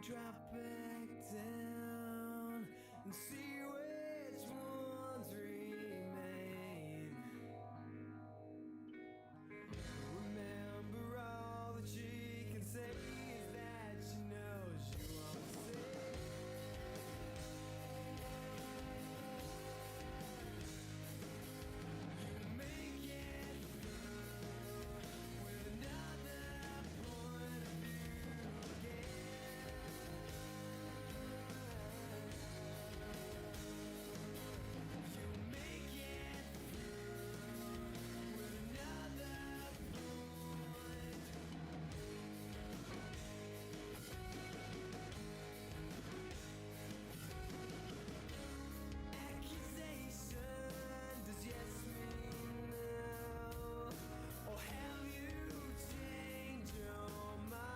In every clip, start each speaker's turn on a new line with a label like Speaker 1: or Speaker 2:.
Speaker 1: Drop back down and see which ones remain. Remember, all that she can say is that she knows you won't say. You make it through with another point of view again. You make it through with another point. Accusation, does yes mean no? Or have you changed your mind?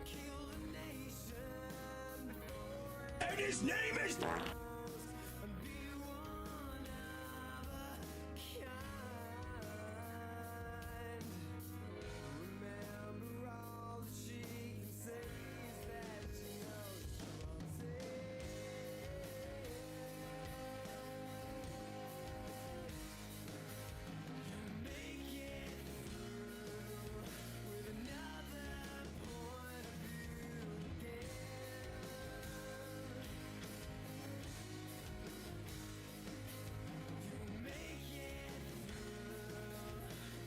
Speaker 1: Kill the nation before it
Speaker 2: And his name is...
Speaker 1: goes, and be one of a kind. Remember, all that she can say is that she knows she won't say. You make it through with another point of view again. You make it through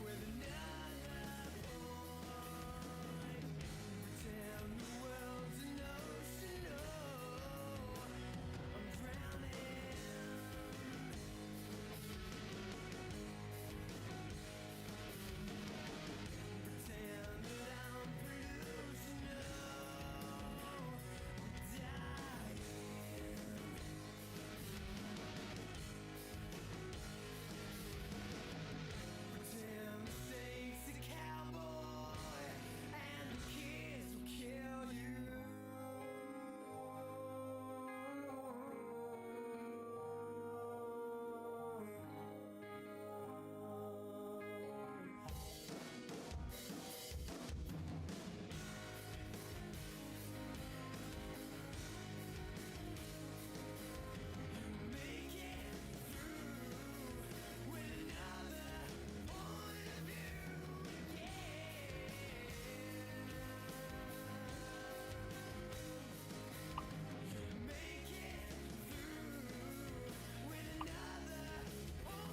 Speaker 1: with another point. Pretend the world's an ocean, oh, I'm drowning. Pretend that I'm pollution, oh, I'm dying. Pretend the saint's a cowboy and the kids will kill you. Make it through with another point of view again. Make it through with another point.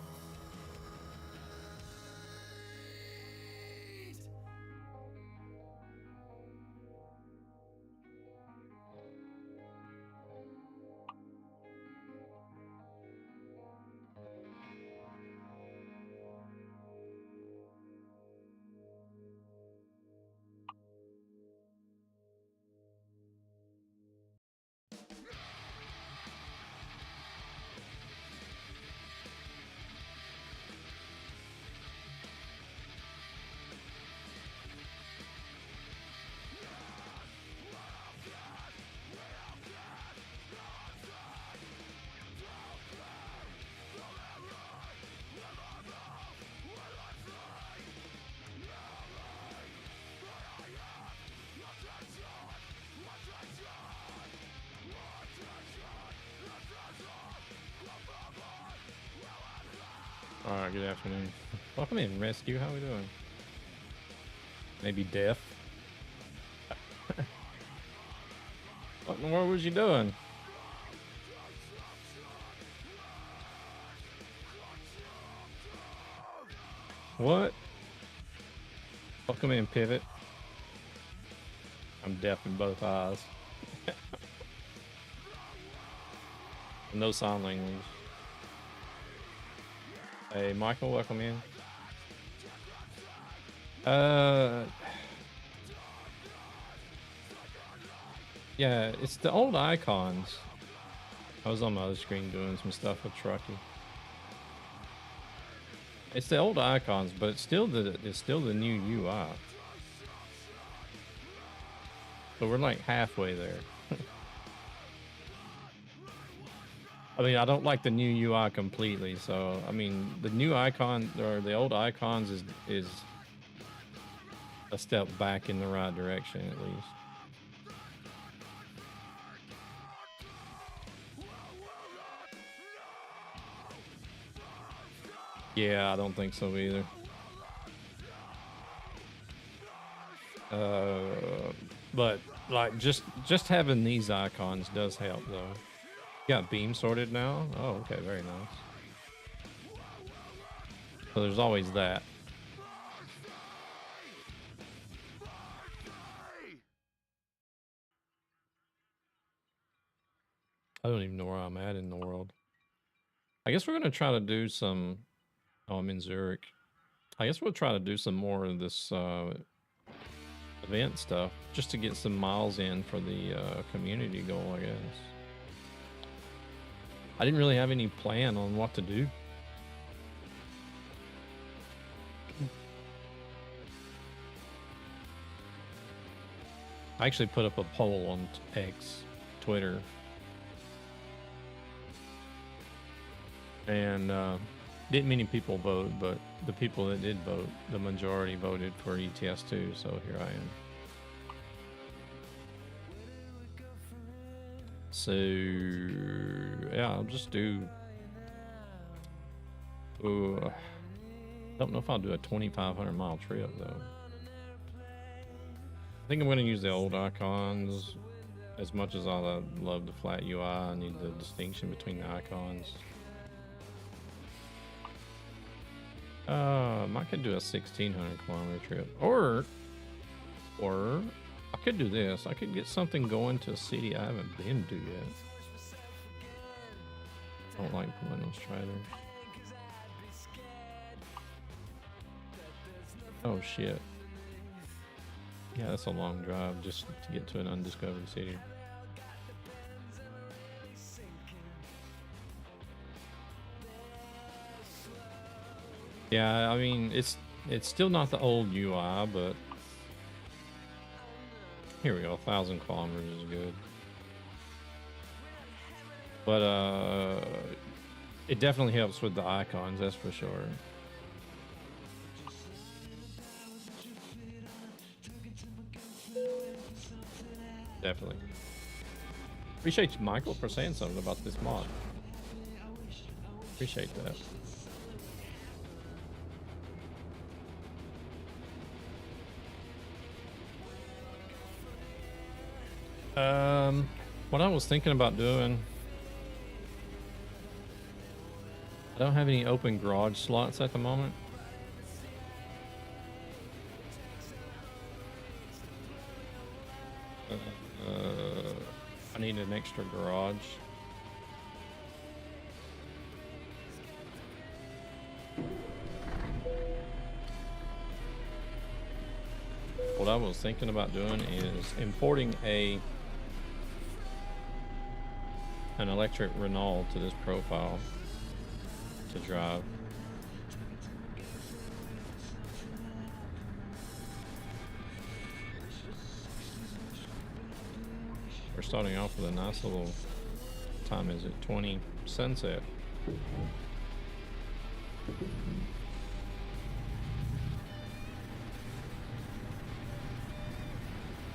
Speaker 3: Alright, good afternoon. Welcome in, Rescue. How we doing? Maybe deaf? What in the world was you doing? What? Welcome in, Pivot. I'm deaf in both eyes. No sign language. Hey, Michael, welcome in. Yeah, it's the old icons. I was on my other screen doing some stuff with Trucky. It's the old icons, but it's still the new UI. So we're like halfway there. I mean, I don't like the new UI completely, so I mean, the new icon or the old icons is a step back in the right direction at least. Yeah, I don't think so either. But like just having these icons does help though. You got beam sorted now? Oh, okay, very nice. So there's always that. I don't even know where I'm at in the world. I guess we're gonna try to do some. Oh, I'm in Zurich. I guess we'll try to do some more of this event stuff just to get some miles in for the community goal, I guess. I didn't really have any plan on what to do. I actually put up a poll on X, Twitter, and didn't many people vote, but the people that did vote, the majority voted for ETS2, so here I am. So yeah, I'll just do. I don't know if I'll do a 2,500 mile trip though. I think I'm going to use the old icons. As much as I love the flat UI, I need the distinction between the icons. I could do a 1,600 kilometer trip, or I could do this. I could get something going to a city I haven't been to yet. I don't like Buenos Aires. Oh shit. Yeah, that's a long drive just to get to an undiscovered city. Yeah, I mean, it's still not the old UI, but here we go. 1,000 kilometers is good. But it definitely helps with the icons, that's for sure. Definitely. Appreciate you, Michael, for saying something about this mod. Appreciate that. What I was thinking about doing, I don't have any open garage slots at the moment. I need an extra garage. What I was thinking about doing is importing an electric Renault to this profile to drive. We're starting off with a nice little, what time is it? 20 sunset.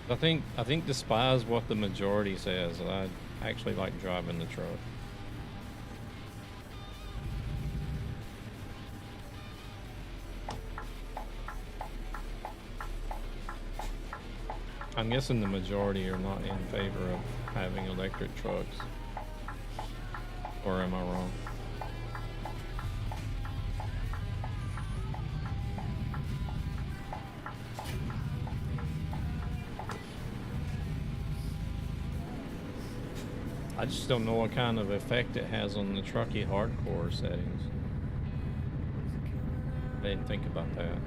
Speaker 3: I think despise what the majority says, I actually like driving the truck. I'm guessing the majority are not in favor of having electric trucks. Or am I wrong? I just don't know what kind of effect it has on the Trucky hardcore settings. I didn't think about that.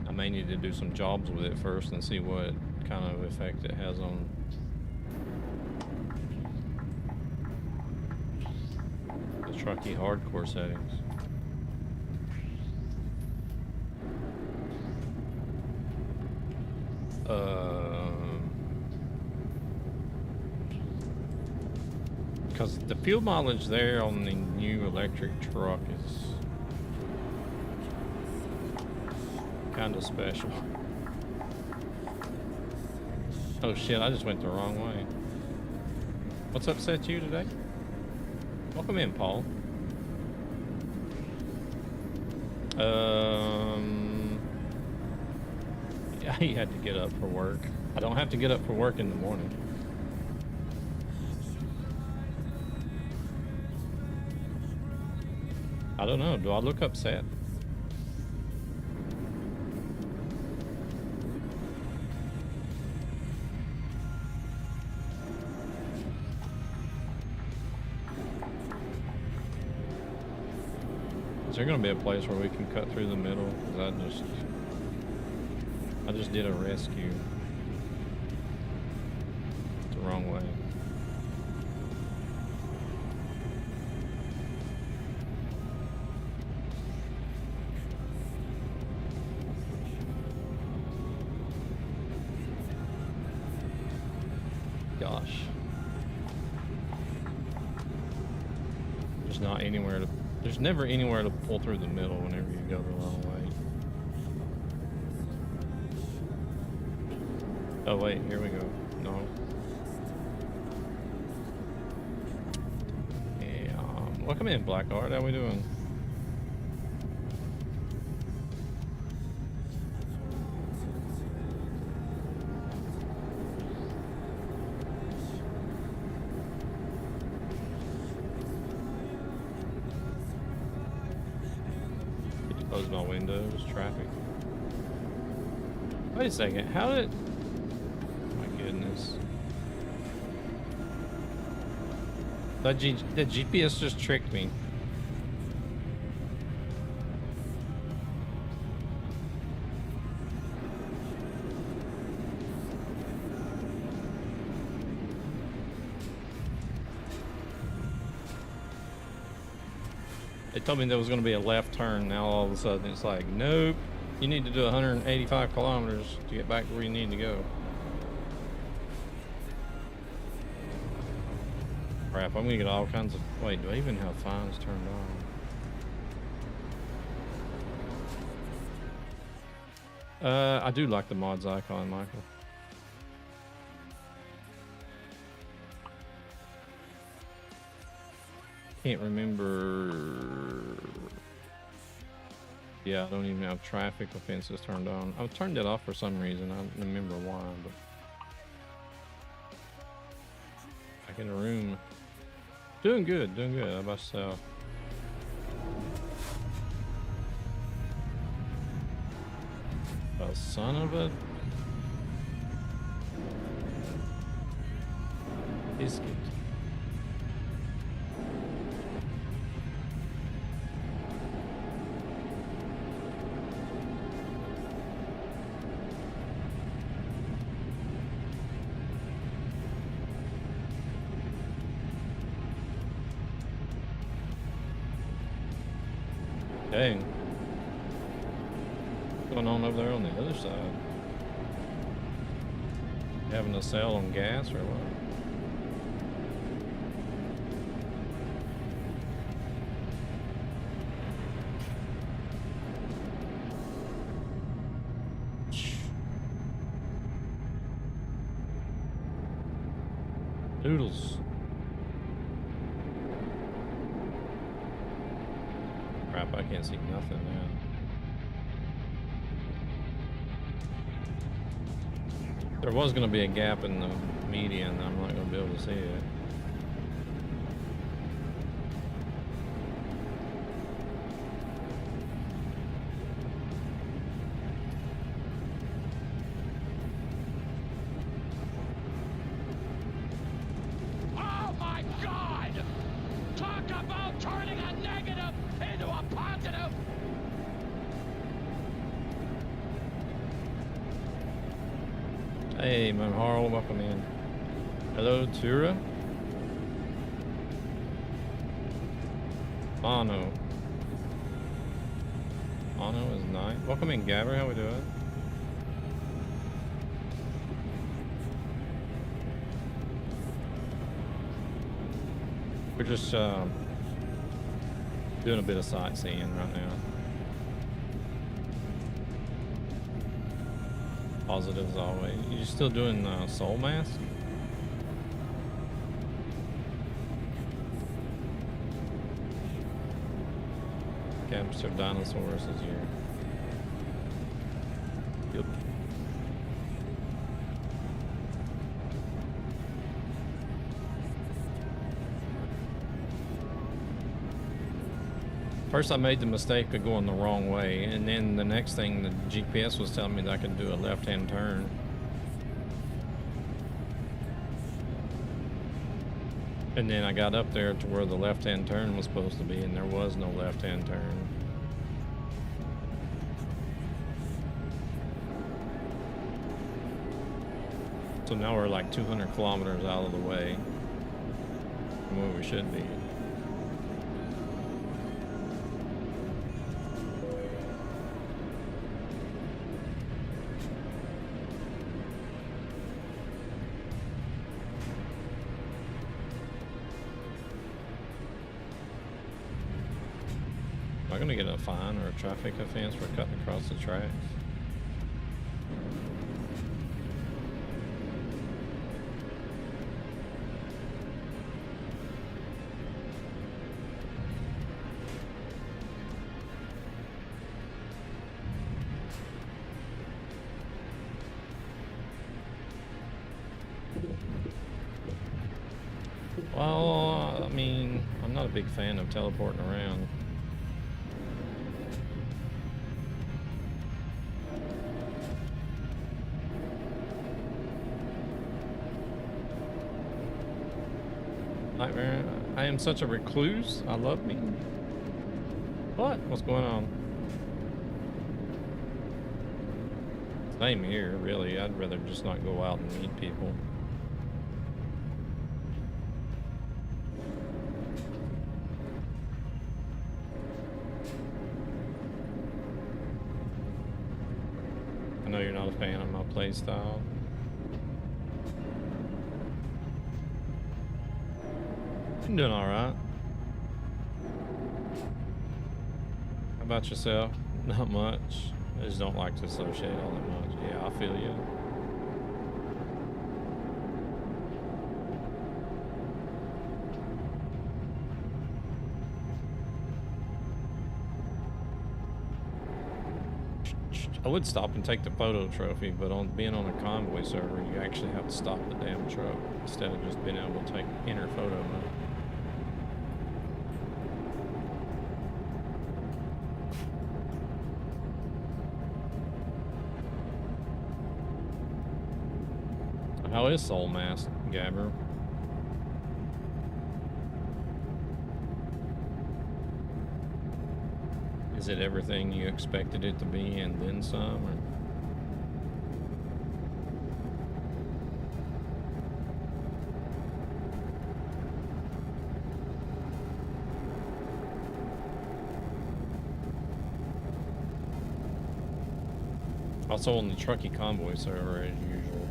Speaker 3: I may need to do some jobs with it first and see what kind of effect it has on the Trucky hardcore settings. Because the fuel mileage there on the new electric truck is kind of special. Oh shit, I just went the wrong way. What's upset you today? Welcome in, Paul. Yeah, he had to get up for work. I don't have to get up for work in the morning. I don't know. Do I look upset? Is there gonna be a place where we can cut through the middle? 'Cause I just did a rescue. The wrong way. Gosh. There's not anywhere to... There's never anywhere to pull through the middle whenever you go the wrong way. Oh wait, here we go. No. Yeah, welcome in, Blackheart. How we doing? Close my windows, traffic. Wait a second, how did... My goodness. The GPS just tricked me. They told me there was going to be a left turn. Now all of a sudden it's like, nope, you need to do 185 kilometers to get back to where you need to go. Crap, I'm going to get all kinds of... Wait, do I even have fines turned on? I do like the mods icon, Michael. Can't remember. Yeah, I don't even have traffic offenses turned on. I turned it off for some reason. I don't remember why, but back in the room. Doing good, doing good. How about yourself? Oh, son of a biscuit. Dang. What's going on over there on the other side? Having a sale on gas or what? Doodles. Crap, I can't see nothing now. There was going to be a gap in the median. I'm not going to be able to see it. Hey, Manharl, welcome in. Hello, Tura. Mono. Mono is nice. Welcome in, Gabber. How we doing? We're just doing a bit of sightseeing right now. Positive as always. You still doing Soul Mask? Capture dinosaurs is your. Yep. First I made the mistake of going the wrong way, and then the next thing the GPS was telling me that I could do a left-hand turn. And then I got up there to where the left-hand turn was supposed to be, and there was no left-hand turn. So now we're like 200 kilometers out of the way from where we should be. Am I gonna get a fine or a traffic offense for cutting across the tracks? Well, I mean, I'm not a big fan of teleporting around. Nightmare. I am such a recluse. I love me. What? What's going on? Same here, really. I'd rather just not go out and meet people. I know you're not a fan of my playstyle. I'm doing alright. How about yourself? Not much. I just don't like to associate all that much. Yeah, I feel you. I would stop and take the photo trophy, but on being on a convoy server, you actually have to stop the damn truck instead of just being able to take inner photo mode. How is Soul Mask, Gabber? Is it everything you expected it to be and then some? Or? Also on the Trucky convoy server as usual.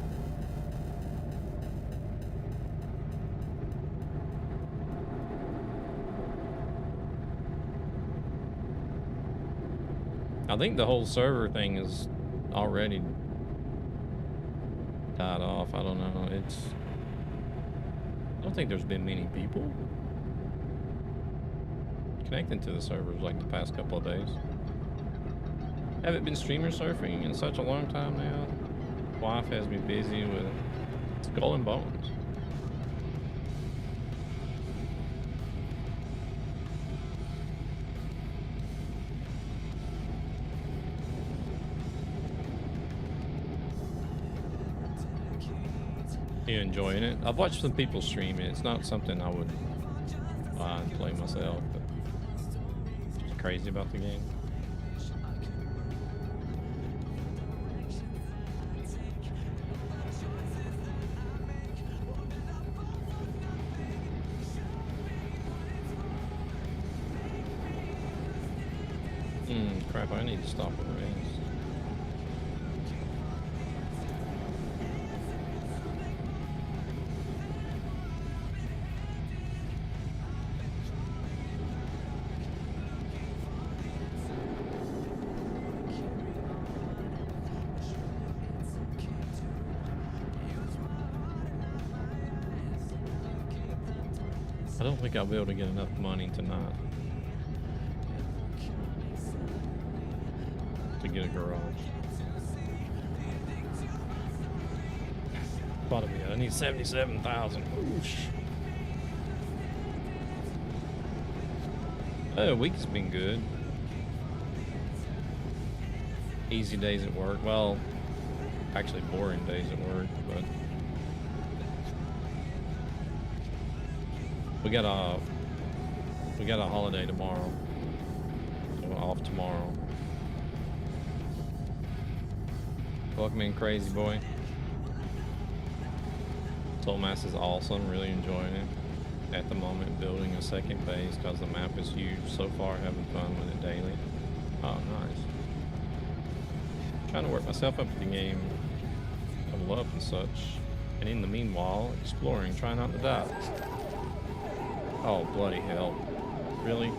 Speaker 3: I think the whole server thing is already died off. I don't know. I don't think there's been many people connecting to the servers like the past couple of days. Haven't been streamer surfing in such a long time now. Wife has me busy with Skull and Bones. You enjoying it? I've watched some people stream it. It's not something I would buy and play myself, but just crazy about the game. Crap, I need to stop at the race. I don't think I'll be able to get enough money tonight to get a garage. Bottom of it, I need 77,000. Oosh. Oh, week has been good. Easy days at work. Well, actually boring days at work, but we got a holiday tomorrow. So we're off tomorrow. Welcome in, crazy boy. Soulmass is awesome, really enjoying it. At the moment, building a second base because the map is huge. So far, having fun with it daily. Oh, nice. Trying to work myself up to the game, level up and such. And in the meanwhile, exploring, trying not to die. Oh, bloody hell. Really?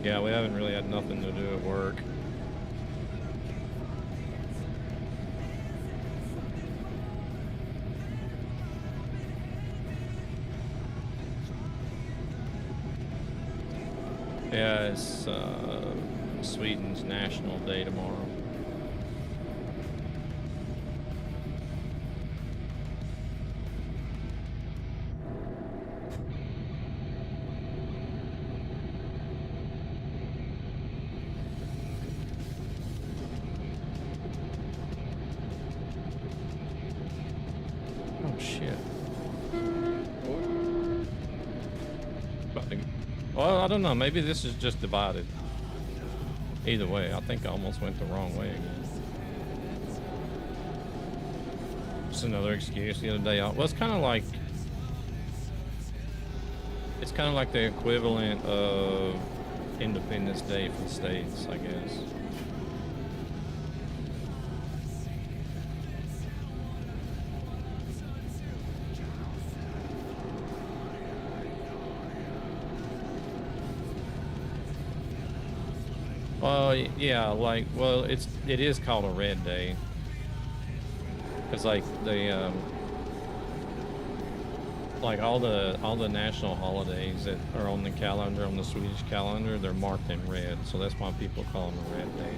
Speaker 3: Yeah, we haven't really had nothing to do at work. Yeah, it's Sweden's National Day tomorrow. Oh shit. Well, I don't know. Maybe this is just divided. Either way, I think I almost went the wrong way again. Just another excuse. The other day off. Well, it's kind of like the equivalent of Independence Day for the States, I guess. Well, yeah, like, well, it is called a red day. Cause like like all the national holidays that are on the calendar, on the Swedish calendar, they're marked in red. So that's why people call them a red day.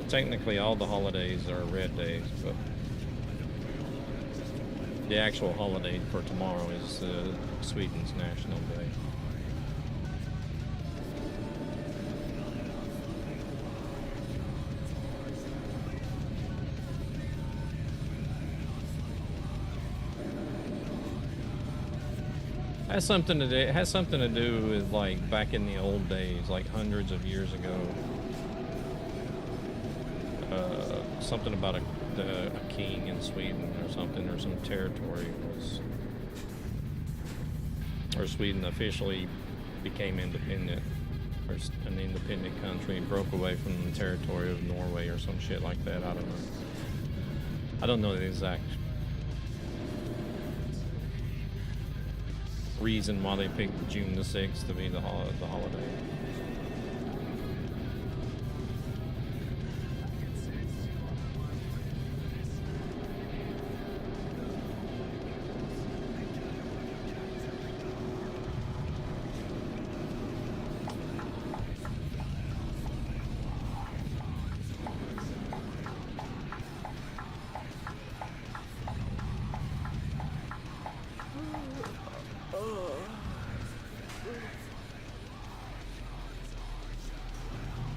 Speaker 3: Technically, all the holidays are red days, but the actual holiday for tomorrow is Sweden's National Day. It has something to do with like back in the old days, like hundreds of years ago. Something about a king in Sweden or something, or some territory was, or Sweden officially became independent, or an independent country, and broke away from the territory of Norway or some shit like that. I don't know. I don't know the exact reason why they picked June the 6th to be the holiday.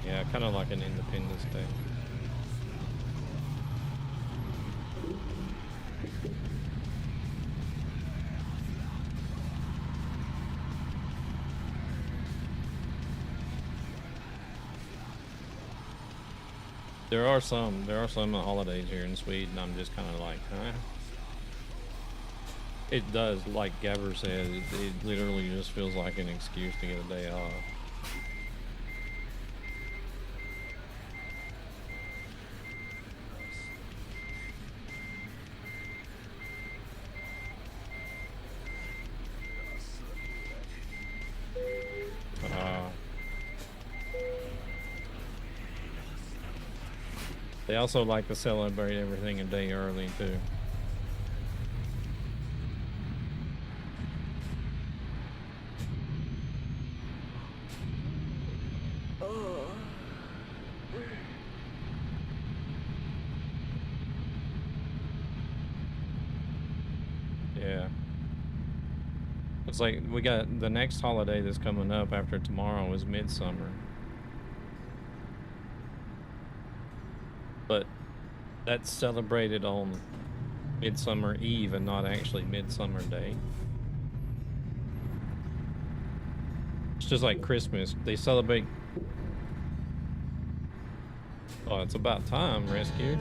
Speaker 3: Yeah, kind of like an Independence Day. There are some holidays here in Sweden. I'm just kind of like, huh? It does, like Gabber said, it literally just feels like an excuse to get a day off. They also like to celebrate everything a day early too. Yeah. It's like we got the next holiday that's coming up after tomorrow is Midsummer. But that's celebrated on Midsummer Eve and not actually Midsummer Day. It's just like Christmas. They celebrate. Oh, it's about time, Rescue.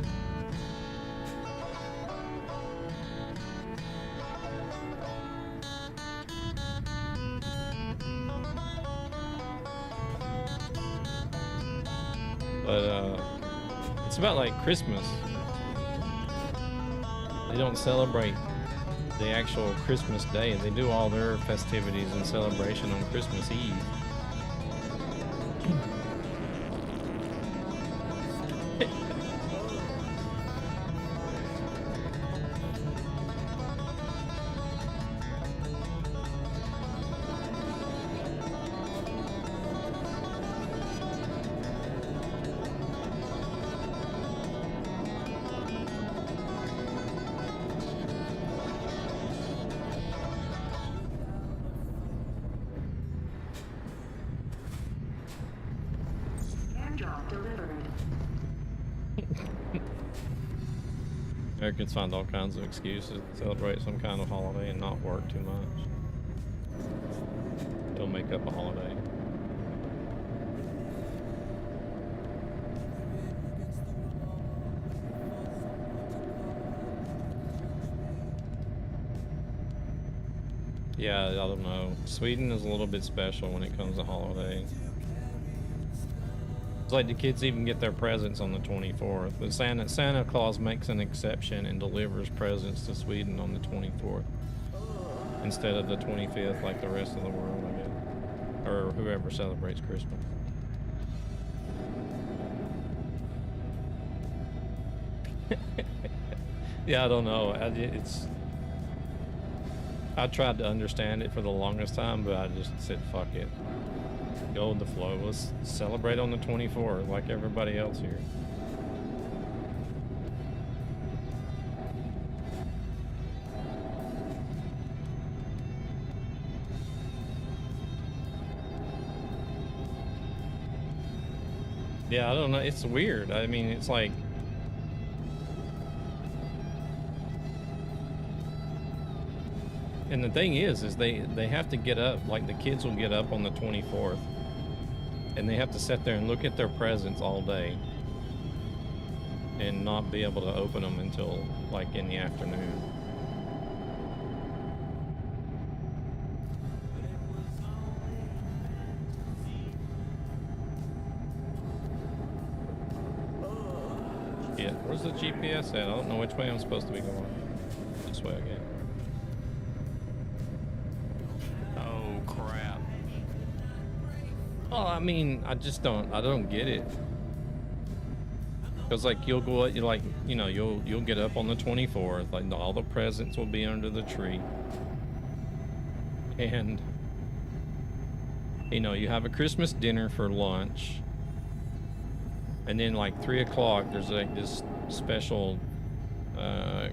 Speaker 3: But it's about like Christmas. They don't celebrate the actual Christmas day. They do all their festivities and celebration on Christmas Eve. Americans find all kinds of excuses to celebrate some kind of holiday and not work too much. They'll make up a holiday. Yeah, I don't know. Sweden is a little bit special when it comes to holidays. It's like the kids even get their presents on the 24th, but Santa Claus makes an exception and delivers presents to Sweden on the 24th instead of the 25th like the rest of the world, I guess, or whoever celebrates Christmas. Yeah, I don't know. I tried to understand it for the longest time, but I just said fuck it. Go with the flow. Let's celebrate on the 24th like everybody else here. Yeah, I don't know. It's weird. I mean, it's like and the thing is they have to get up, like the kids will get up on the 24th and they have to sit there and look at their presents all day and not be able to open them until like in the afternoon. Yeah, where's the GPS at? I don't know which way I'm supposed to be going. This way again. Oh crap. Oh, I mean, I don't get it. Cause like you'll go, you'll get up on the 24th, like all the presents will be under the tree, and you have a Christmas dinner for lunch, and then like 3 o'clock there's like this special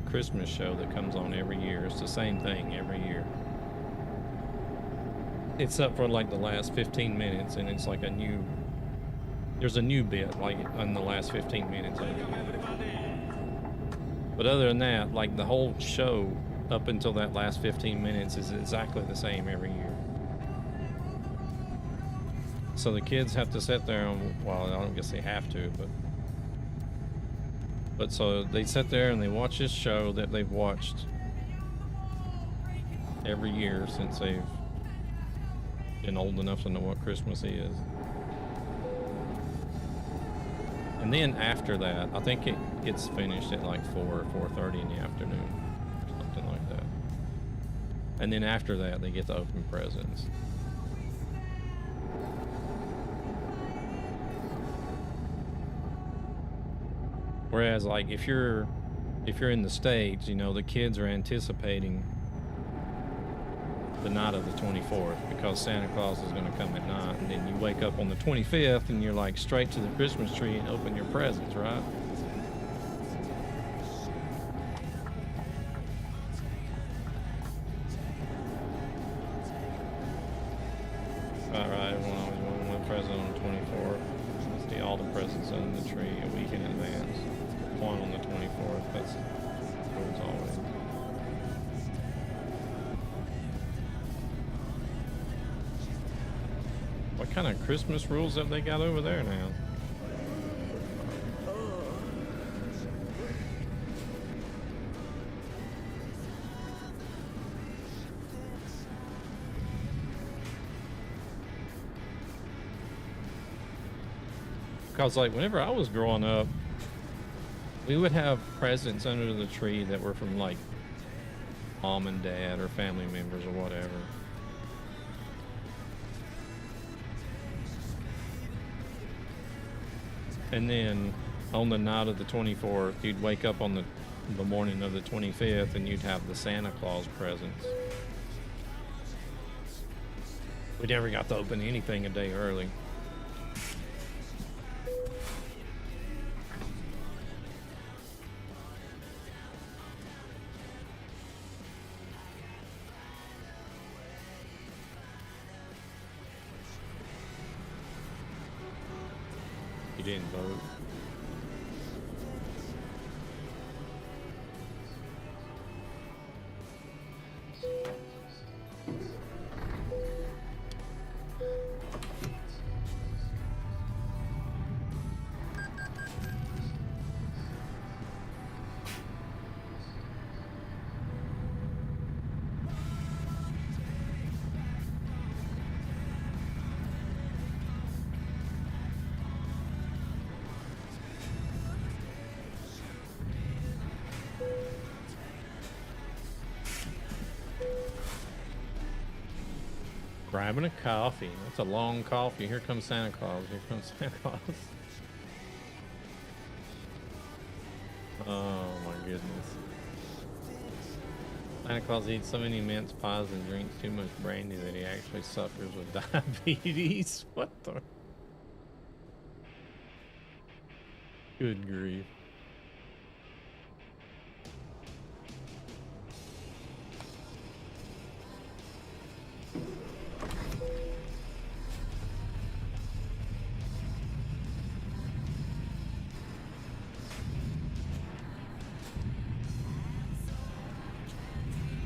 Speaker 3: Christmas show that comes on every year. It's the same thing every year. It's up for like the last 15 minutes, and it's like there's a new bit like in the last 15 minutes of it. But other than that, like the whole show up until that last 15 minutes is exactly the same every year. So the kids have to sit there and, well, I don't guess they have to, but so they sit there and they watch this show that they've watched every year since they've been old enough to know what Christmas is. And then after that, I think it gets finished at like 4 or 4:30 in the afternoon, something like that. And then after that, they get to open presents. Whereas like if you're in the States, you know, the kids are anticipating the night of the 24th because Santa Claus is going to come at night, and then you wake up on the 25th and you're like straight to the Christmas tree and open your presents, right? Right, everyone always wanted one present on the 24th. Let's see all the presents under the tree a week in advance. One on the 24th. That's what it's always. What kind of Christmas rules have they got over there now? Because like whenever I was growing up, we would have presents under the tree that were from like mom and dad or family members or whatever. And then on the night of the 24th, you'd wake up on the morning of the 25th and you'd have the Santa Claus presents. We never got to open anything a day early. You didn't vote. Grabbing a coffee. That's a long coffee. Here comes Santa Claus. Here comes Santa Claus. Oh my goodness. Santa Claus eats so many mince pies and drinks too much brandy that he actually suffers with diabetes. What the? Good grief.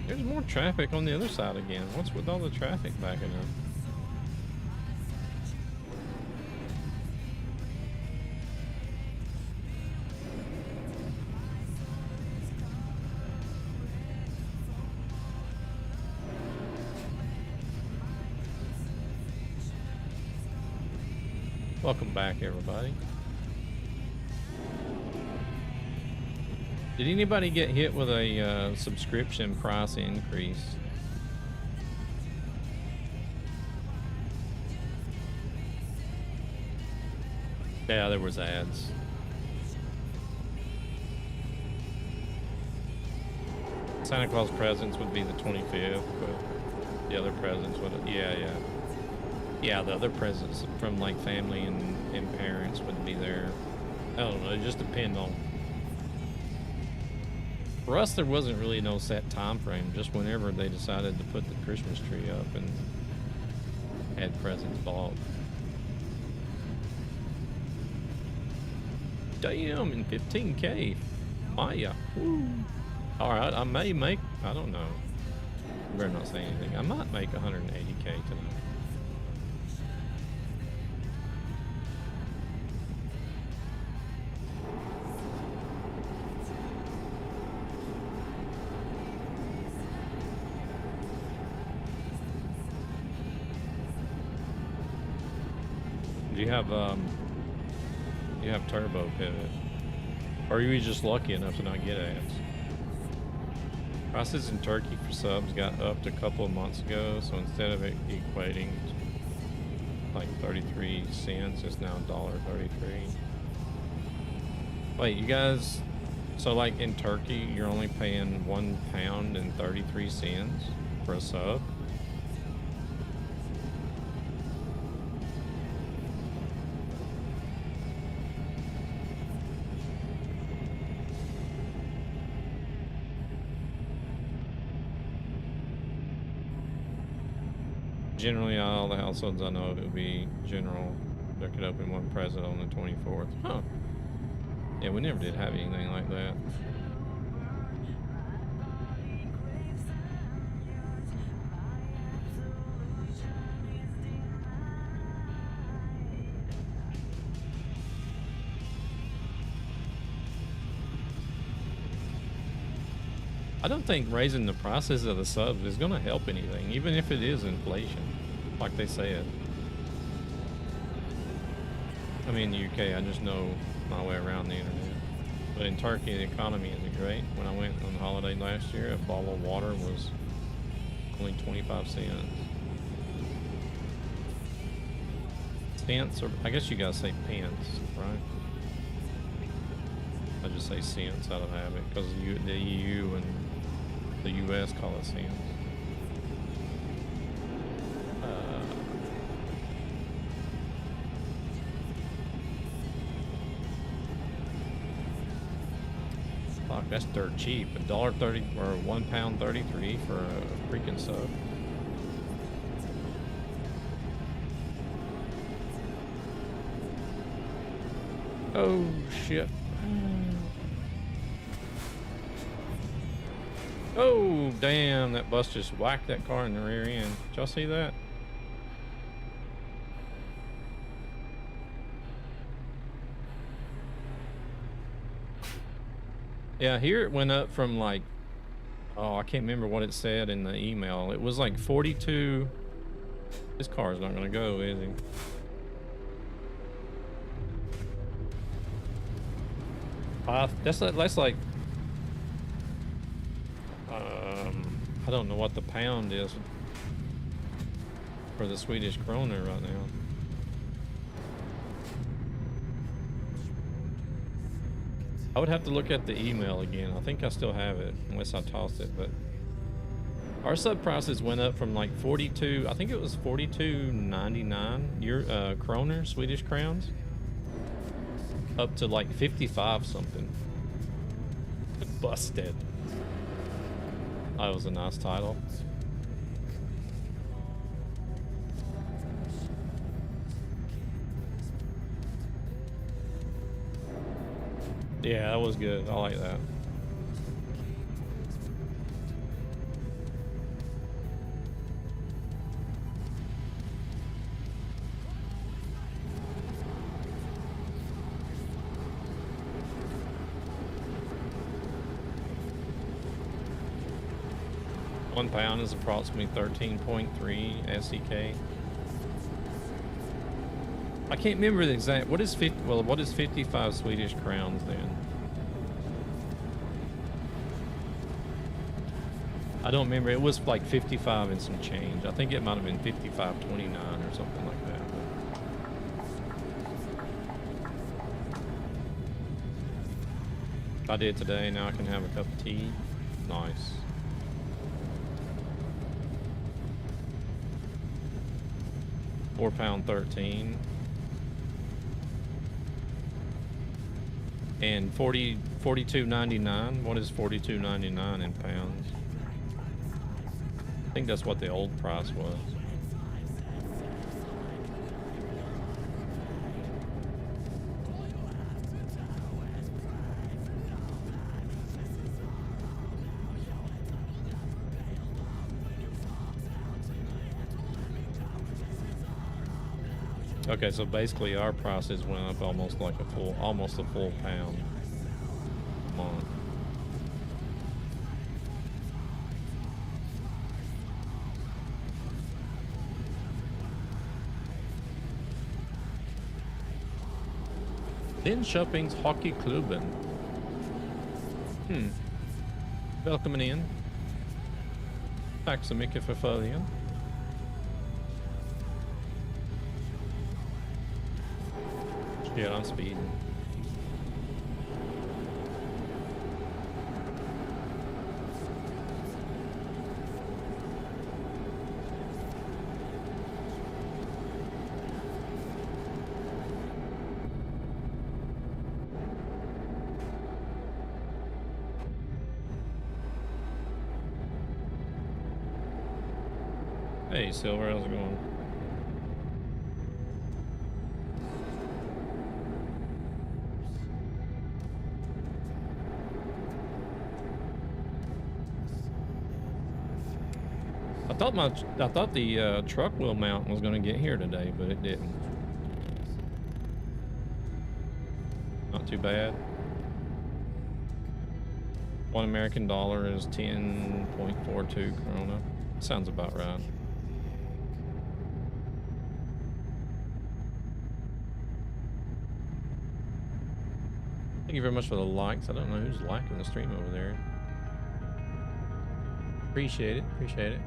Speaker 3: There's more traffic on the other side again. What's with all the traffic backing up? Welcome back, everybody. Did anybody get hit with a subscription price increase? Yeah, there was ads. Santa Claus presents would be the 25th, but the other presents would, yeah, the other presents from like family and parents would be there. I don't know, it just depends on. For us, there wasn't really no set time frame, just whenever they decided to put the Christmas tree up and had presents bought. Damn, in 15K. Maya. Woo. Alright, I may make, I don't know. I better not say anything. I might make 180K tonight. You have turbo pivot, or are you just lucky enough to not get ads? Prices in Turkey for subs got upped a couple of months ago, so instead of it equating like 33 cents, it's now $1.33. Wait, you guys, so like in Turkey, you're only paying £1 and 33 cents for a sub? Generally, all the households I know, it would be general. There could open one present on the 24th. Huh. Yeah, we never did have anything like that. I don't think raising the prices of the subs is going to help anything, even if it is inflation, like they said. I mean, in the UK, I just know my way around the internet. But in Turkey, the economy isn't great. When I went on holiday last year, a bottle of water was only 25 cents. Cents, or I guess you guys say pence, right? I just say cents out of habit because the EU and the US call it cents. Fuck, that's dirt cheap. $1.30 or £1.33 for a freaking sub. Oh shit. Oh damn, that bus just whacked that car in the rear end. Did y'all see that? Yeah, here it went up from like, oh, I can't remember what it said in the email. It was like 42. This car's not gonna go, is he? That's like, I don't know what the pound is for the Swedish krona right now. I would have to look at the email again. I think I still have it, unless I tossed it, but our sub prices went up from like 42, I think it was 42.99 kroner, Swedish crowns, up to like 55 something. Busted. That was a nice title. Yeah, that was good. I like that. £1 is approximately 13.3 SEK. I can't remember the exact. What is 50? Well, what is 55 Swedish crowns then? I don't remember. It was like 55 and some change. I think it might have been 55.29 or something like that. But I did today. Now I can have a cup of tea. Nice. £4.13 and 42.99. What is 42.99 in pounds? I think that's what the old price was. Okay, so basically our prices went up almost like almost a full pound a month. Linköpings Hockeyklubben. Välkommen in. Tack så mycket för följen. Shit, I'm speeding. Hey, Silver, how's it going? I thought the truck wheel mount was gonna get here today, but it didn't. Not too bad. $1 is 10.42 krona. Sounds about right. Thank you very much for the likes. I don't know who's liking the stream over there. Appreciate it. Appreciate it.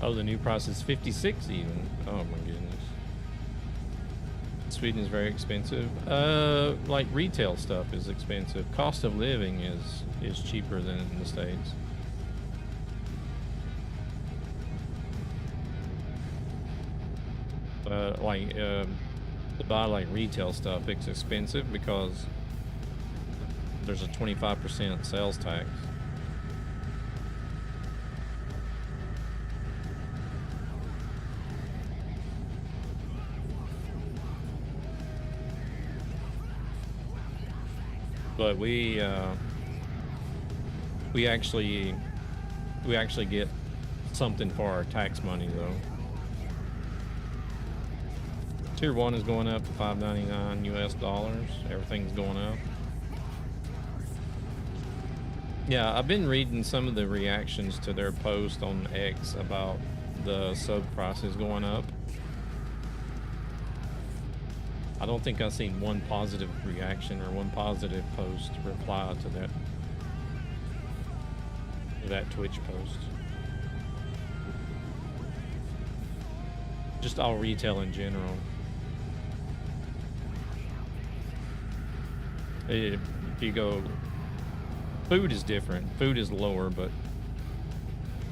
Speaker 3: Oh, the new price is 56 even. Oh my goodness. Sweden is very expensive. Like retail stuff is expensive. Cost of living is cheaper than in the States. To buy like retail stuff, it's expensive because there's a 25% sales tax. But we actually get something for our tax money though. Tier 1 is going up to $5.99 US. Everything's going up. Yeah, I've been reading some of the reactions to their post on X about the sub prices going up. I don't think I've seen one positive reaction or one positive post reply to that Twitch post. Just all retail in general. If you go, food is different. Food is lower, but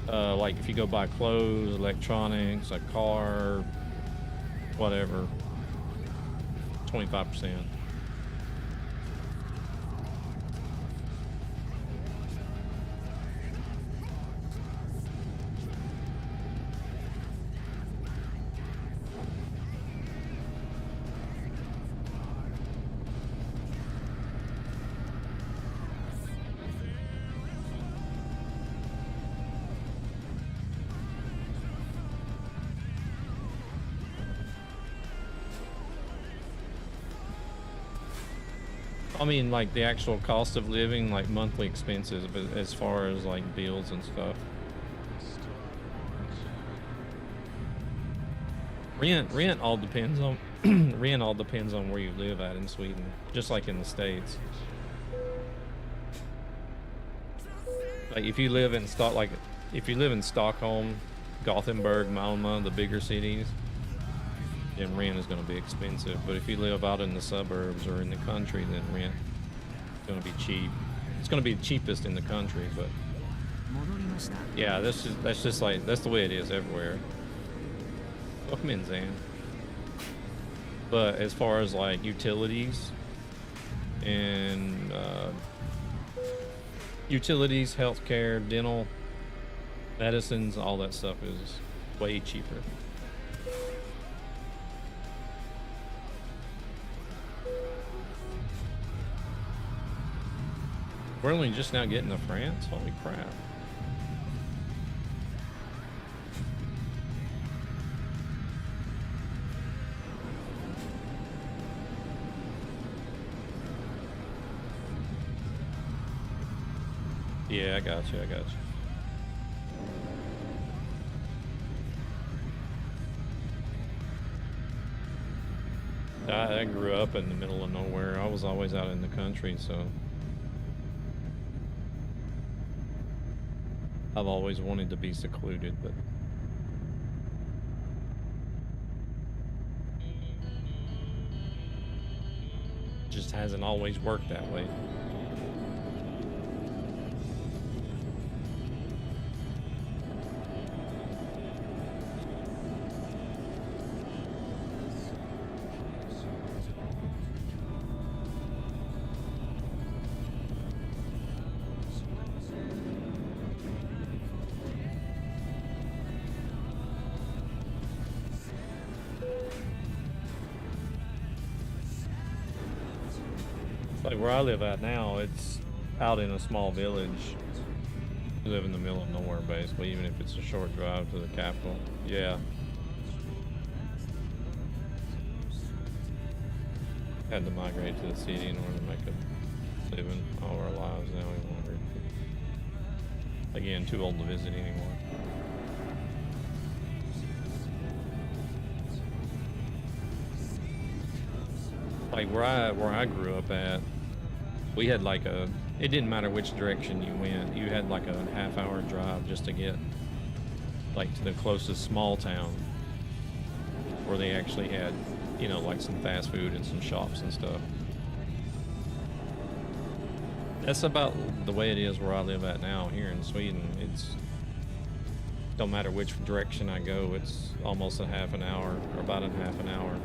Speaker 3: like if you go buy clothes, electronics, a car, whatever, 25%. I mean, like the actual cost of living, like monthly expenses, but as far as like bills and stuff. Rent all depends on rent all depends on where you live at in Sweden, just like in the States. Like if you live in Stockholm, Gothenburg, Malmö, the bigger cities, then rent is going to be expensive. But if you live out in the suburbs or in the country, then rent is going to be cheap. It's going to be cheapest in the country, but yeah, that's just like that's the way it is everywhere. Welcome in, Zan. But as far as like utilities and healthcare, dental, medicines, all that stuff is way cheaper. We're only just now getting to France? Holy crap. Yeah, I got you. I grew up in the middle of nowhere. I was always out in the country, so I've always wanted to be secluded, but just hasn't always worked that way. Like where I live at now, it's out in a small village. We live in the middle of nowhere, basically, even if it's a short drive to the capital. Yeah. Had to migrate to the city in order to make a living all our lives now. We wondered. Again, too old to visit anymore. Like where I grew up at, we had like it didn't matter which direction you went. You had like a half-hour drive just to get like to the closest small town where they actually had, you know, like some fast food and some shops and stuff. That's about the way it is where I live at now here in Sweden. It's don't matter which direction I go, it's almost a half an hour or about a half an hour,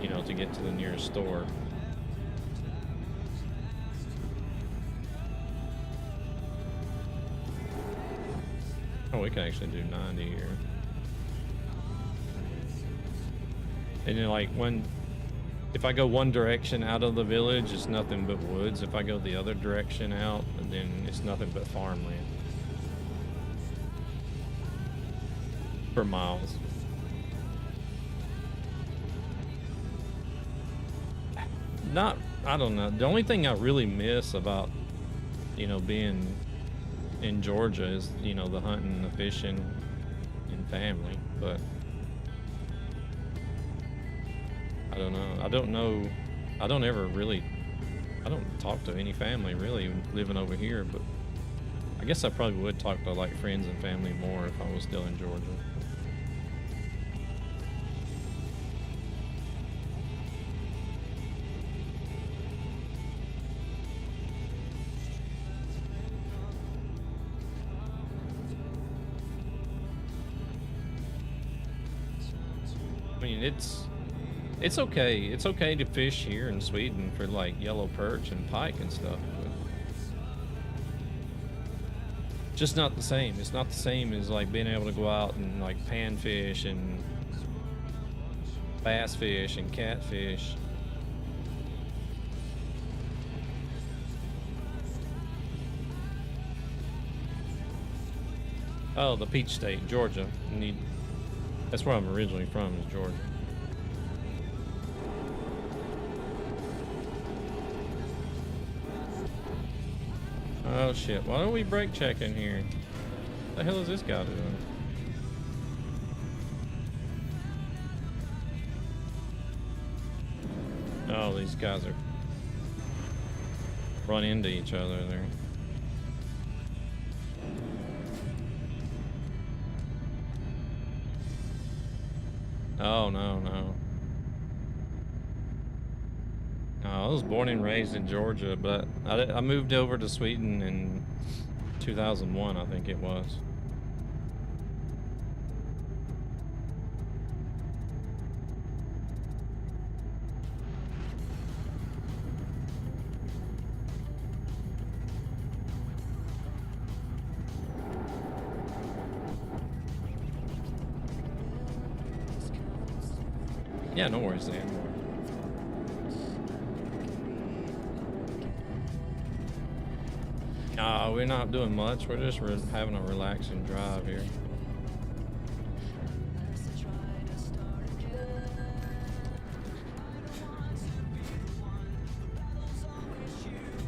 Speaker 3: you know, to get to the nearest store. Oh, we can actually do 90 here. And then like if I go one direction out of the village, it's nothing but woods. If I go the other direction out, then it's nothing but farmland. For miles. I don't know. The only thing I really miss about, you know, being in Georgia is, you know, the hunting, the fishing, and family. But I don't know. I don't talk to any family really living over here, but I guess I probably would talk to like friends and family more if I was still in Georgia. I mean, it's okay. It's okay to fish here in Sweden for like yellow perch and pike and stuff, but just not the same. It's not the same as like being able to go out and like panfish and bass fish and catfish. Oh, the Peach State, Georgia. That's where I'm originally from, is Georgia. Oh shit, why don't we brake check in here? What the hell is this guy doing? Oh, these guys are run into each other there. Oh, no. I was born and raised in Georgia, but I moved over to Sweden in 2001, I think it was. Yeah, no worries, Dan. We're not doing much. We're just having a relaxing drive here.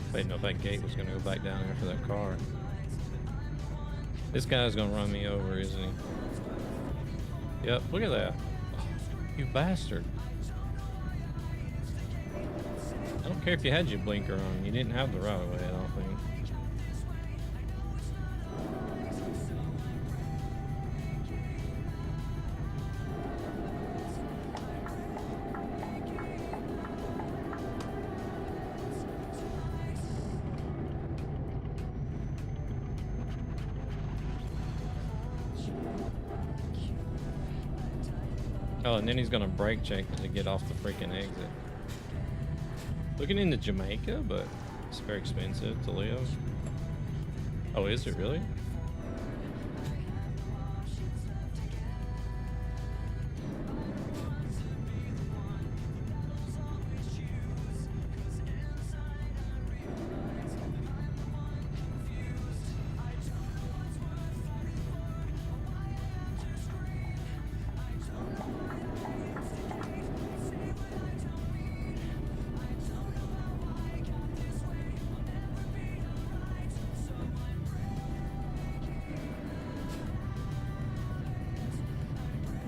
Speaker 3: I didn't know if that gate was going to go back down after that car. This guy's going to run me over, isn't he? Yep, look at that. You bastard. I don't care if you had your blinker on. You didn't have the right of way, I don't think. Oh, and then he's gonna brake check to get off the freaking exit. Looking into Jamaica, but it's very expensive to live. Oh, is it really?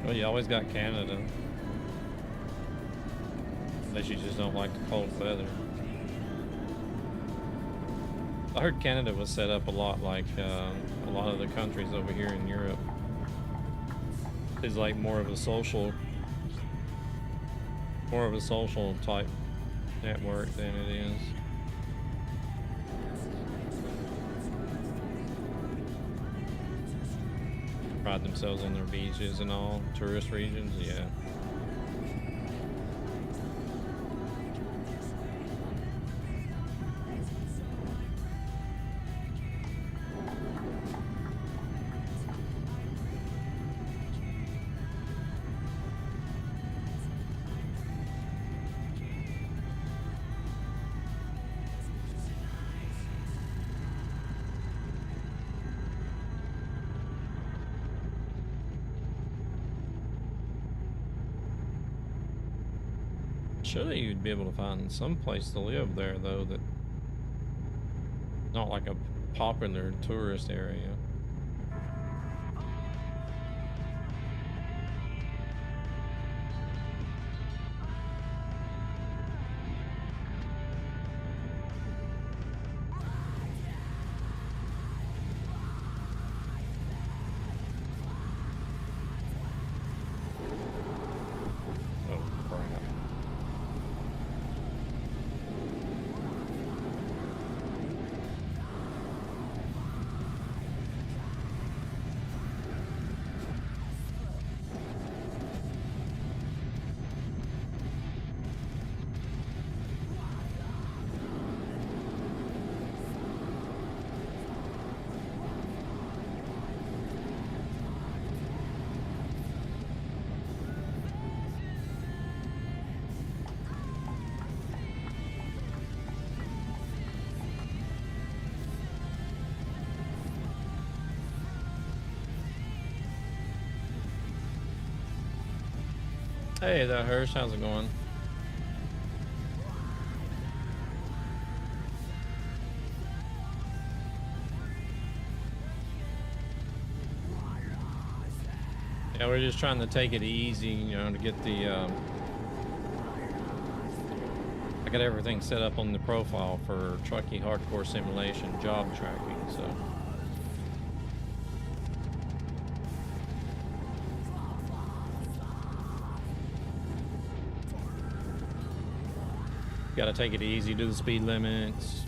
Speaker 3: Well, you always got Canada. Unless you just don't like the cold weather. I heard Canada was set up a lot like a lot of the countries over here in Europe. It's like more of a social type network than it is. Pride themselves on their beaches and all, tourist regions, yeah. Surely you'd be able to find some place to live there, though, that not like a popular tourist area. Hey there, Hirsch, how's it going? Yeah, we're just trying to take it easy, you know, to get the, I got everything set up on the profile for Trucky Hardcore Simulation job tracking, so. Got to take it easy, do the speed limits,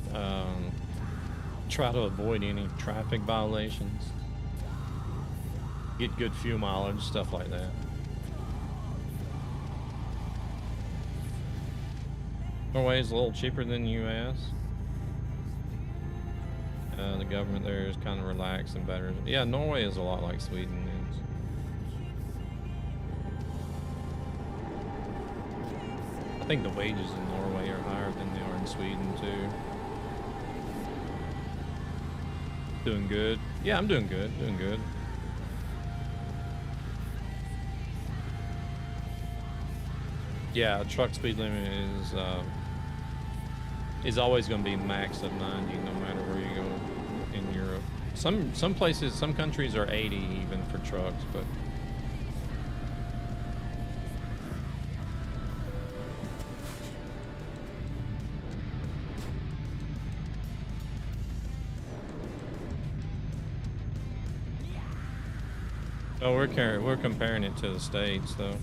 Speaker 3: try to avoid any traffic violations, get good fuel mileage, stuff like that. Norway is a little cheaper than the US. The government there is kind of relaxed and better. Yeah, Norway is a lot like Sweden is. I think the wages in Norway are higher than they are in Sweden too. Doing good. Yeah, I'm doing good. Doing good. Yeah, truck speed limit is always going to be max of 90 no matter where you go in Europe. Some places, some countries are 80 even for trucks, but oh, we're comparing it to the States though.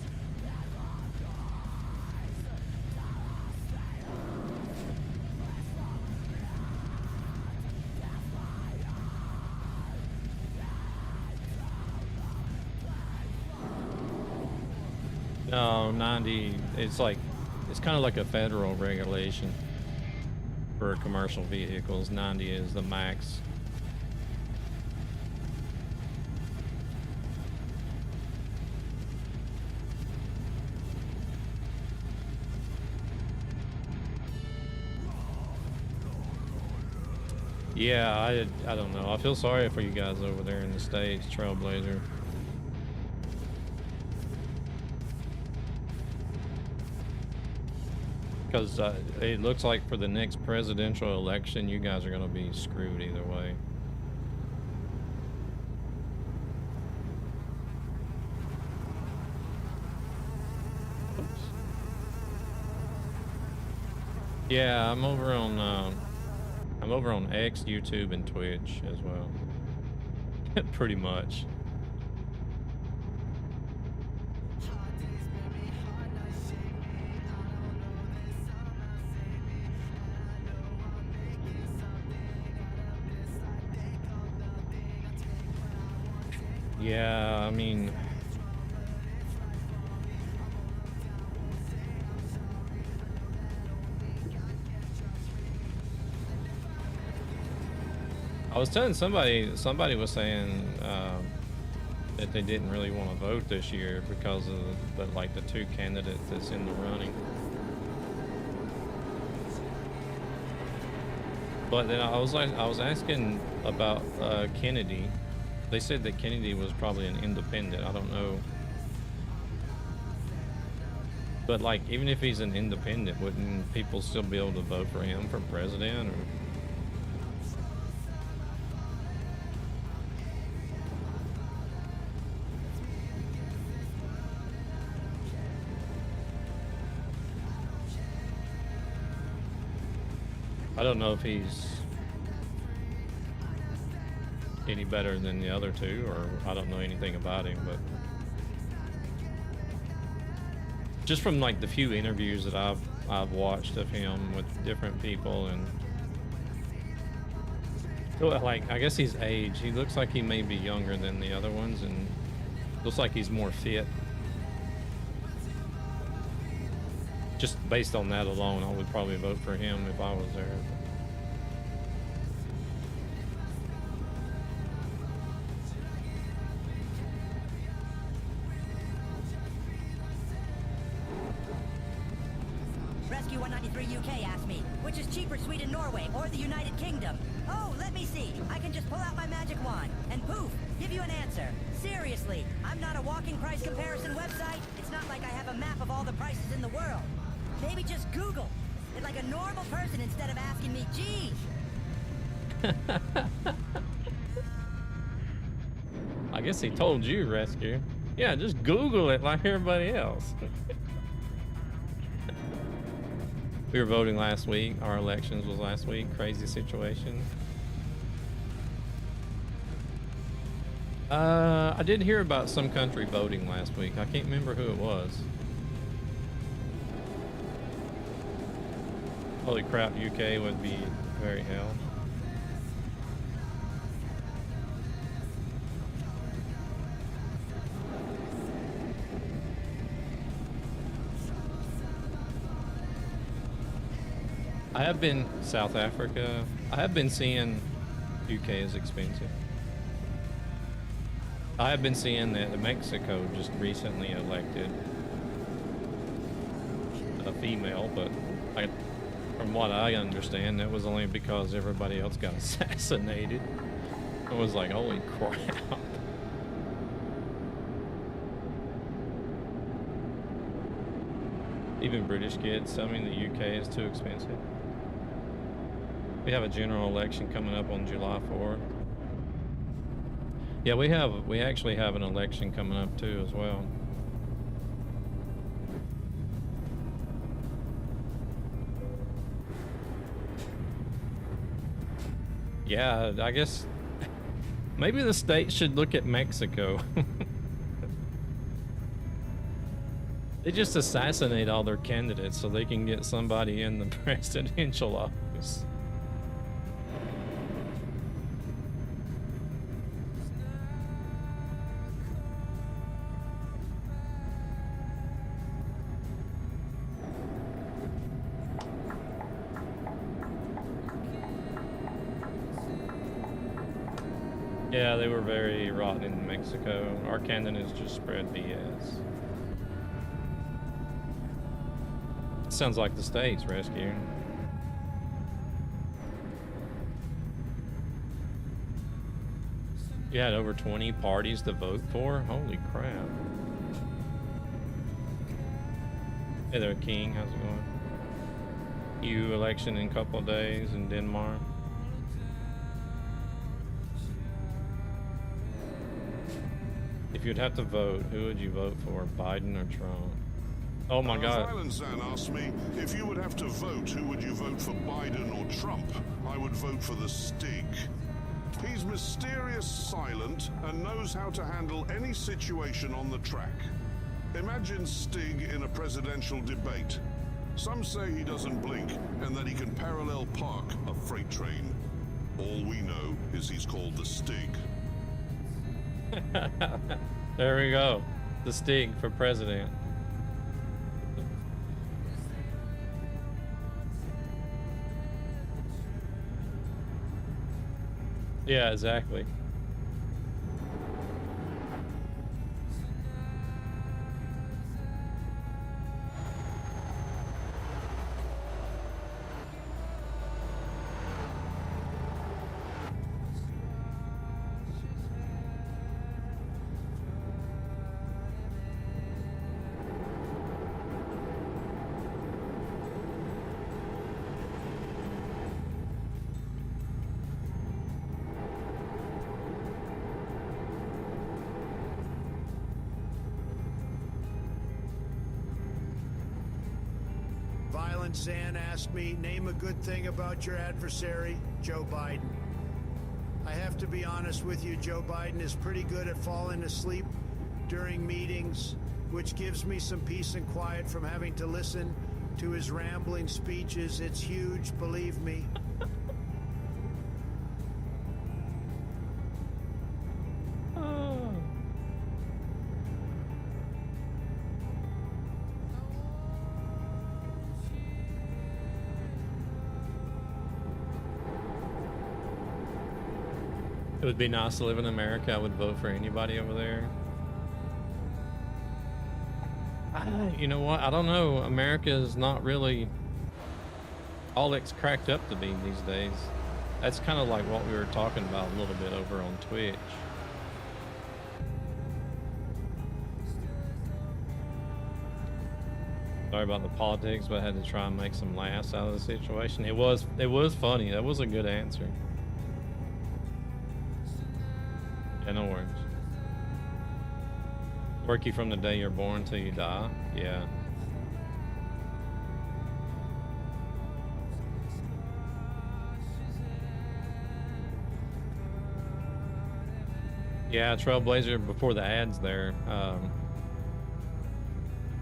Speaker 3: No, 90, it's kind of like a federal regulation for commercial vehicles. 90 is the max. Yeah, I don't know. I feel sorry for you guys over there in the States, Trailblazer. Because it looks like for the next presidential election, you guys are going to be screwed either way. Yeah, I'm over on X, YouTube, and Twitch as well. Pretty much. Yeah, I mean, I was telling somebody was saying that they didn't really want to vote this year because of like the two candidates that's in the running. But then I was asking about Kennedy. They said that Kennedy was probably an independent. I don't know. But like, even if he's an independent, wouldn't people still be able to vote for him for president? Or I don't know if he's any better than the other two, or I don't know anything about him, but just from like the few interviews that I've watched of him with different people, and so like, I guess his age, he looks like he may be younger than the other ones, and looks like he's more fit. Just based on that alone, I would probably vote for him if I was there.
Speaker 2: Rescue 193 UK asked me, which is cheaper, Sweden, Norway, or the United Kingdom? Oh, let me see. I can just pull out my magic wand and poof, give you an answer. Seriously, I'm not a walking price comparison website. It's not like I have a map of all the prices in the world. Maybe just Google it like a normal person instead of asking me, geez.
Speaker 3: I guess he told you, Rescue. Yeah, just Google it like everybody else. We were voting last week. Our elections was last week. Crazy situation. I did hear about some country voting last week. I can't remember who it was. Holy crap, UK would be very hell. I have been South Africa. I have been seeing UK is expensive. I have been seeing that Mexico just recently elected a female, but from what I understand, that was only because everybody else got assassinated. I was like, holy crap. Even British kids tell me the UK is too expensive. We have a general election coming up on July 4th. Yeah, we actually have an election coming up too as well. Yeah, I guess maybe the states should look at Mexico. They just assassinate all their candidates so they can get somebody in the presidential office. Yeah, they were very rotten in Mexico. Our candidates just spread BS. Sounds like the States, Rescue. You had over 20 parties to vote for? Holy crap. Hey there, King. How's it going? EU election in a couple of days in Denmark. If you'd have to vote, who would you vote for? Biden or Trump? Oh my God.
Speaker 4: Violent Zan asked me, if you would have to vote, who would you vote for, Biden or Trump? I would vote for the Stig. He's mysterious, silent, and knows how to handle any situation on the track. Imagine Stig in a presidential debate. Some say he doesn't blink and that he can parallel park a freight train. All we know is he's called the Stig.
Speaker 3: There we go. The Stig for president. Yeah, exactly.
Speaker 5: Violent Zan asked me, name a good thing about your adversary, Joe Biden. I have to be honest with you, Joe Biden is pretty good at falling asleep during meetings, which gives me some peace and quiet from having to listen to his rambling speeches. It's huge, believe me.
Speaker 3: It would be nice to live in America. I would vote for anybody over there. You know what? I don't know. America is not really all it's cracked up to be these days. That's kind of like what we were talking about a little bit over on Twitch. Sorry about the politics, but I had to try and make some laughs out of the situation. It was funny. That was a good answer. Yeah, no worries. Work you from the day you're born till you die? Yeah. Yeah, Trailblazer before the ads there.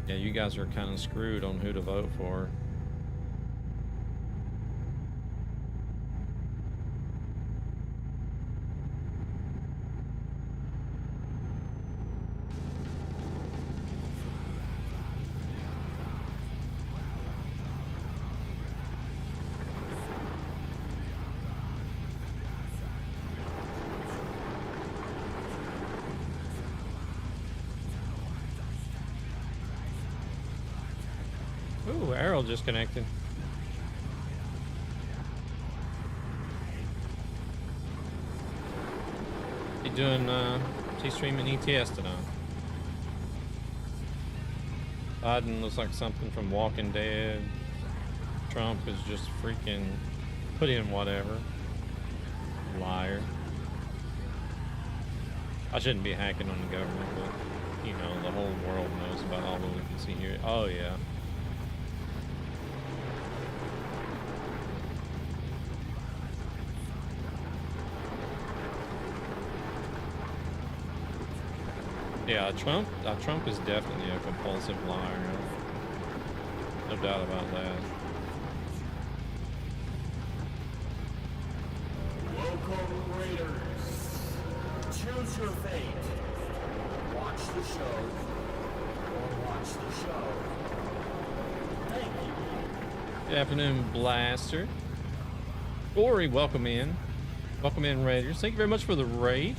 Speaker 3: Yeah, you guys are kind of screwed on who to vote for. Ooh, Arrow just connected. He's doing, he's streaming ETS tonight. Biden looks like something from Walking Dead. Trump is just freaking put in whatever. Liar. I shouldn't be hacking on the government, but, you know, the whole world knows about all that we can see here. Oh, yeah. Yeah, Trump is definitely a compulsive liar. No doubt about that.
Speaker 6: Welcome, Raiders. Choose your fate. Watch the show or watch the show. Thank you.
Speaker 3: Good afternoon, Blaster. Corey, welcome in. Welcome in, Raiders. Thank you very much for the raid.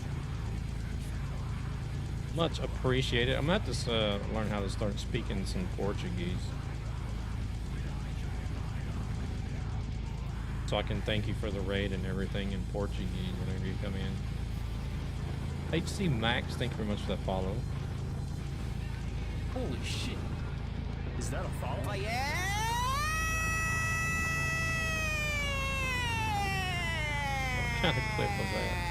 Speaker 3: Much appreciated. I'm gonna have to learn how to start speaking some Portuguese, so I can thank you for the raid and everything in Portuguese whenever you come in. HC Max, thank you very much for that follow.
Speaker 6: Holy shit. Is that a follow?
Speaker 2: Oh, yeah!
Speaker 3: What kind of clip was that?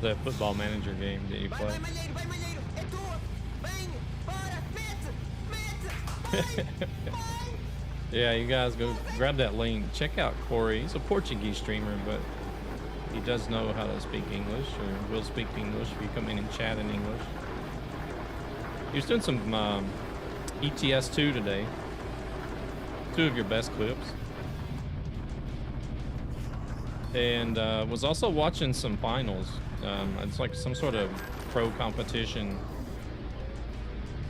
Speaker 3: The football manager game that you play.
Speaker 2: Vai, malheiro, é tua! Vem!
Speaker 3: Yeah, you guys go grab that link. Check out Corey. He's a Portuguese streamer, but he does know how to speak English, or will speak English if you come in and chat in English. He was doing some ETS2 today. 2 of your best clips. And was also watching some finals. It's like some sort of pro competition.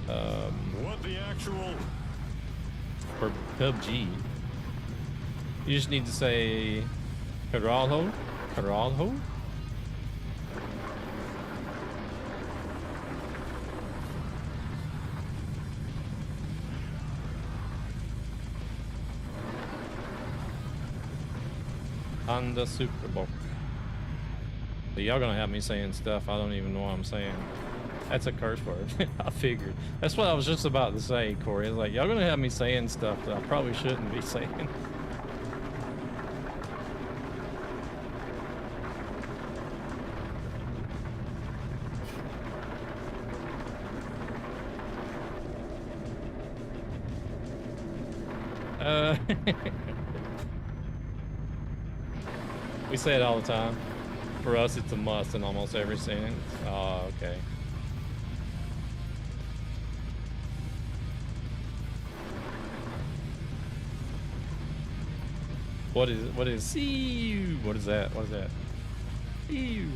Speaker 6: What the actual?
Speaker 3: For PUBG. You just need to say Caralho. Caralho? On the Super Bowl. So y'all gonna have me saying stuff I don't even know what I'm saying. That's a curse word. I figured. That's what I was just about to say, Corey. It's like, y'all gonna have me saying stuff that I probably shouldn't be saying. We say it all the time. For us, it's a must in almost every sentence. Oh, okay. What is see you? What is that? What is that? See you.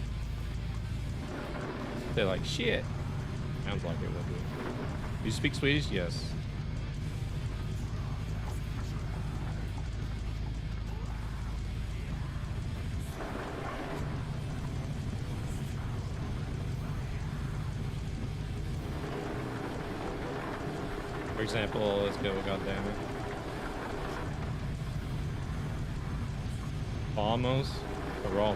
Speaker 3: They're like shit. Sounds like it would be. You speak Swedish? Yes. For example, let's go, goddammit. Almost a roll.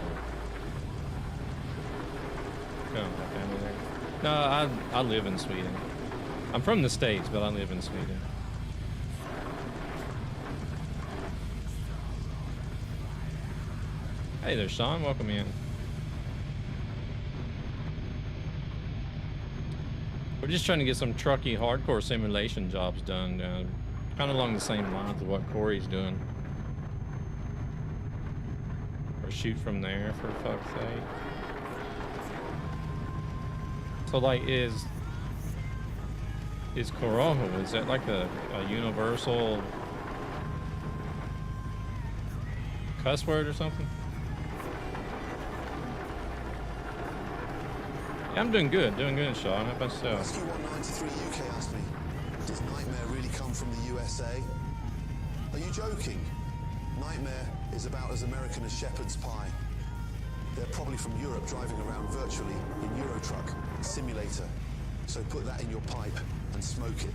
Speaker 3: Oh, no, I live in Sweden. I'm from the States, but I live in Sweden. Hey there, Sean. Welcome in. We're just trying to get some Trucky hardcore simulation jobs done, kind of along the same lines of what Corey's doing. Or shoot from there, for fuck's sake. So, like, is Corojo, is that like a universal cuss word or something? Yeah, I'm doing good, Sean. How about yourself?
Speaker 7: Rescue 193 UK asked me, does Nightmare really come from the USA? Are you joking? Nightmare is about as American as shepherd's pie. They're probably from Europe, driving around virtually in Eurotruck, simulator. So put that in your pipe and smoke it.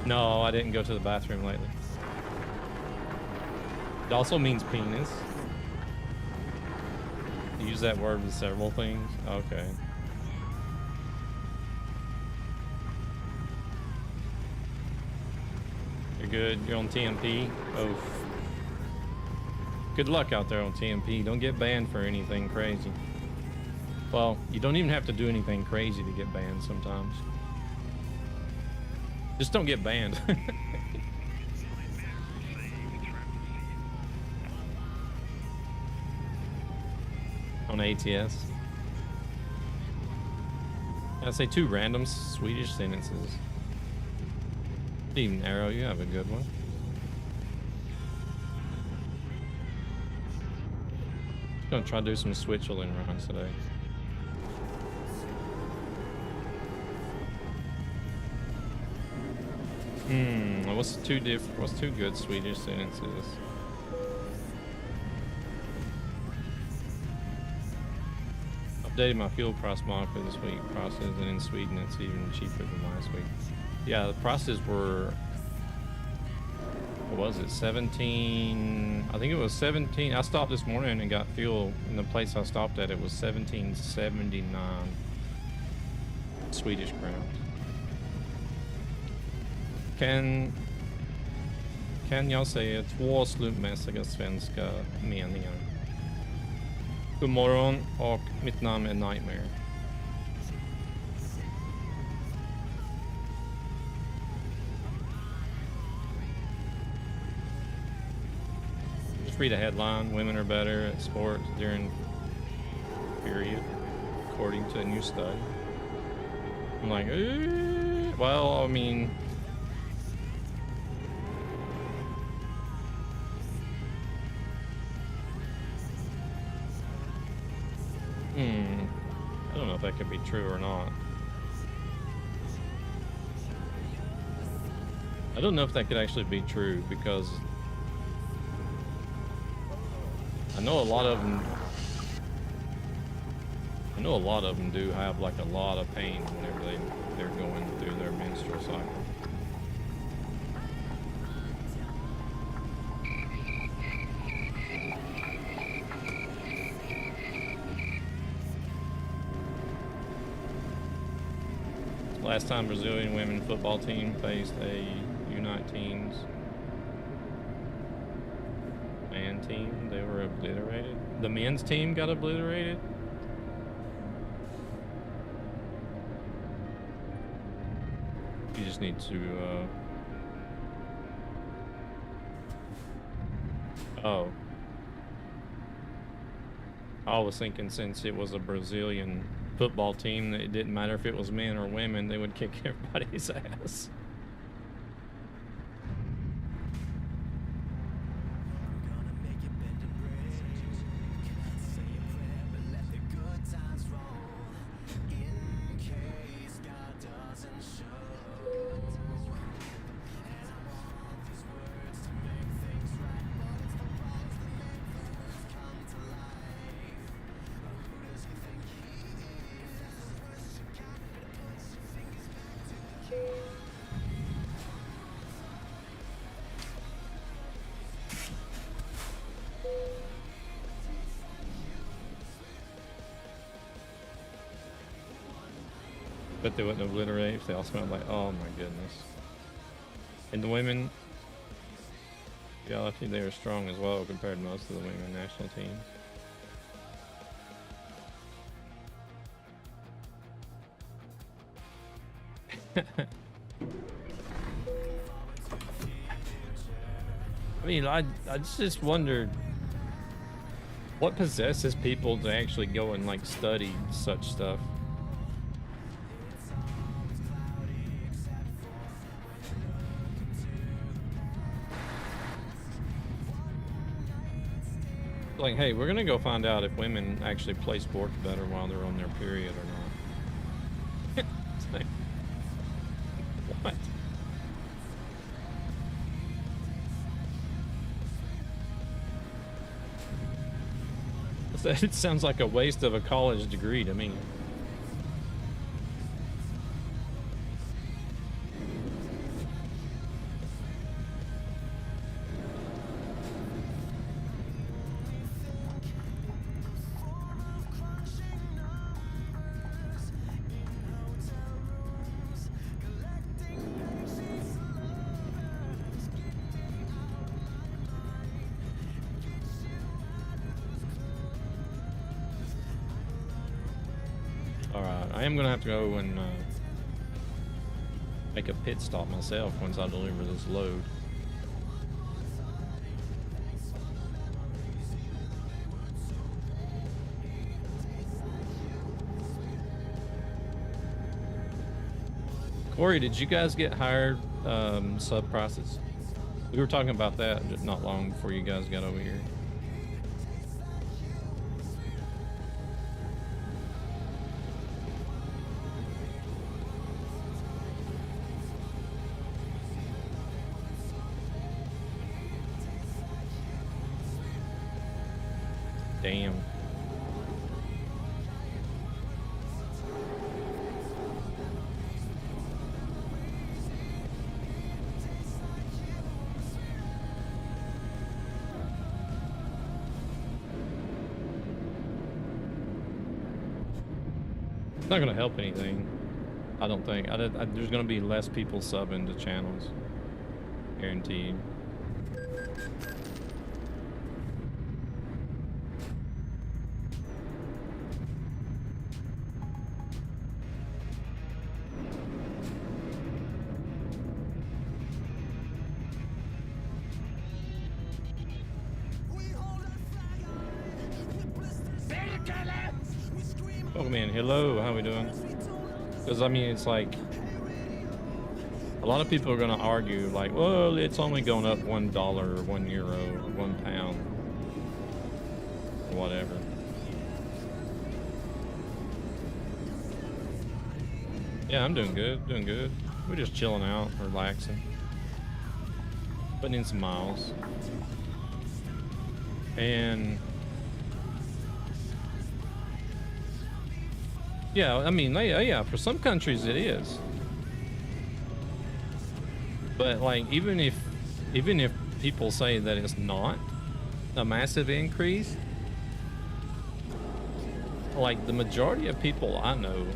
Speaker 3: No, I didn't go to the bathroom lately. It also means penis. Use that word with several things. Okay. You're good. You're on TMP. Oh. Good luck out there on TMP. Don't get banned for anything crazy. Well, you don't even have to do anything crazy to get banned sometimes. Just don't get banned. On ATS. I'd say 2 random Swedish sentences. Good evening, Arrow. You have a good one. Just gonna try to do some Switzerland runs today. What's 2 good Swedish sentences? Updated my fuel price model for this week. Prices, and in Sweden it's even cheaper than last week. Yeah, the prices were, what was it, 17, I think it was 17. I stopped this morning and got fuel in the place I stopped at. It was 1779 Swedish crowns. Kan jag säga 2 slumpmässiga svenska meningar? God morgon och mitt namn är Nightmare. read a headline. Women are better at sports during period, according to a new study. I'm like, well, I mean, I don't know if that could be true or not. I don't know if that could actually be true because I know a lot of them. I know a lot of them do have like a lot of pain whenever they're going through their menstrual cycle. Last time Brazilian women football team faced a U19's man team, they were obliterated. The men's team got obliterated. You just need to oh. I was thinking since it was a Brazilian football team that it didn't matter if it was men or women, they would kick everybody's ass. But they wouldn't obliterate if they all smelled like, oh my goodness. And the women, yeah, I think they were strong as well compared to most of the women national teams. I mean, I just wondered what possesses people to actually go and like study such stuff. Like, hey, we're gonna go find out if women actually play sports better while they're on their period or not. It's like, what? It sounds like a waste of a college degree to me. I'm gonna have to go and make a pit stop myself once I deliver this load. Corey, did you guys get hired sub prices? We were talking about that not long before you guys got over here. Damn. It's not going to help anything. I don't think. There's going to be less people subbing to channels. Guaranteed. Welcome in. Hello, how we doing? Because I mean, it's like a lot of people are gonna argue like, well, it's only going up $1 or €1 or £1 or whatever. Yeah, I'm doing good, doing good. We're just chilling out, relaxing, putting in some miles. And yeah, I mean, yeah, for some countries it is. But like, even if people say that it's not a massive increase, like the majority of people I know,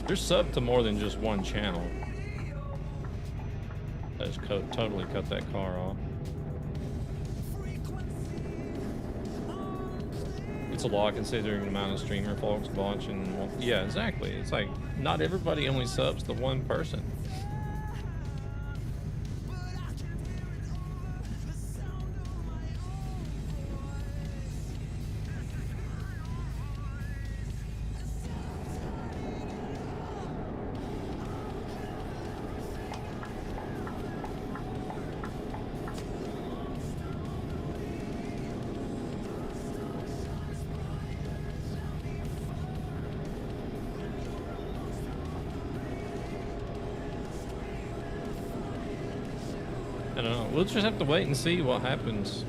Speaker 3: they're sub to more than just one channel. I just totally cut that car off. It's a lot considering the amount of streamer folks watching. Well, yeah, exactly. It's like not everybody only subs to one person. I don't know. We'll just have to wait and see what happens.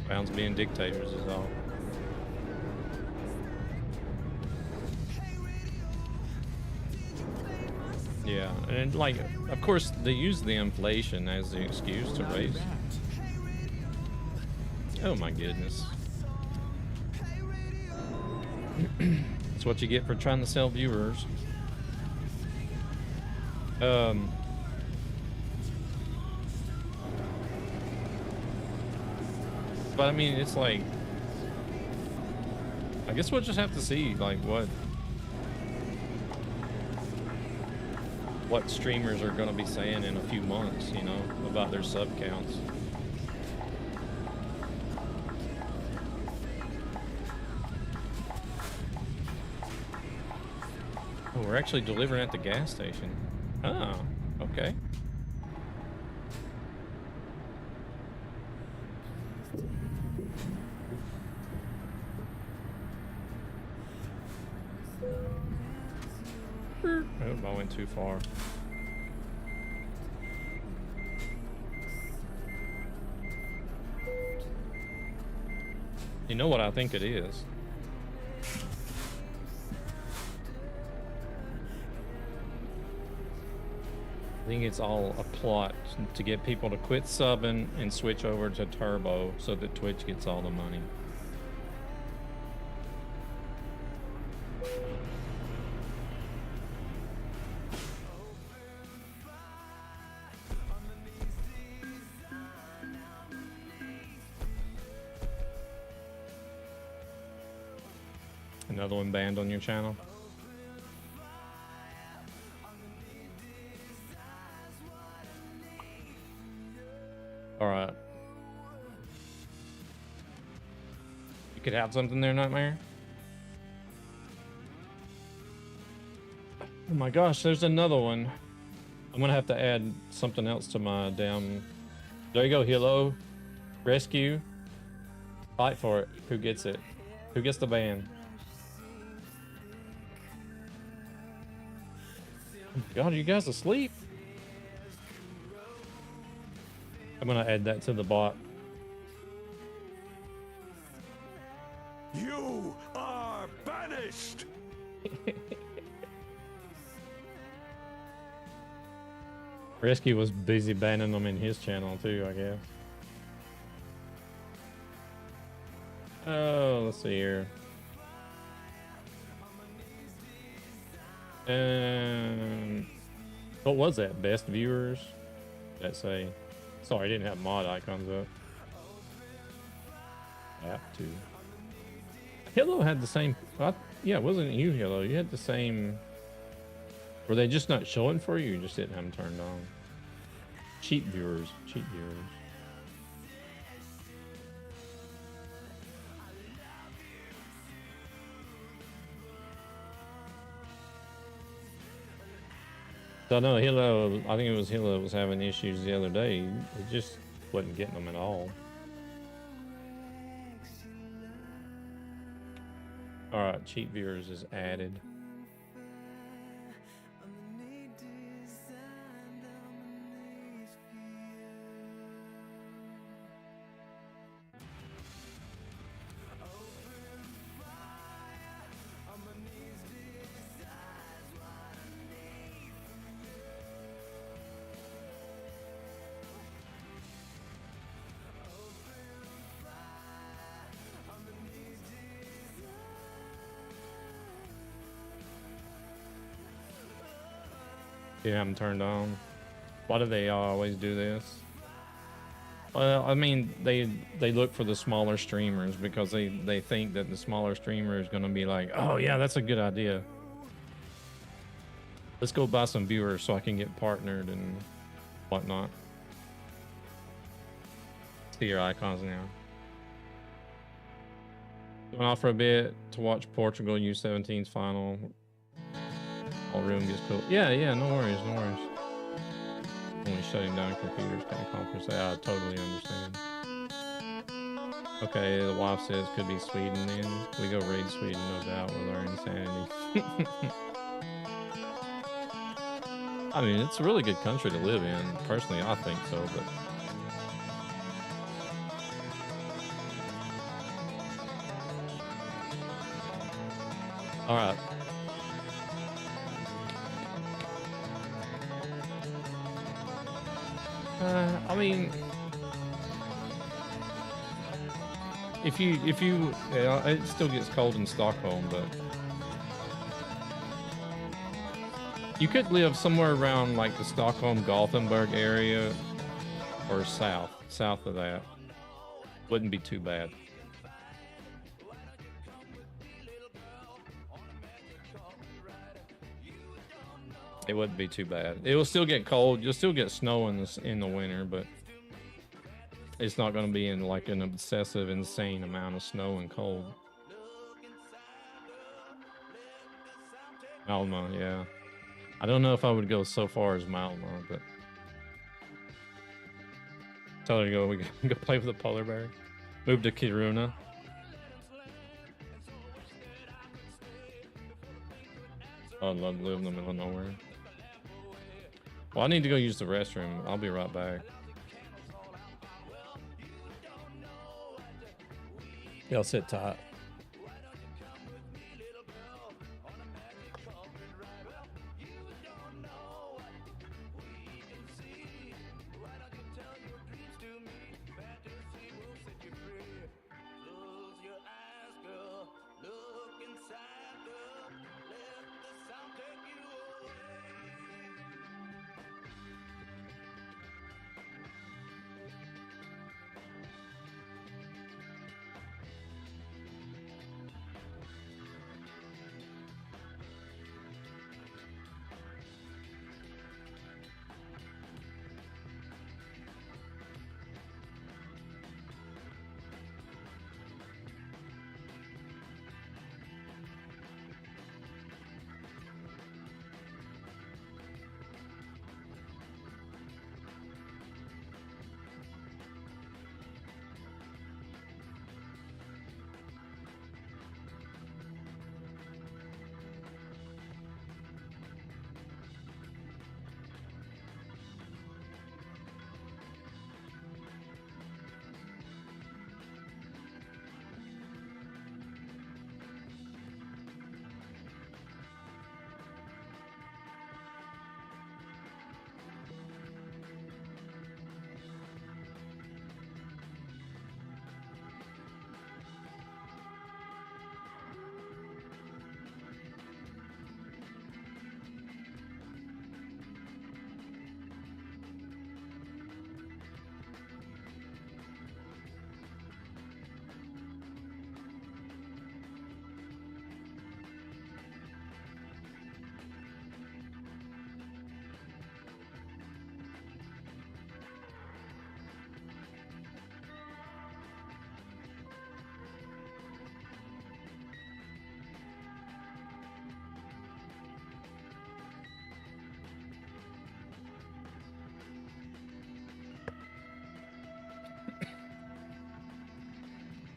Speaker 3: Bounds being dictators is all. Yeah, and like, of course, they use the inflation as the excuse to raise. Oh my goodness. That's what you get for trying to sell viewers. But I mean, it's like, I guess we'll just have to see like what streamers are going to be saying in a few months, you know, about their sub counts. Oh, we're actually delivering at the gas station. Oh, okay. Oh, I went too far. You know what I think it is? I think it's all a plot to get people to quit subbing and switch over to Turbo so that Twitch gets all the money. Another one banned on your channel? All right. You could have something there, Nightmare. Oh my gosh, there's another one. I'm gonna have to add something else to my damn... There you go, Hilo. Rescue. Fight for it. Who gets it? Who gets the ban? Oh my God, are you guys asleep? I'm gonna add that to the bot.
Speaker 6: You are banished.
Speaker 3: Rescue was busy banning them in his channel too, I guess. Oh, let's see here. What was that? Best viewers? That say. Sorry, I didn't have mod icons up. Have to. Hilo had the same. Yeah, it wasn't you, Hilo. You had the same. Were they just not showing for you? You just didn't have them turned on. Cheap viewers. Cheap viewers. So I know Hilo, I think it was Hilo that was having issues the other day. It just wasn't getting them at all. All right, cheap viewers is added. You have them turned on. Why do they always do this? Well, I mean, they look for the smaller streamers because they think that the smaller streamer is going to be like, oh yeah, that's a good idea. Let's go buy some viewers so I can get partnered and whatnot. See your icons now. Going off for a bit to watch Portugal U17's final. All room gets cool. Yeah, no worries, no worries. Only shutting down computers can accomplish that. I totally understand. Okay, the wife says could be Sweden then. We go raid Sweden, no doubt, with our insanity. I mean, it's a really good country to live in. Personally, I think so, but... Alright. I mean, if you, yeah, it still gets cold in Stockholm, but you could live somewhere around like the Stockholm, Gothenburg area, or south of that. Wouldn't be too bad. It wouldn't be too bad. It will still get cold. You'll still get snow in the winter, but it's not going to be in like an obsessive, insane amount of snow and cold. Malmo, yeah. I don't know if I would go so far as Malmo, but tell her to go. We can go play with the polar bear. Move to Kiruna. I'd love to live in the middle of nowhere. Well, I need to go use the restroom. I'll be right back. Y'all sit tight.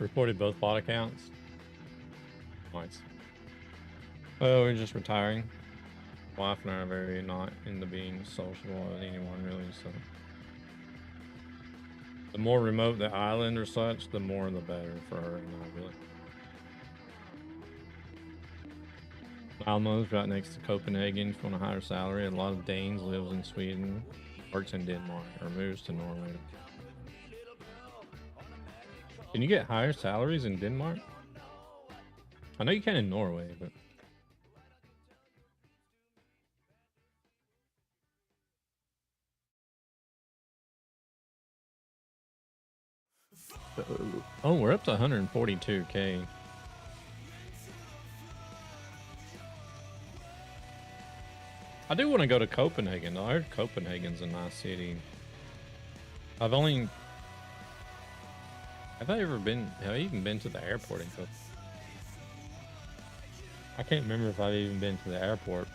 Speaker 3: Reported both bot accounts. Nice. Oh, we're just retiring. Wife and I are very not into being sociable with anyone really, so. The more remote the island or such, the more the better for her and I really. Malmo's right next to Copenhagen. If you want a higher salary, a lot of Danes lives in Sweden, works in Denmark, or moves to Norway. Can you get higher salaries in Denmark? I know you can in Norway, but... Oh, we're up to 142k. I do want to go to Copenhagen. I heard Copenhagen's a nice city. Have I even been to the airport in Copenhagen? I can't remember if I've even been to the airport.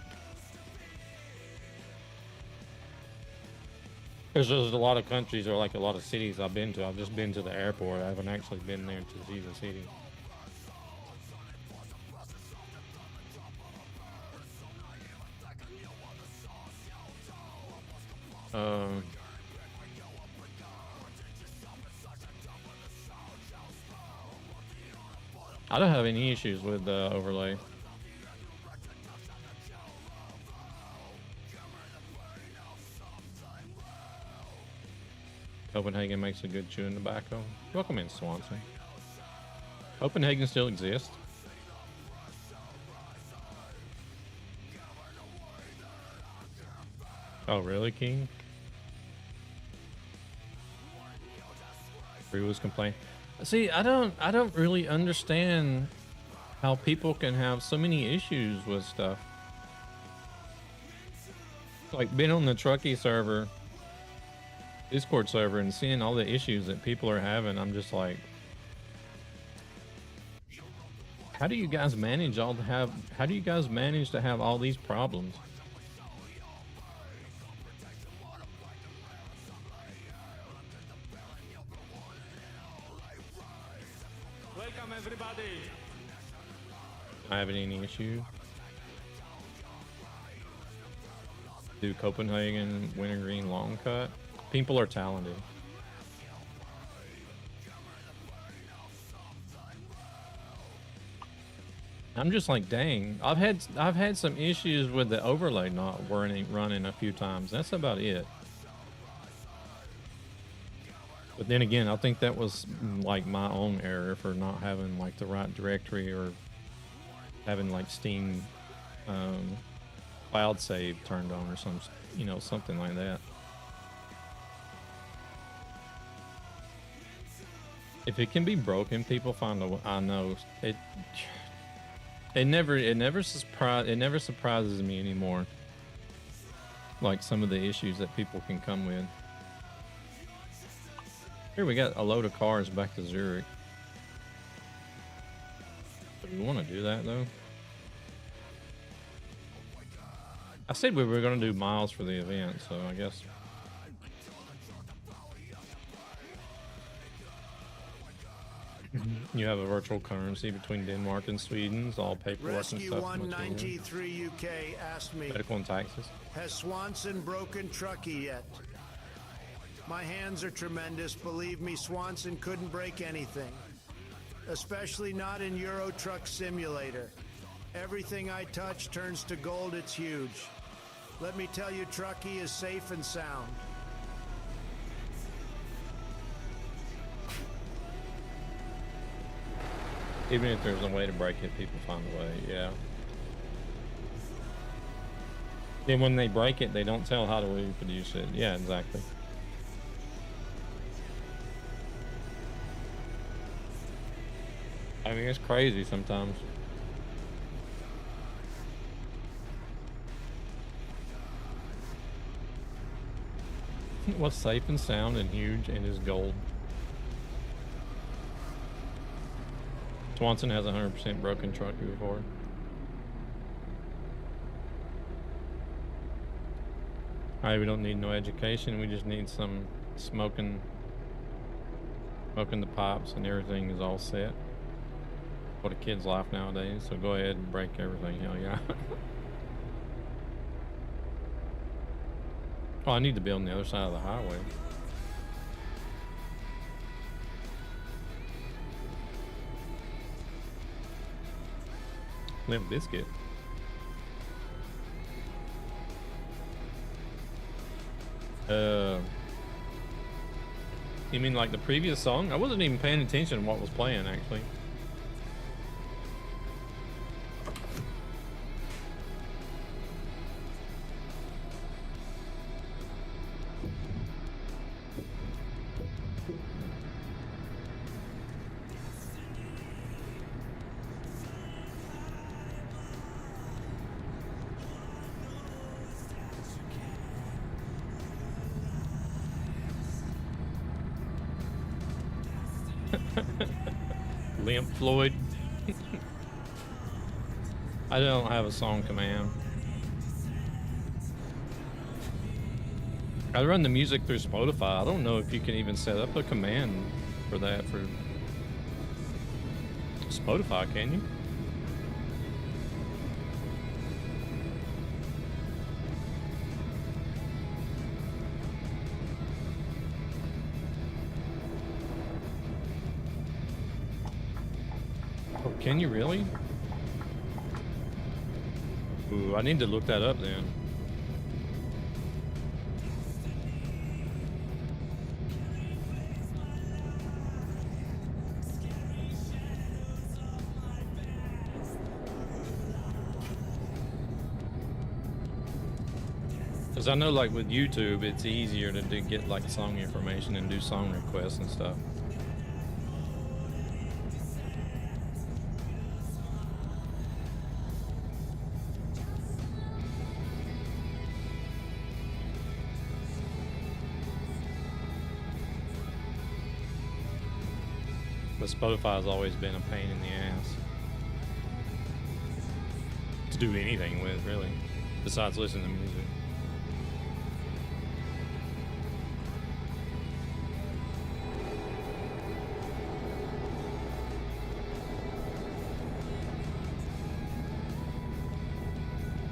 Speaker 3: There's just a lot of countries or like a lot of cities I've been to. I've just been to the airport. I haven't actually been there to see the city. I don't have any issues with the overlay. Copenhagen makes a good chewing tobacco. Welcome in, Swanson. Copenhagen still exists. Oh, really, King? Bree was complaining. See, I don't really understand how people can have so many issues with stuff. Like being on the Trucky server, Discord server, and seeing all the issues that people are having, I'm just like, how do you guys manage how do you guys manage to have all these problems?
Speaker 6: Welcome everybody.
Speaker 3: I having any issue? Do Copenhagen wintergreen long cut? People are talented. I'm just like, dang. I've had some issues with the overlay not running a few times. That's about it. But then again, I think that was like my own error for not having like the right directory or having like Steam cloud save turned on or something like that. If it can be broken, people find a way. I know it never surprises me anymore. Like some of the issues that people can come with. Here we got a load of cars back to Zurich. Do we want to do that though? I said we were going to do miles for the event, so I guess. You have a virtual currency between Denmark and Sweden. It's all paperwork and
Speaker 5: Rescue
Speaker 3: stuff.
Speaker 5: 193 UK asked me,
Speaker 3: Medical and taxes.
Speaker 5: has Swanson broken Trucky yet? My hands are tremendous. Believe me, Swanson couldn't break anything. Especially not in Euro Truck Simulator. Everything I touch turns to gold. It's huge. Let me tell you, Trucky is safe and sound.
Speaker 3: Even if there's a way to break it, people find a way, yeah. Then when they break it, they don't tell how to reproduce it. Yeah, exactly. I mean, it's crazy sometimes. What's safe and sound and huge and is gold? Swanson has 100% broken Trucky before. Alright, we don't need no education. We just need some smoking Smoking the pipes and everything is all set. What a kid's life nowadays. So go ahead and break everything. Hell yeah. Oh, I need to be on the other side of the highway. Limp Biscuit. You mean like the previous song? I wasn't even paying attention to what was playing, actually. Limp Floyd. I don't have a song command. I run the music through Spotify. I don't know if you can even set up a command for that for Spotify, can you? Can you really? Ooh, I need to look that up then. Because I know like with YouTube, it's easier to get like song information and do song requests and stuff. But Spotify's always been a pain in the ass to do anything with, really, besides listen to music.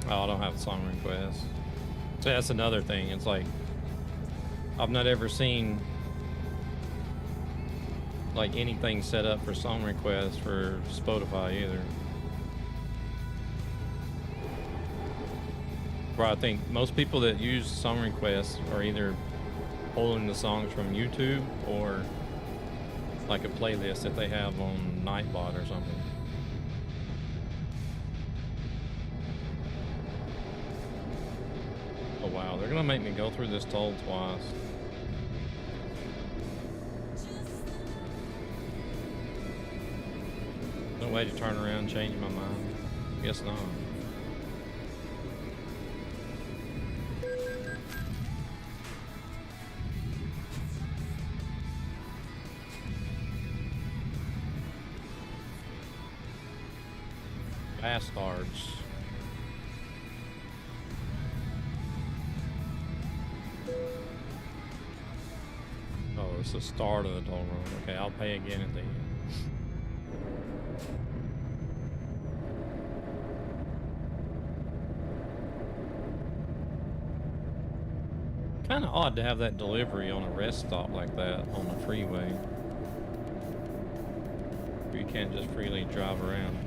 Speaker 3: Oh, I don't have song requests. So that's another thing. It's like I've not ever seen like anything set up for song requests for Spotify either. Where I think most people that use song requests are either pulling the songs from YouTube or like a playlist that they have on Nightbot or something. Oh wow, they're gonna make me go through this toll twice. No way to turn around and change my mind. Guess not. Bastards. Oh, it's the start of the toll road. Okay, I'll pay again at the end. Kind of odd to have that delivery on a rest stop like that on the freeway, where you can't just freely drive around.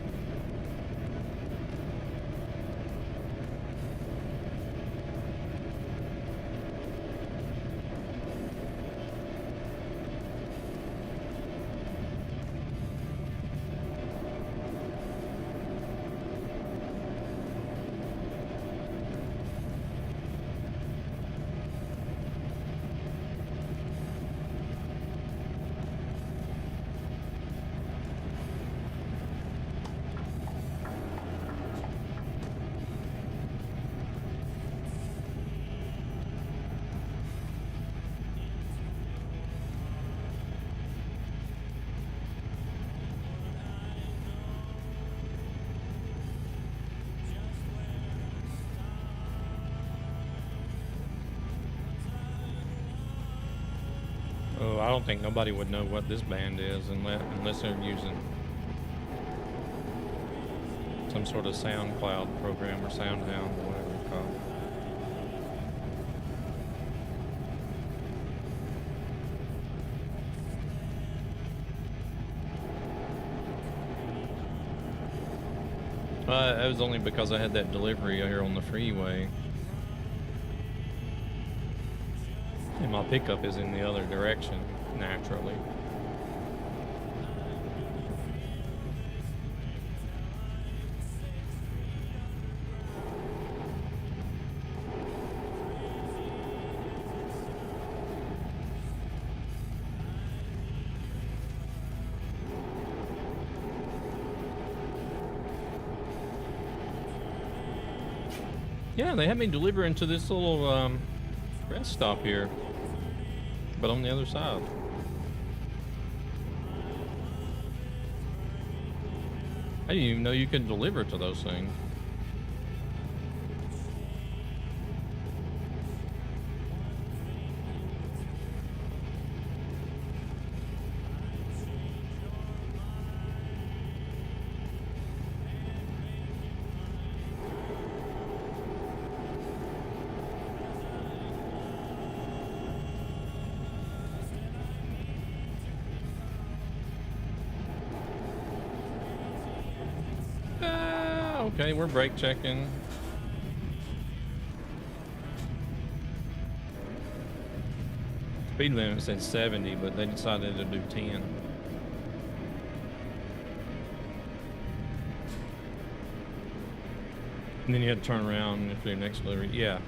Speaker 3: don't think nobody would know what this band is unless they're using some sort of SoundCloud program or SoundHound or whatever it's called. It was only because I had that delivery here on the freeway. And my pickup is in the other direction, naturally. Yeah, they had me deliver into this little rest stop here, but on the other side. I didn't even know you could deliver to those things. Okay, we're brake checking. Speed limit said 70, but they decided to do 10. And then you had to turn around for your next delivery. Yeah.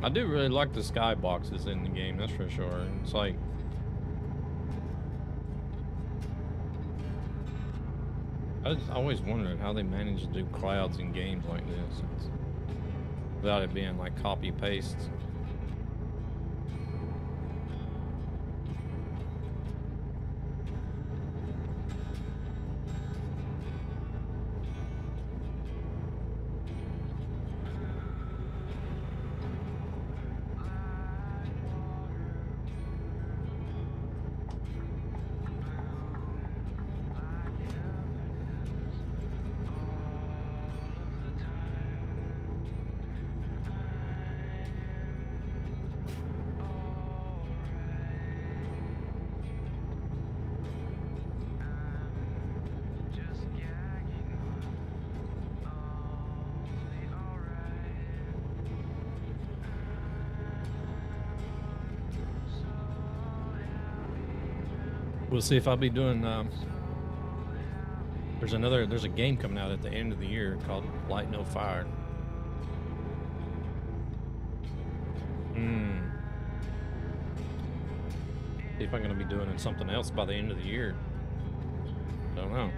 Speaker 3: I do really like the skyboxes in the game, that's for sure. It's like I always wondered how they manage to do clouds in games like this without it being like copy paste. We'll see if I'll be doing, there's a game coming out at the end of the year called Light No Fire. See if I'm gonna be doing something else by the end of the year. Don't know.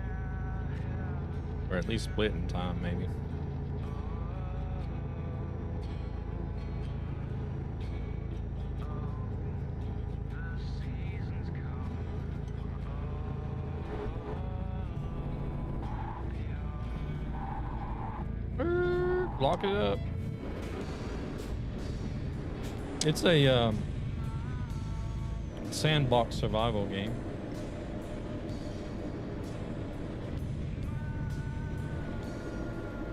Speaker 3: Or at least splitting time, maybe. Lock it up. It's a sandbox survival game.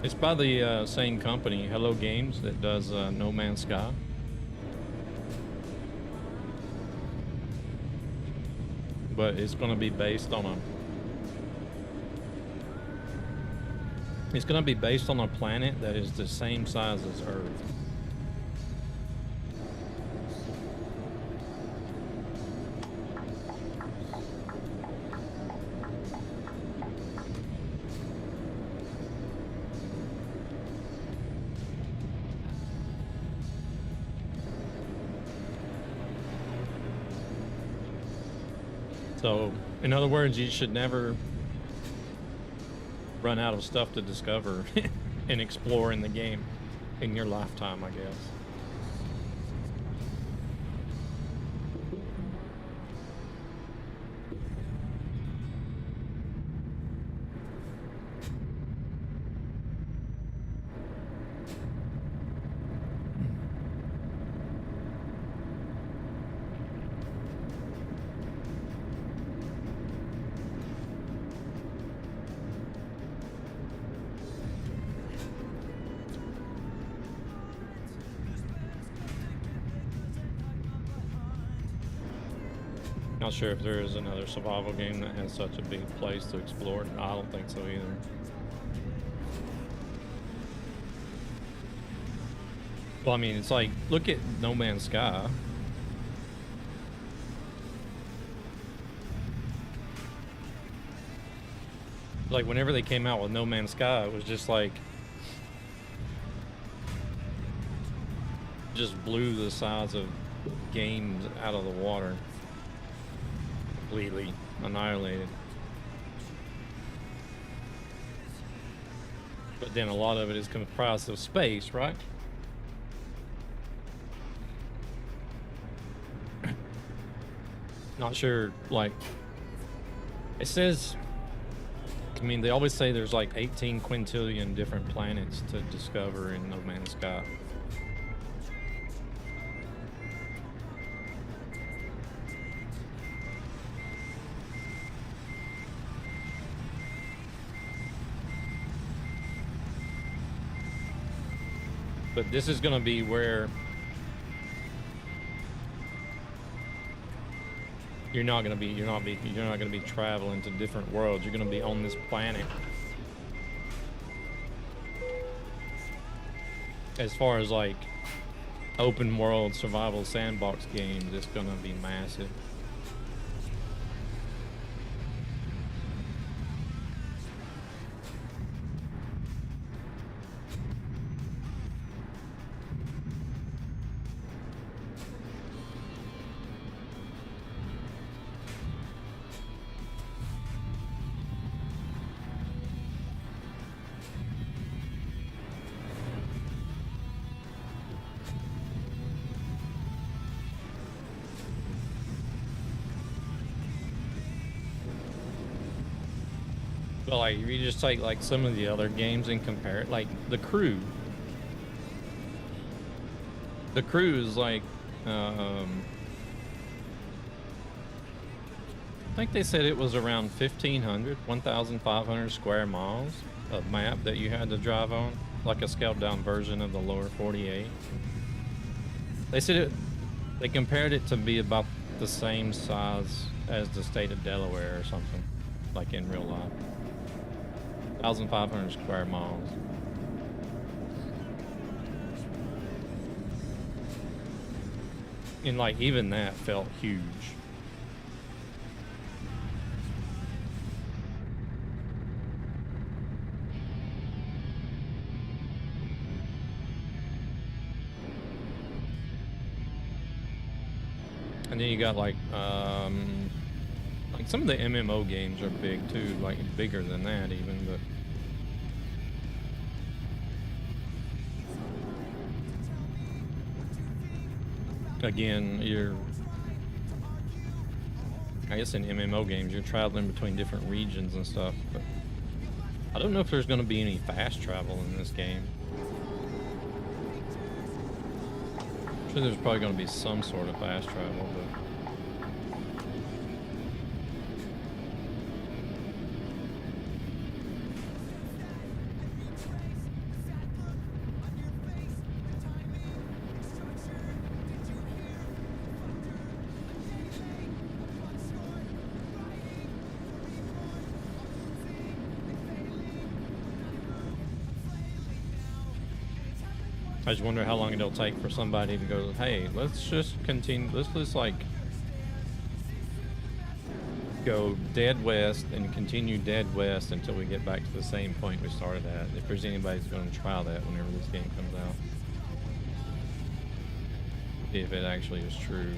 Speaker 3: It's by the same company, Hello Games, that does No Man's Sky. But it's going to be based on It's going to be based on a planet that is the same size as Earth. So, in other words, you should never run out of stuff to discover and explore in the game in your lifetime, I guess. Not sure if there is another survival game that has such a big place to explore. I don't think so either. Well, I mean, it's like, look at No Man's Sky. Like, whenever they came out with No Man's Sky, it was just like, just blew the size of games out of the water. Completely annihilated. But then a lot of it is comprised of space, right? Not sure, like, it says, I mean, they always say there's like 18 quintillion different planets to discover in No Man's Sky. But this is going to be where you're not going to be traveling to different worlds. You're going to be on this planet. As far as like open world survival sandbox games, it's going to be massive. But like, if you just take like some of the other games and compare it, like The Crew is like, I think they said it was around 1,500 square miles of map that you had to drive on, like a scaled down version of the lower 48. They said they compared it to be about the same size as the state of Delaware or something, like in real life. 1,500 square miles. And like, even that felt huge. And then you got like some of the MMO games are big too, like bigger than that even, but again, I guess in MMO games you're traveling between different regions and stuff, but I don't know if there's going to be any fast travel in this game. I'm sure there's probably going to be some sort of fast travel, but I just wonder how long it'll take for somebody to go, hey, let's just continue, let's just like go dead west and continue dead west until we get back to the same point we started at. If there's anybody's going to try that whenever this game comes out. See if it actually is true.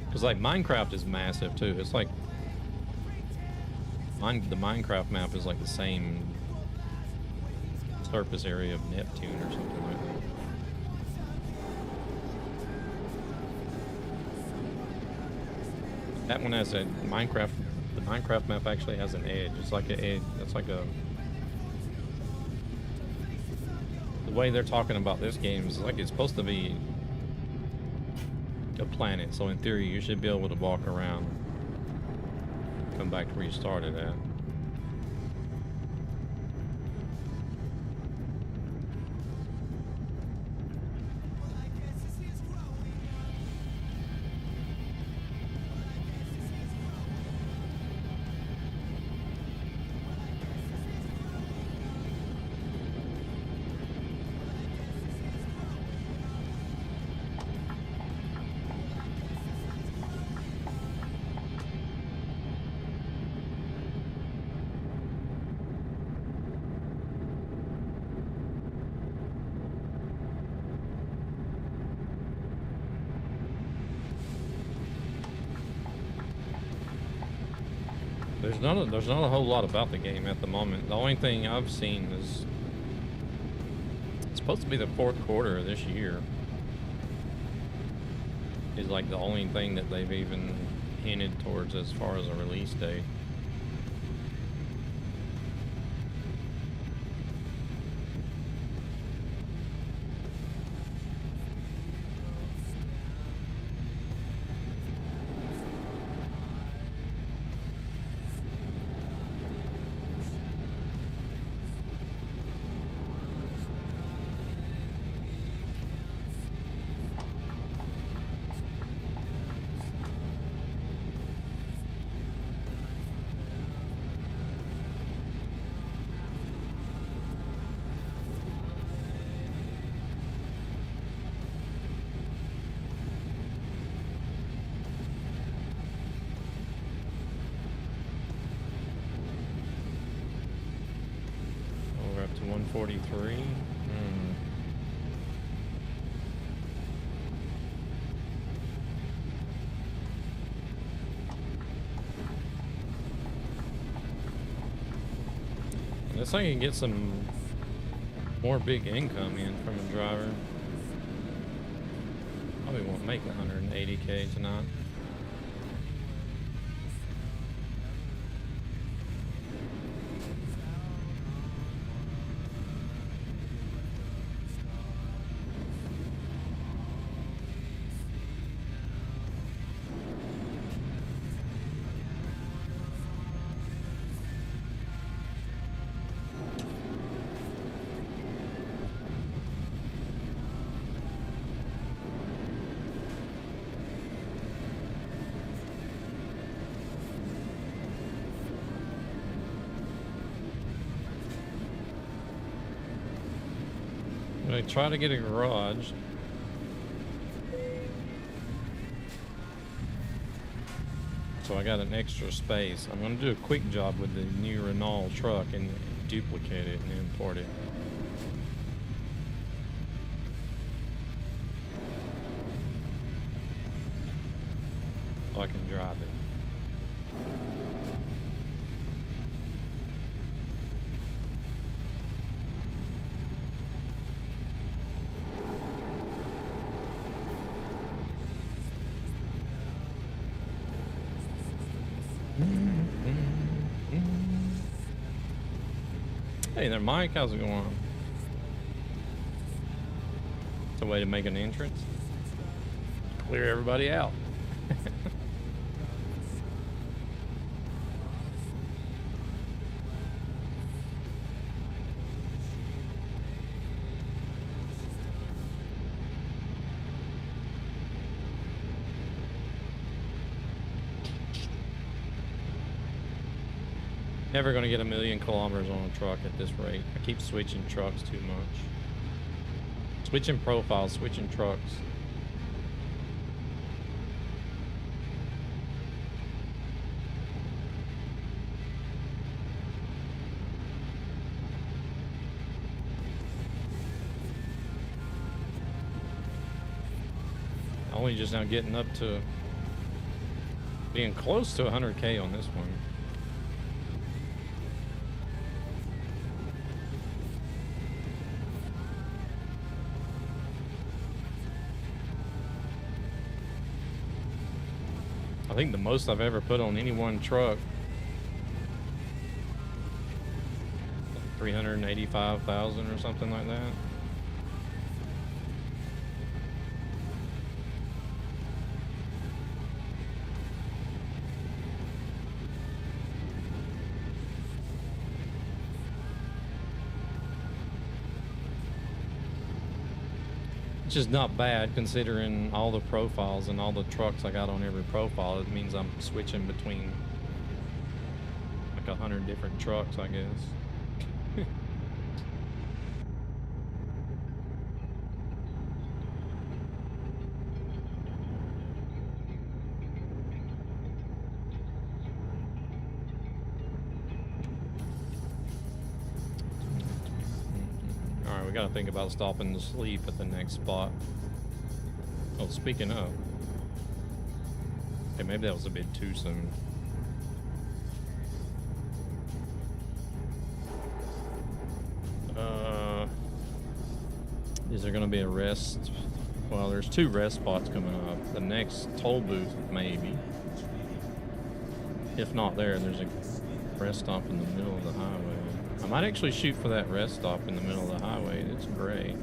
Speaker 3: Because like Minecraft is massive too. It's like the Minecraft map is like the same surface area of Neptune or something like that. That one has a Minecraft. The Minecraft map actually has an edge. It's like an edge. It's like a. The way they're talking about this game is like it's supposed to be a planet. So in theory, you should be able to walk around, come back to where you started at. There's not a whole lot about the game at the moment. The only thing I've seen is it's supposed to be the 4th quarter of this year. Is like the only thing that they've even hinted towards as far as a release date. We're up to 143. Guess I can get some more big income in from a driver. Probably won't make 180K tonight. I try to get a garage. So I got an extra space. I'm going to do a quick job with the new Renault truck and duplicate it and import it. So I can drive it. Hey there, Mike. How's it going? It's a way to make an entrance. Clear everybody out. Never gonna get 1,000,000 kilometers on a truck at this rate. I keep switching trucks too much. Switching profiles, switching trucks. Only just now getting up to being close to 100K on this one. I think the most I've ever put on any one truck, 385,000 or something like that. Which is not bad considering all the profiles and all the trucks I got on every profile. It means I'm switching between like 100 different trucks, I guess. Alright, we gotta think about stopping to sleep at the next spot. Oh, speaking of. Okay, maybe that was a bit too soon. Is there gonna be a rest? Well, there's 2 rest spots coming up. The next toll booth, maybe. If not there, there's a rest stop in the middle of the highway. I might actually shoot for that rest stop in the middle of the highway. It's great.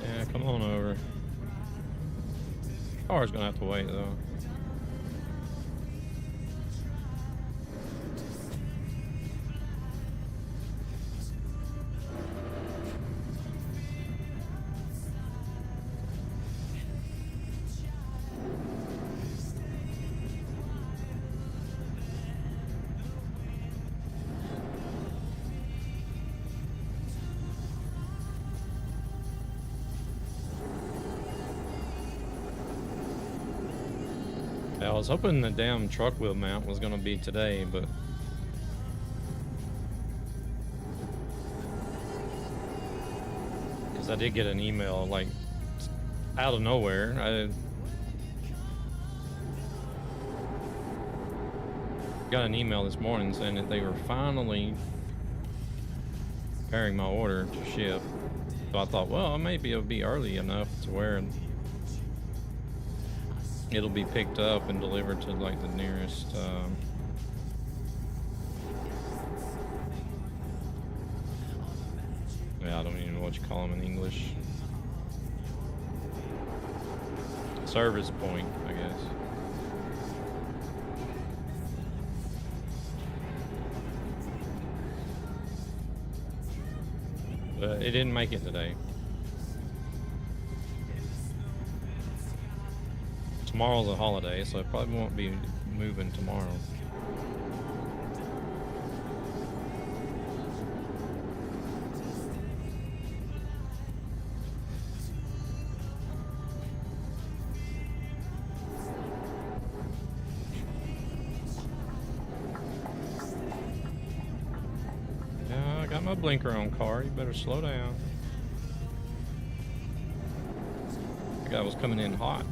Speaker 3: Yeah, come on over. Car's gonna have to wait though. I was hoping the damn truck wheel mount was gonna be today, but because I did get an email like out of nowhere. I got an email this morning saying that they were finally preparing my order to ship. So I thought, well, maybe it'll be early enough to where it'll be picked up and delivered to like the nearest yeah, I don't even know what you call them in English. Service point, I guess. But it didn't make it today. Tomorrow's a holiday, so I probably won't be moving tomorrow. Yeah, I got my blinker on, car. You better slow down. That guy was coming in hot.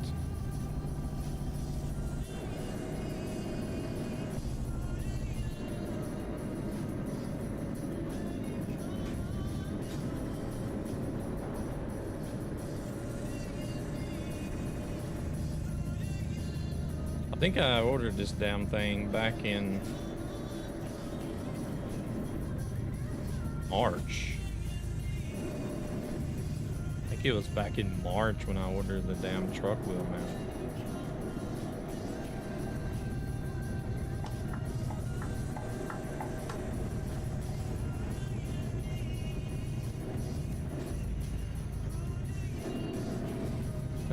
Speaker 3: I think I ordered this damn thing back in March. think it was back in March when I ordered the damn truck wheel mount.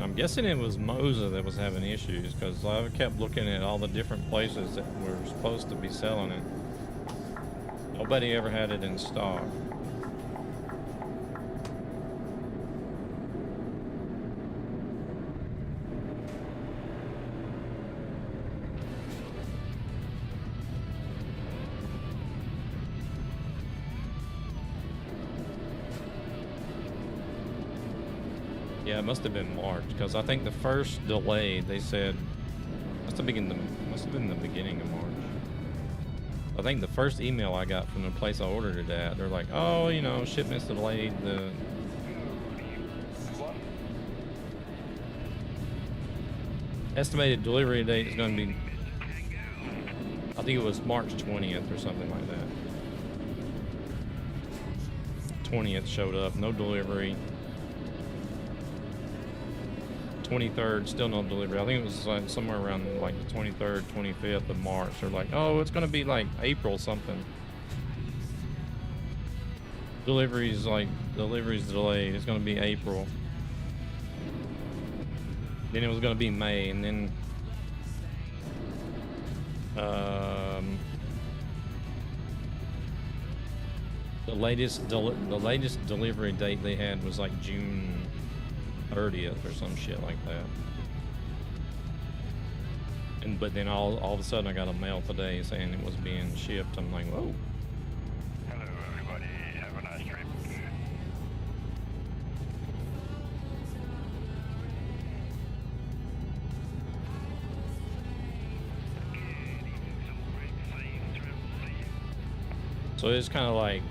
Speaker 3: I'm guessing it was Moza that was having issues because I kept looking at all the different places that were supposed to be selling it. Nobody ever had it in stock. Yeah, it must have been March because I think the first delay they said must have been the beginning of March. I think the first email I got from the place I ordered it at, they're like, "Oh, you know, shipment's delayed. The estimated delivery date is going to be, I think it was March 20th or something like that. 20th showed up, no delivery. 23rd, still no delivery. I think it was like somewhere around like the 23rd, 25th of March. They're like, oh, it's gonna be like April something. Deliveries delayed. It's gonna be April. Then it was gonna be May, and then the latest delivery date they had was like June 30th or some shit like that. But then all of a sudden I got a mail today saying it was being shipped. I'm like, whoa.
Speaker 8: Hello everybody, have a nice trip.
Speaker 3: So it's kind of like,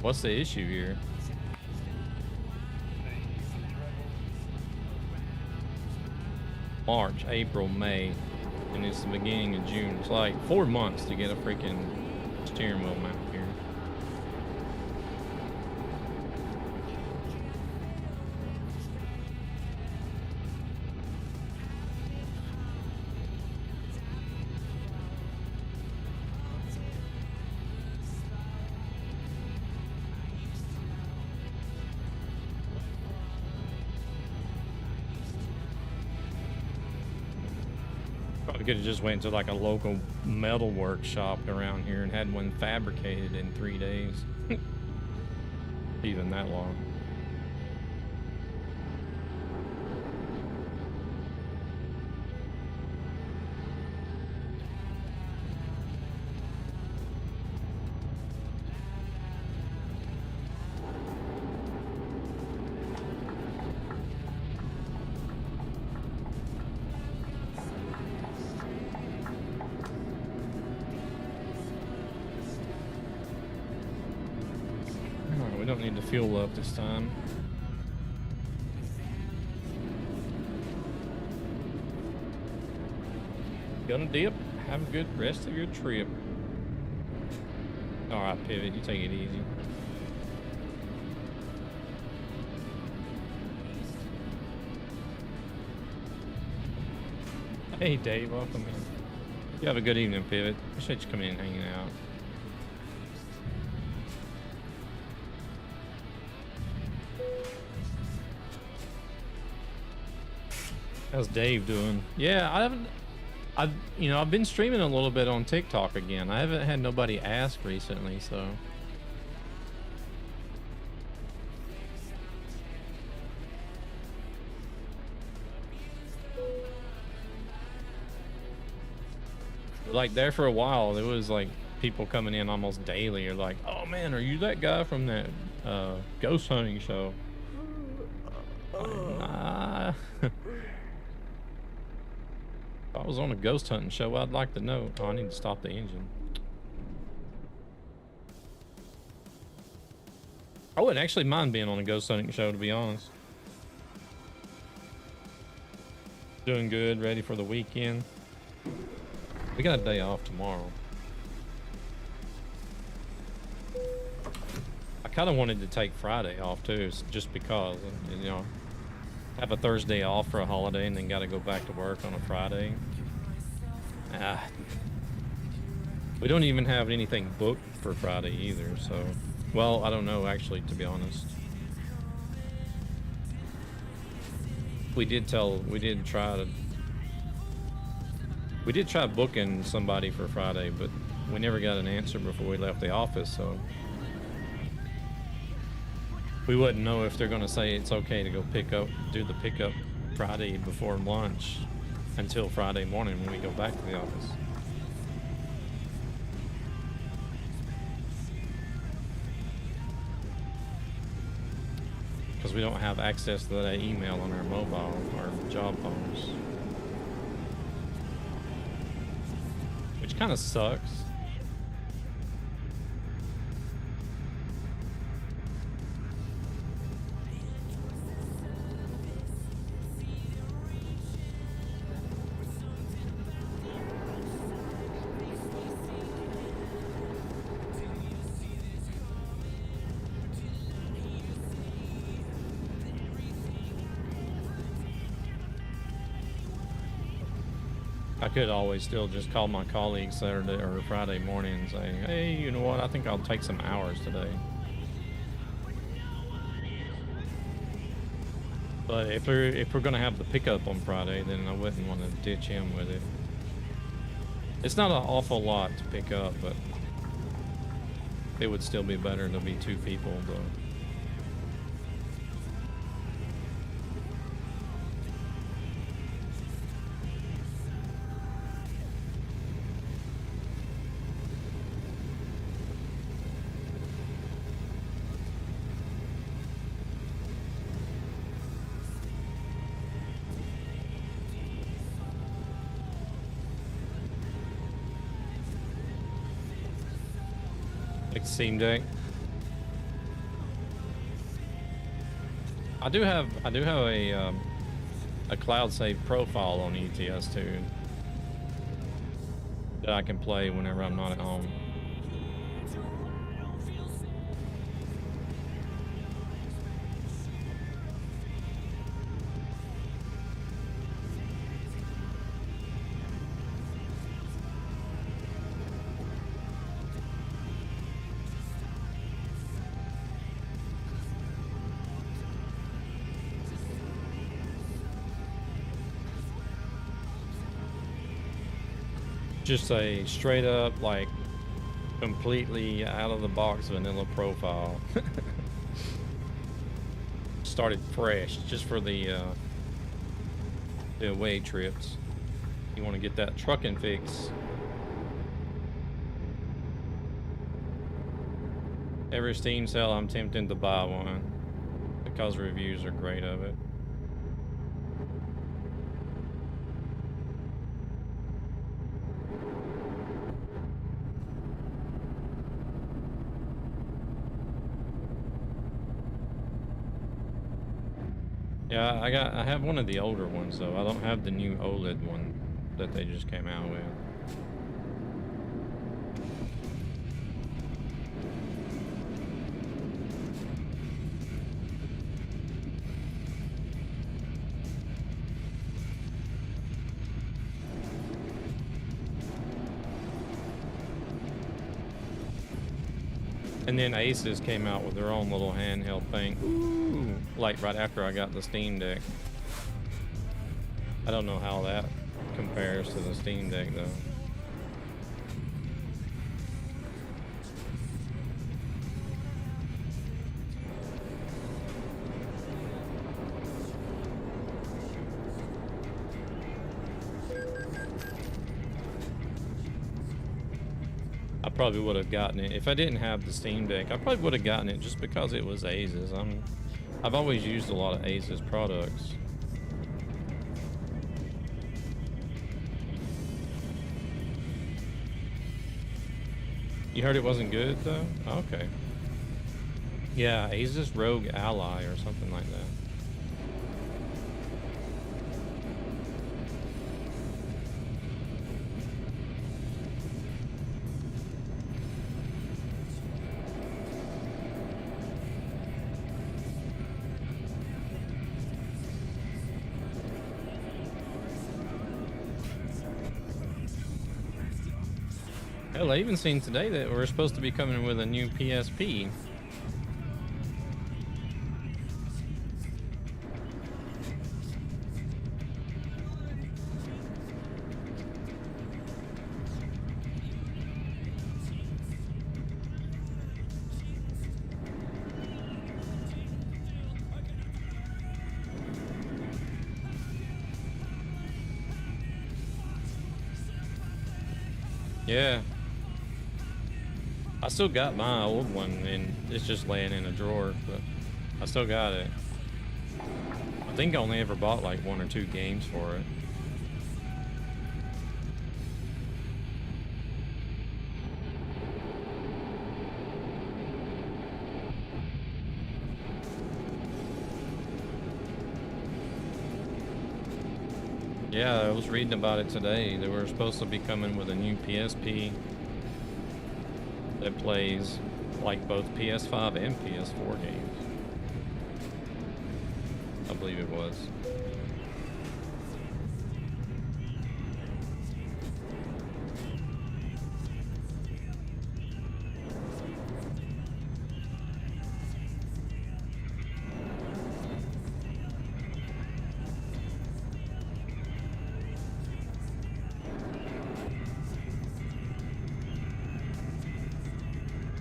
Speaker 3: what's the issue here? March, April, May, and it's the beginning of June. It's like 4 months to get a freaking steering wheel mount here. Probably could have just went to like a local metal workshop around here and had one fabricated in 3 days. Even that long. We don't need to fuel up this time. Gonna dip. Have a good rest of your trip. Alright, Pivot, you take it easy. Hey Dave, welcome in. You have a good evening, Pivot. Appreciate you coming in and hanging out. How's Dave doing? Yeah, I've been streaming a little bit on TikTok again. I haven't had nobody ask recently, so. Like there for a while, there was like people coming in almost daily or like, oh man, are you that guy from that ghost hunting show? Nah. If I was on a ghost hunting show, I'd like to know. Oh, I need to stop the engine. I wouldn't actually mind being on a ghost hunting show, to be honest. Doing good, ready for the weekend. We got a day off tomorrow. I kind of wanted to take Friday off too, just because, you know, have a Thursday off for a holiday and then got to go back to work on a Friday. We don't even have anything booked for Friday either, so, well, I don't know actually, to be honest. We did try booking somebody for Friday, but we never got an answer before we left the office, so we wouldn't know if they're gonna say it's okay to go do the pickup Friday before lunch until Friday morning when we go back to the office. Because we don't have access to that email on our mobile or job phones. Which kind of sucks. I could always still just call my colleagues Saturday or Friday morning and say, hey, you know what, I think I'll take some hours today. But if we're gonna have the pickup on Friday, then I wouldn't want to ditch him with it. It's not an awful lot to pick up, but it would still be better to be 2 people, though. Steam Deck. I do have a cloud save profile on ETS too that I can play whenever I'm not at home. Just a straight up, like, completely out of the box vanilla profile. Started fresh just for the away trips. You want to get that trucking fix. Every Steam sale, I'm tempted to buy one because reviews are great of it. Yeah, I have one of the older ones though. I don't have the new OLED one that they just came out with. And then Asus came out with their own little handheld thing. Ooh, like right after I got the Steam Deck. I don't know how that compares to the Steam Deck though. I probably would have gotten it if I didn't have the Steam Deck. I probably would have gotten it just because it was Asus. I've always used a lot of Asus products. You heard it wasn't good though? Okay. Yeah, Asus Rogue Ally or something like that. Hell, I even seen today that we're supposed to be coming with a new PSP. Yeah. I still got my old one, and it's just laying in a drawer, but I still got it. I think I only ever bought like 1 or 2 games for it. Yeah, I was reading about it today. They were supposed to be coming with a new PSP that plays like both PS5 and PS4 games. I believe it was.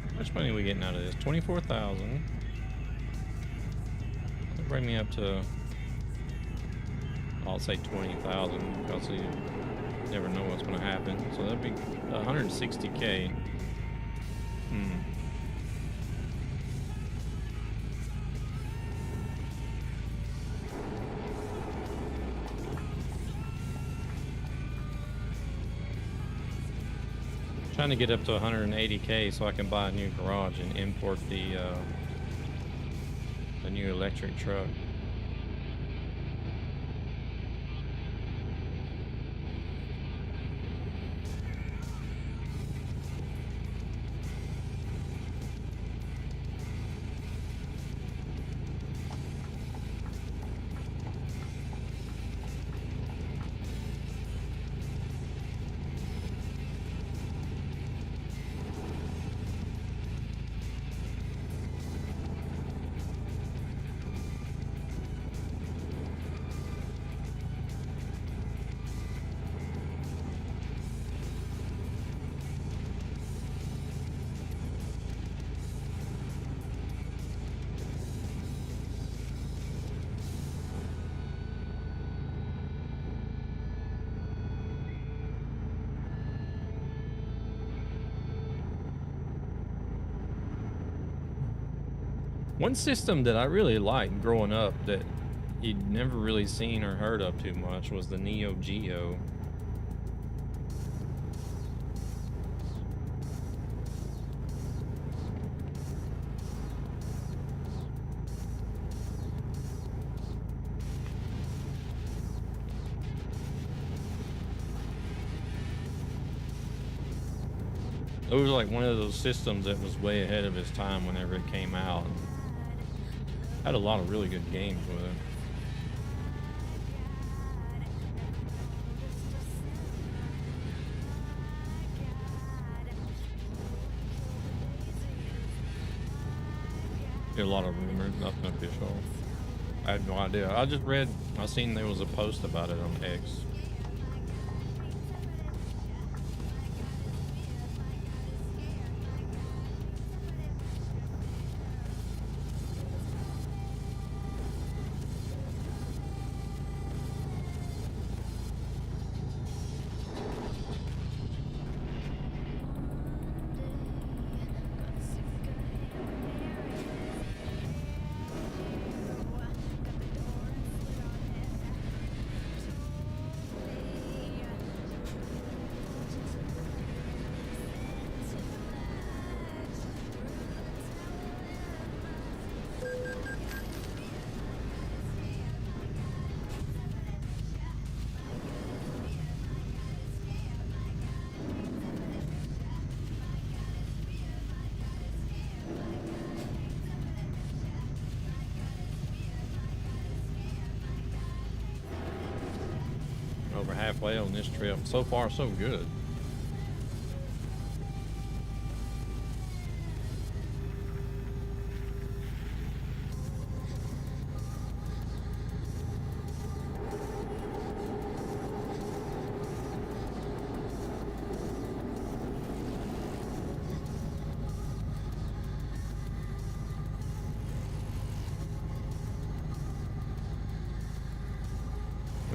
Speaker 3: How much money are we getting out of this? 24,000. That'll bring me up to, I'll say 20,000 because you never know what's going to happen. So that'd be 160K. Trying to get up to 180K so I can buy a new garage and import the new electric truck. One system that I really liked growing up that you'd never really seen or heard of too much was the Neo Geo. It was like one of those systems that was way ahead of its time whenever it came out. Had a lot of really good games with it. A lot of rumors, nothing official. I had no idea. I seen there was a post about it on X. Over halfway on this trip. So far, so good.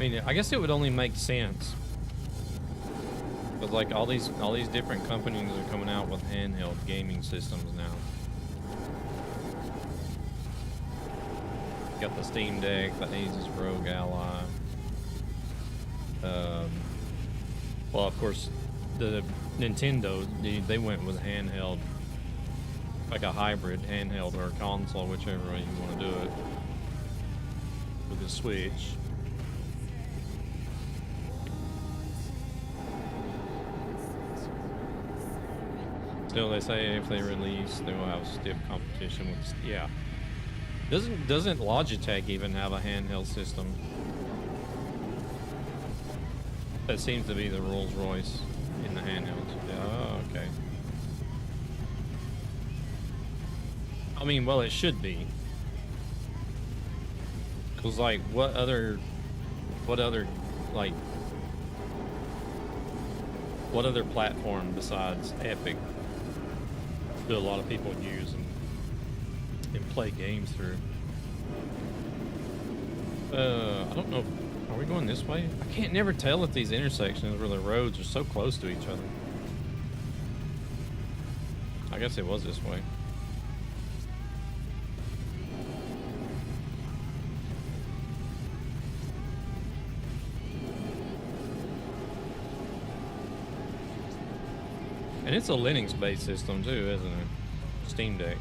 Speaker 3: mean, I guess it would only make sense. But like all these different companies are coming out with handheld gaming systems now. Got the Steam Deck, the Asus Rogue Ally. Well, of course, the Nintendo, they went with handheld, like a hybrid handheld or a console, whichever way you want to do it, with the Switch. Still, they say if they release, they will have stiff competition with. Yeah. Doesn't Logitech even have a handheld system? That seems to be the Rolls Royce in the handhelds. Yeah, oh, okay. I mean, well, it should be. Cause like, what other platform besides Epic do a lot of people use and play games through? I don't know. Are we going this way? I can't never tell at these intersections where the roads are so close to each other. I guess it was this way. And it's a Linux-based system too, isn't it? Steam Deck.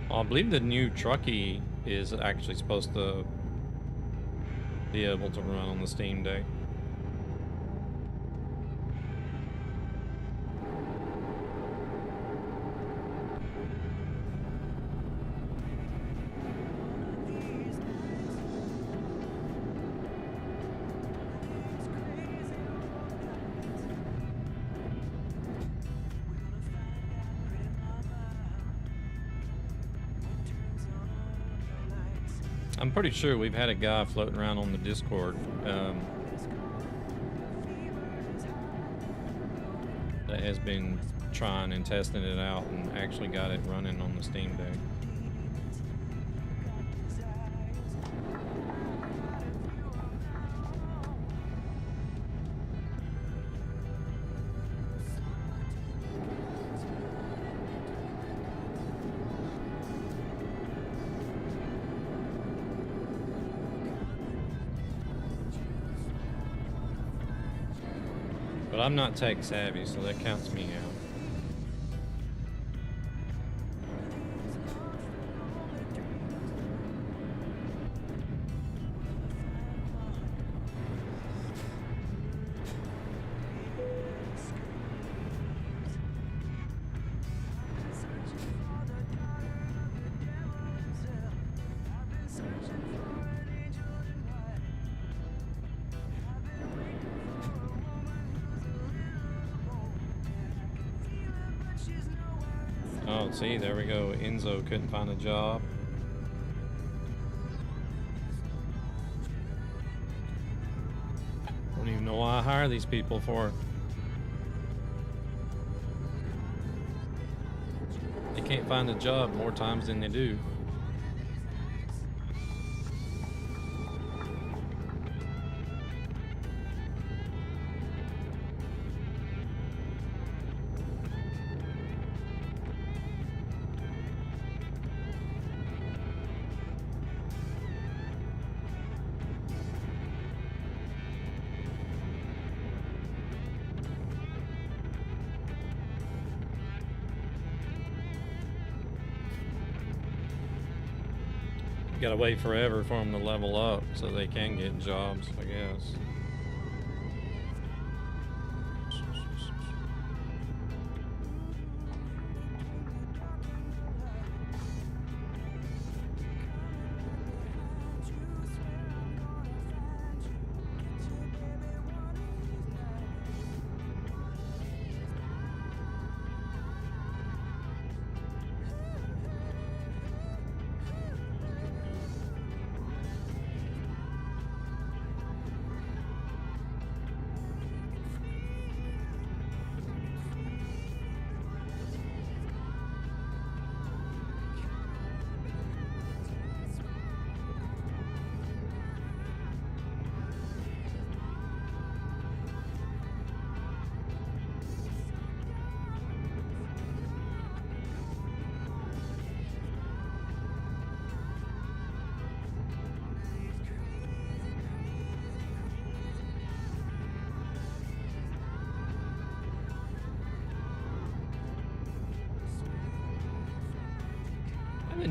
Speaker 3: I believe the new Trucky is actually supposed to be able to run on the Steam Deck. I'm pretty sure we've had a guy floating around on the Discord that has been trying and testing it out and actually got it running on the Steam Deck. But I'm not tech savvy, so that counts me out. Oh, see, there we go. Enzo couldn't find a job. Don't even know why I hire these people for. They can't find a job more times than they do. Gotta wait forever for them to level up so they can get jobs, I guess.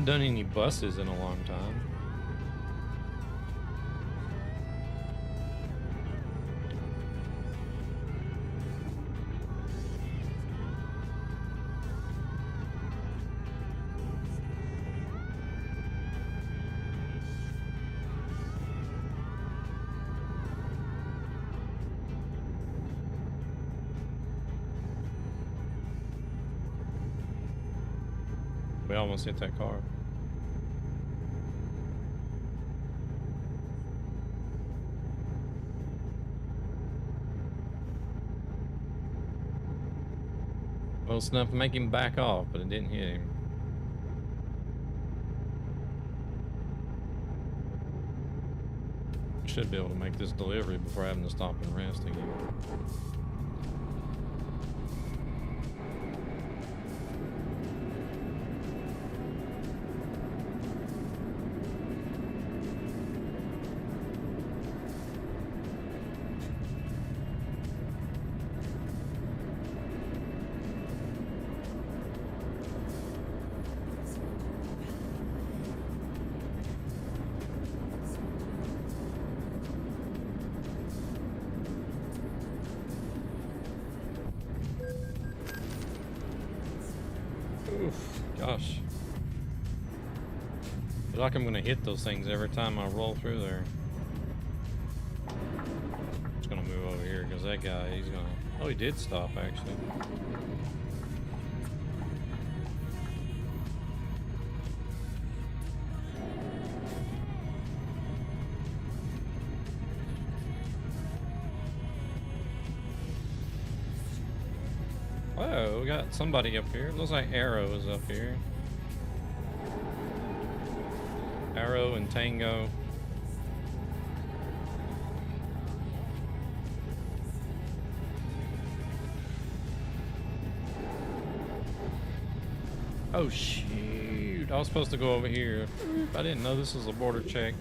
Speaker 3: haven't done any buses in a long time. We almost hit that car. Close enough to make him back off, but it didn't hit him. Should be able to make this delivery before having to stop and rest again. Oof, gosh. I feel like I'm gonna hit those things every time I roll through there. I'm just gonna move over here because that guy, he's gonna... Oh, he did stop actually. Oh, we got somebody up here. Looks like Arrow is up here. Arrow and Tango. Oh shoot, I was supposed to go over here. I didn't know this was a border check.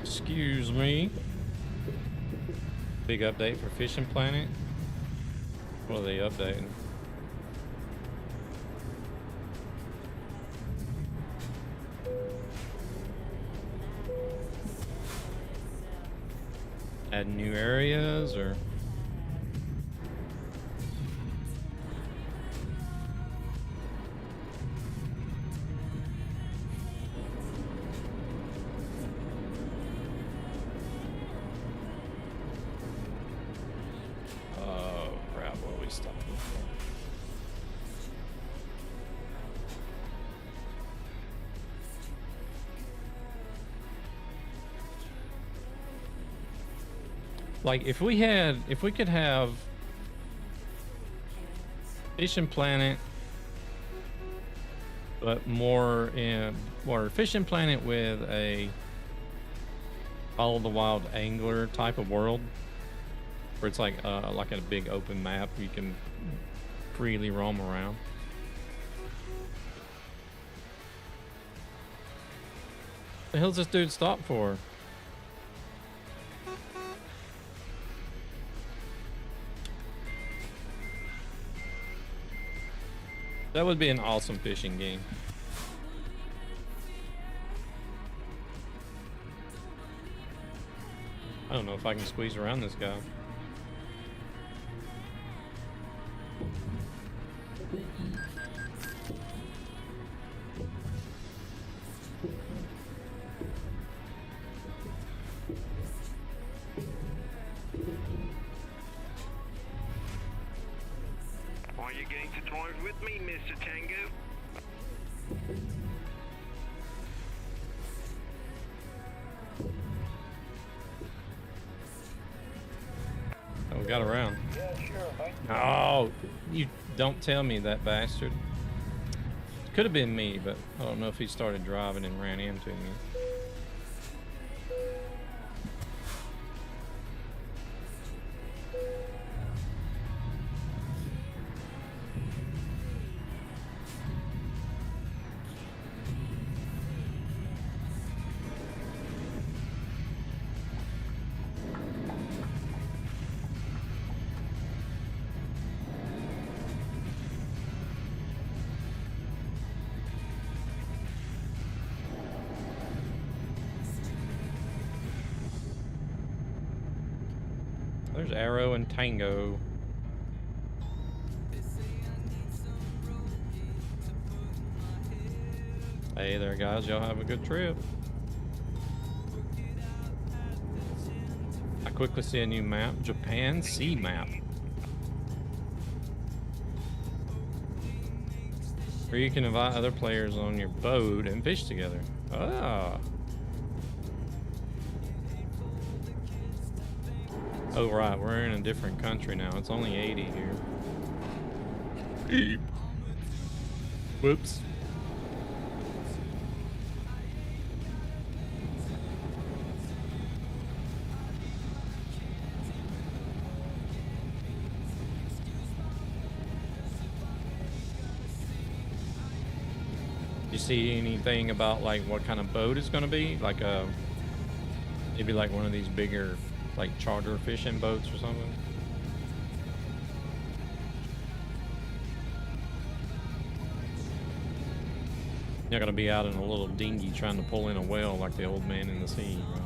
Speaker 3: Excuse me. Big update for Fishing Planet. What are they updating? Add new areas or... Like if we could have Fishing Planet, but more Fishing Planet with a Follow the Wild Angler type of world, where it's like a big open map you can freely roam around. The hell's this dude stop for? That would be an awesome fishing game. I don't know if I can squeeze around this guy.
Speaker 8: Are you going to drive with me, Mr. Tango?
Speaker 3: Oh, we got around.
Speaker 8: Yeah, sure.
Speaker 3: Oh, you don't tell me that bastard. Could have been me, but I don't know if he started driving and ran into me. There's Arrow and Tango. Hey there, guys. Y'all have a good trip. I quickly see a new map. Japan Sea map. Where you can invite other players on your boat and fish together. Ah. Oh, right. We're in a different country now. It's only 80 here. Whoops. You see anything about like what kind of boat it's gonna be? Like maybe like one of these bigger like charter fishing boats or something? You're not gonna be out in a little dinghy trying to pull in a whale like the old man in the sea, right?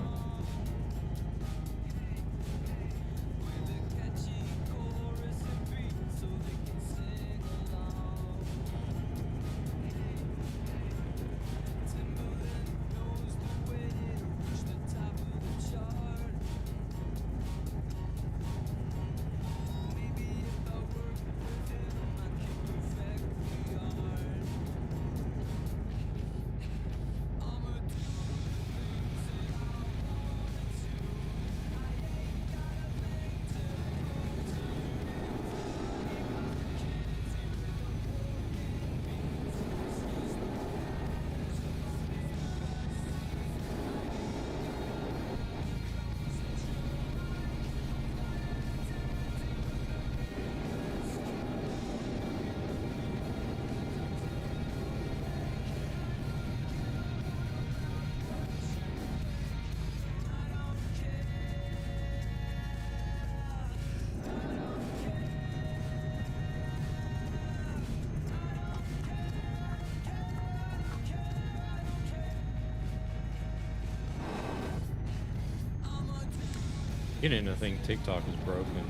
Speaker 3: Beginning to think TikTok is broken.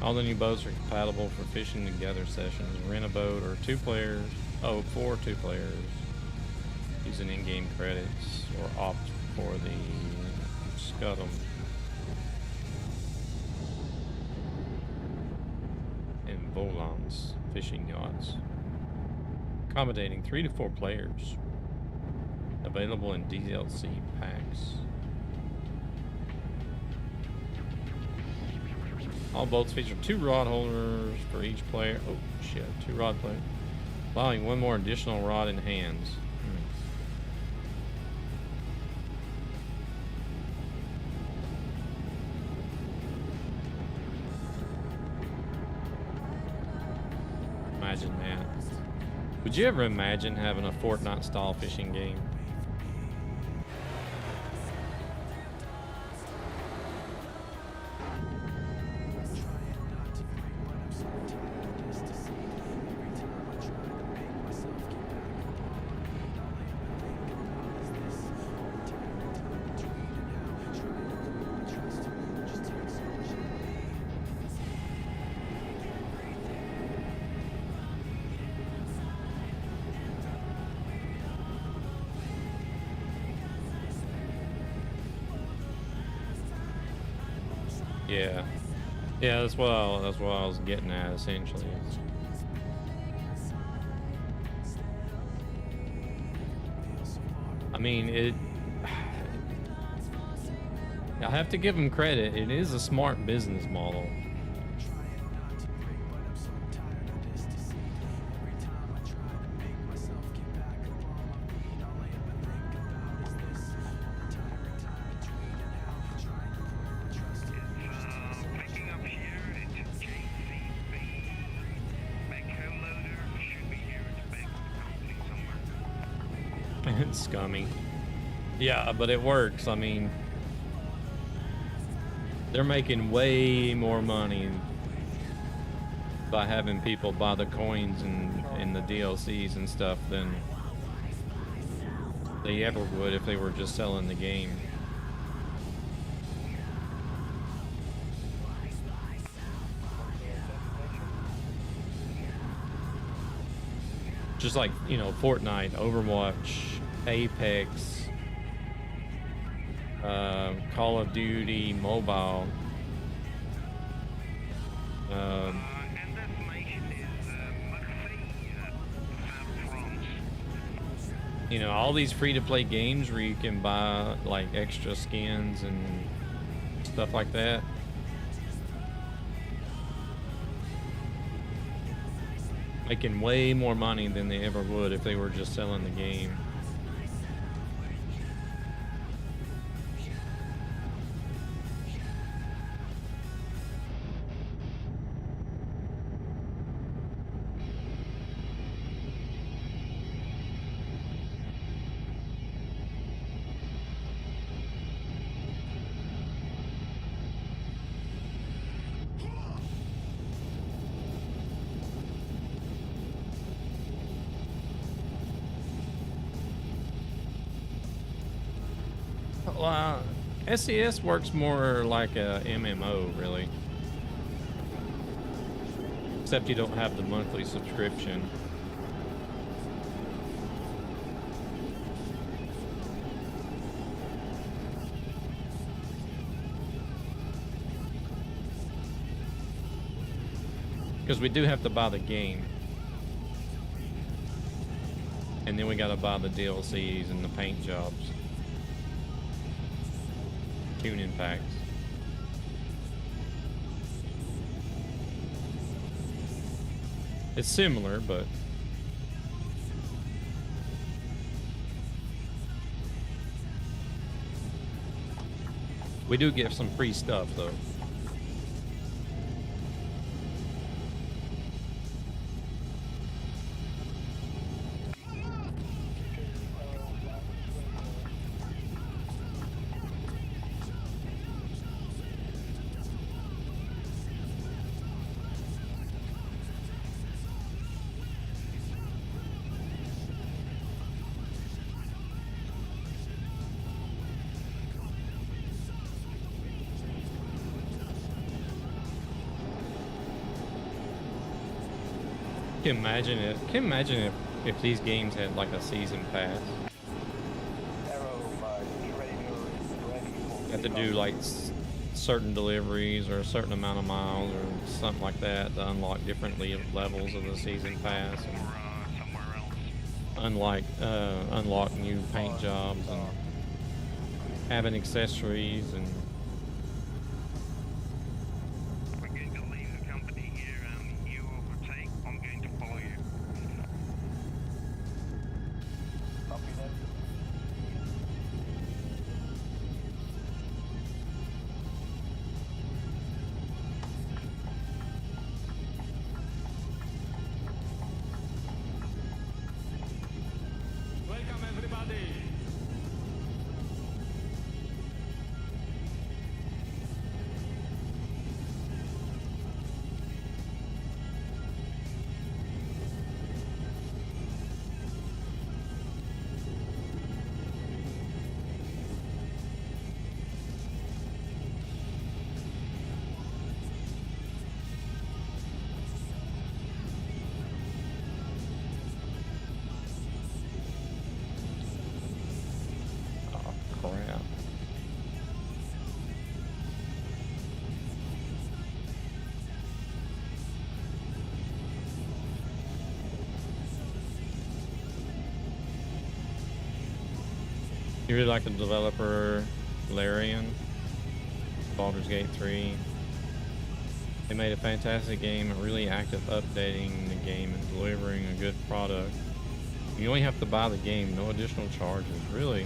Speaker 3: All the new boats are compatible for fishing together sessions. Rent a boat or 2 players. Oh, for 2 players. Using in-game credits or opt for the Scuttum and Volans fishing yachts. Accommodating 3 to 4 players. Available in DLC packs. All boats feature 2 rod holders for each player. Oh shit, 2 rod players. Allowing 1 more additional rod in hands. Imagine that. Would you ever imagine having a Fortnite style fishing game? Yeah, yeah, that's what I was getting at essentially. I mean, I have to give them credit. It is a smart business model. Scummy. Yeah, but it works. I mean, They're making way more money by having people buy the coins and the DLCs and stuff than they ever would if they were just selling the game. Just like, you know, Fortnite, Overwatch, Apex, Call of Duty, mobile.
Speaker 8: And destination is Marseille, South France.
Speaker 3: You know, all these free-to-play games where you can buy like extra skins and stuff like that. Making way more money than they ever would if they were just selling the game. Well, SES works more like a MMO, really. Except you don't have the monthly subscription. Because we do have to buy the game. And then we gotta buy the DLCs and the paint jobs. Tuning packs. It's similar, but we do get some free stuff though. Can you imagine if these games had like a season pass? You have to do like certain deliveries or a certain amount of miles or something like that to unlock different levels of the season pass, and unlock new paint jobs and having accessories and.
Speaker 6: Welcome everybody.
Speaker 3: Oh crap. You really like the developer Larian, Baldur's Gate 3. They made a fantastic game, really active updating the game and delivering a good product. You only have to buy the game, no additional charges, really.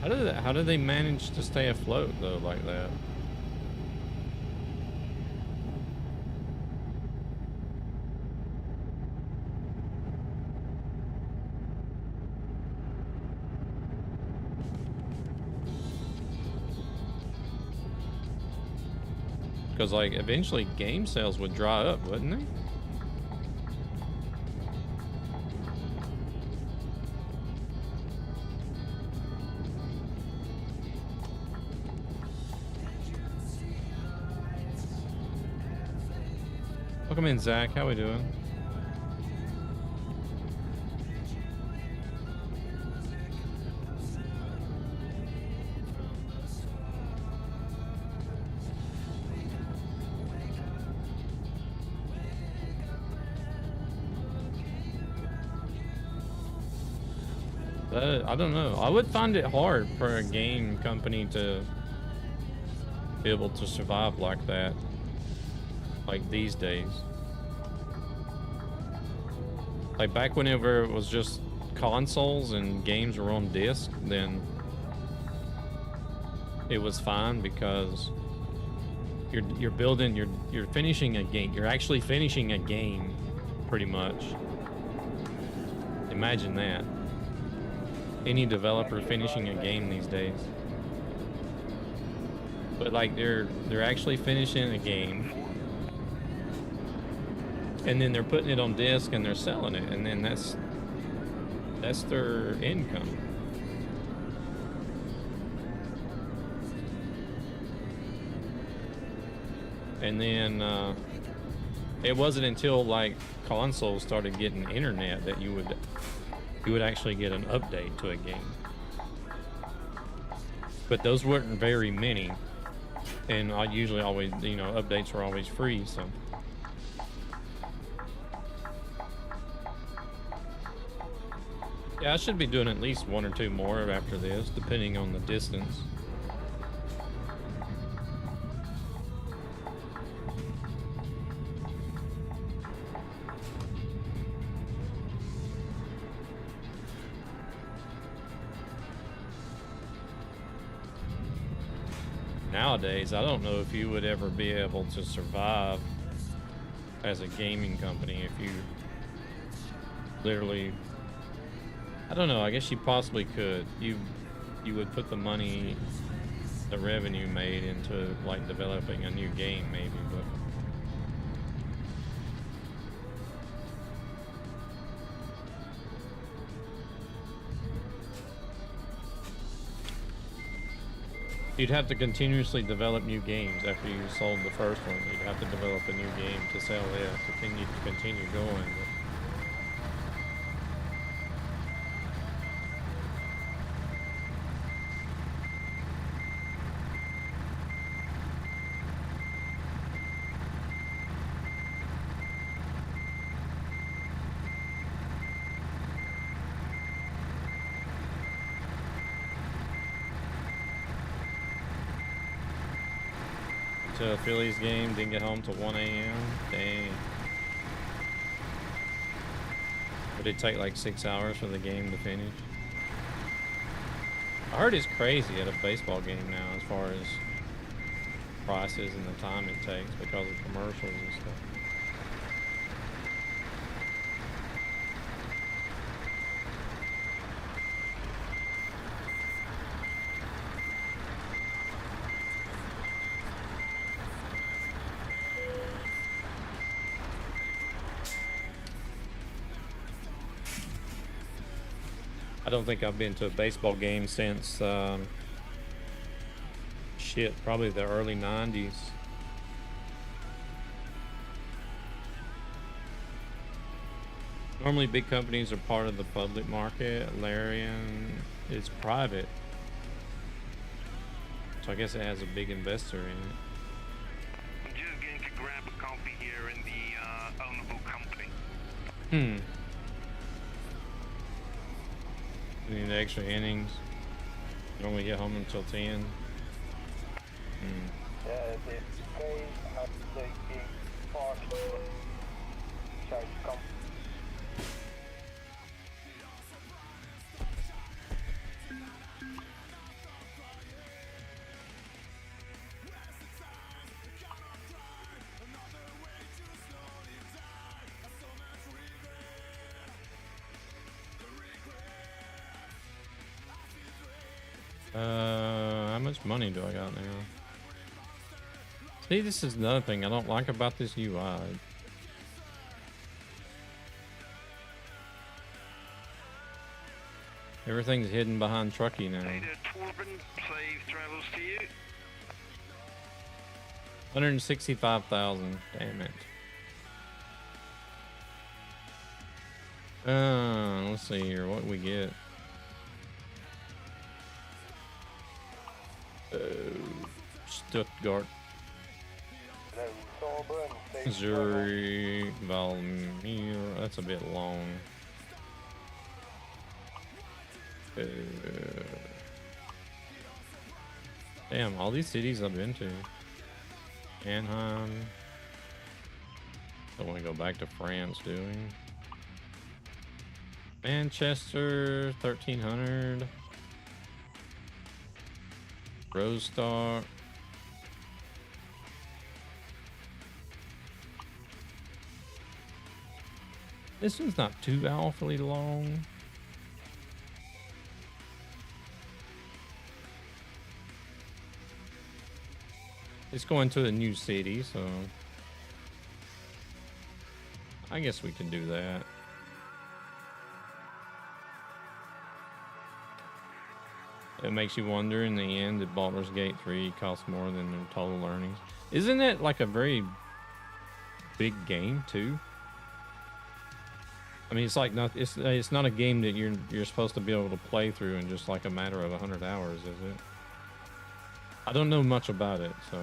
Speaker 3: How did they manage to stay afloat though like that? Because like eventually game sales would dry up, wouldn't they? Welcome in, Zach. How we doing? I don't know. I would find it hard for a game company to be able to survive like that, like these days. Like back whenever it was just consoles and games were on disc, then it was fine because you're building, you're finishing a game. You're actually finishing a game, pretty much. Imagine that. Any developer finishing a game these days. But like they're actually finishing a game, and then they're putting it on disc and they're selling it, and then that's their income. And then it wasn't until like consoles started getting internet that you would actually get an update to a game. But those weren't very many, and I usually always, you know, updates were always free, so. Yeah, I should be doing at least one or two more after this, depending on the distance. Nowadays, I don't know if you would ever be able to survive as a gaming company if you literally, I don't know, I guess you possibly could. You would put the money, the revenue made into like developing a new game maybe, but you'd have to continuously develop new games after you sold the first one. You'd have to develop a new game to sell it to continue going. To a Phillies game, didn't get home till 1 a.m. Dang. Would it take like 6 hours for the game to finish? I heard it's crazy at a baseball game now as far as prices and the time it takes because of commercials and stuff. I don't think I've been to a baseball game since, shit, probably the early 90s. Normally big companies are part of the public market. Larian is private. So I guess it has a big investor in it.
Speaker 8: I'm just going to grab a coffee here in the ownable company.
Speaker 3: You need extra innings. You only get home until 10. How much money do I got now? See, this is another thing I don't like about this UI. Everything's hidden behind Trucky now.
Speaker 8: Hey there, Torben. Safe travels to you.
Speaker 3: 165,000. Damn it. Let's see here. What we get? Stuttgart. Zurich, Valmir. That's a bit long. Damn, all these cities I've been to. Anaheim. Don't want to go back to France, do we? Manchester, 1300. Rose Star. This one's not too awfully long. It's going to a new city, so I guess we can do that. It makes you wonder in the end, did Baldur's Gate 3 cost more than their total earnings? Isn't it like a very big game too? I mean, it's like not it's not a game that you're supposed to be able to play through in just like a matter of 100 hours, is it? I don't know much about it, so.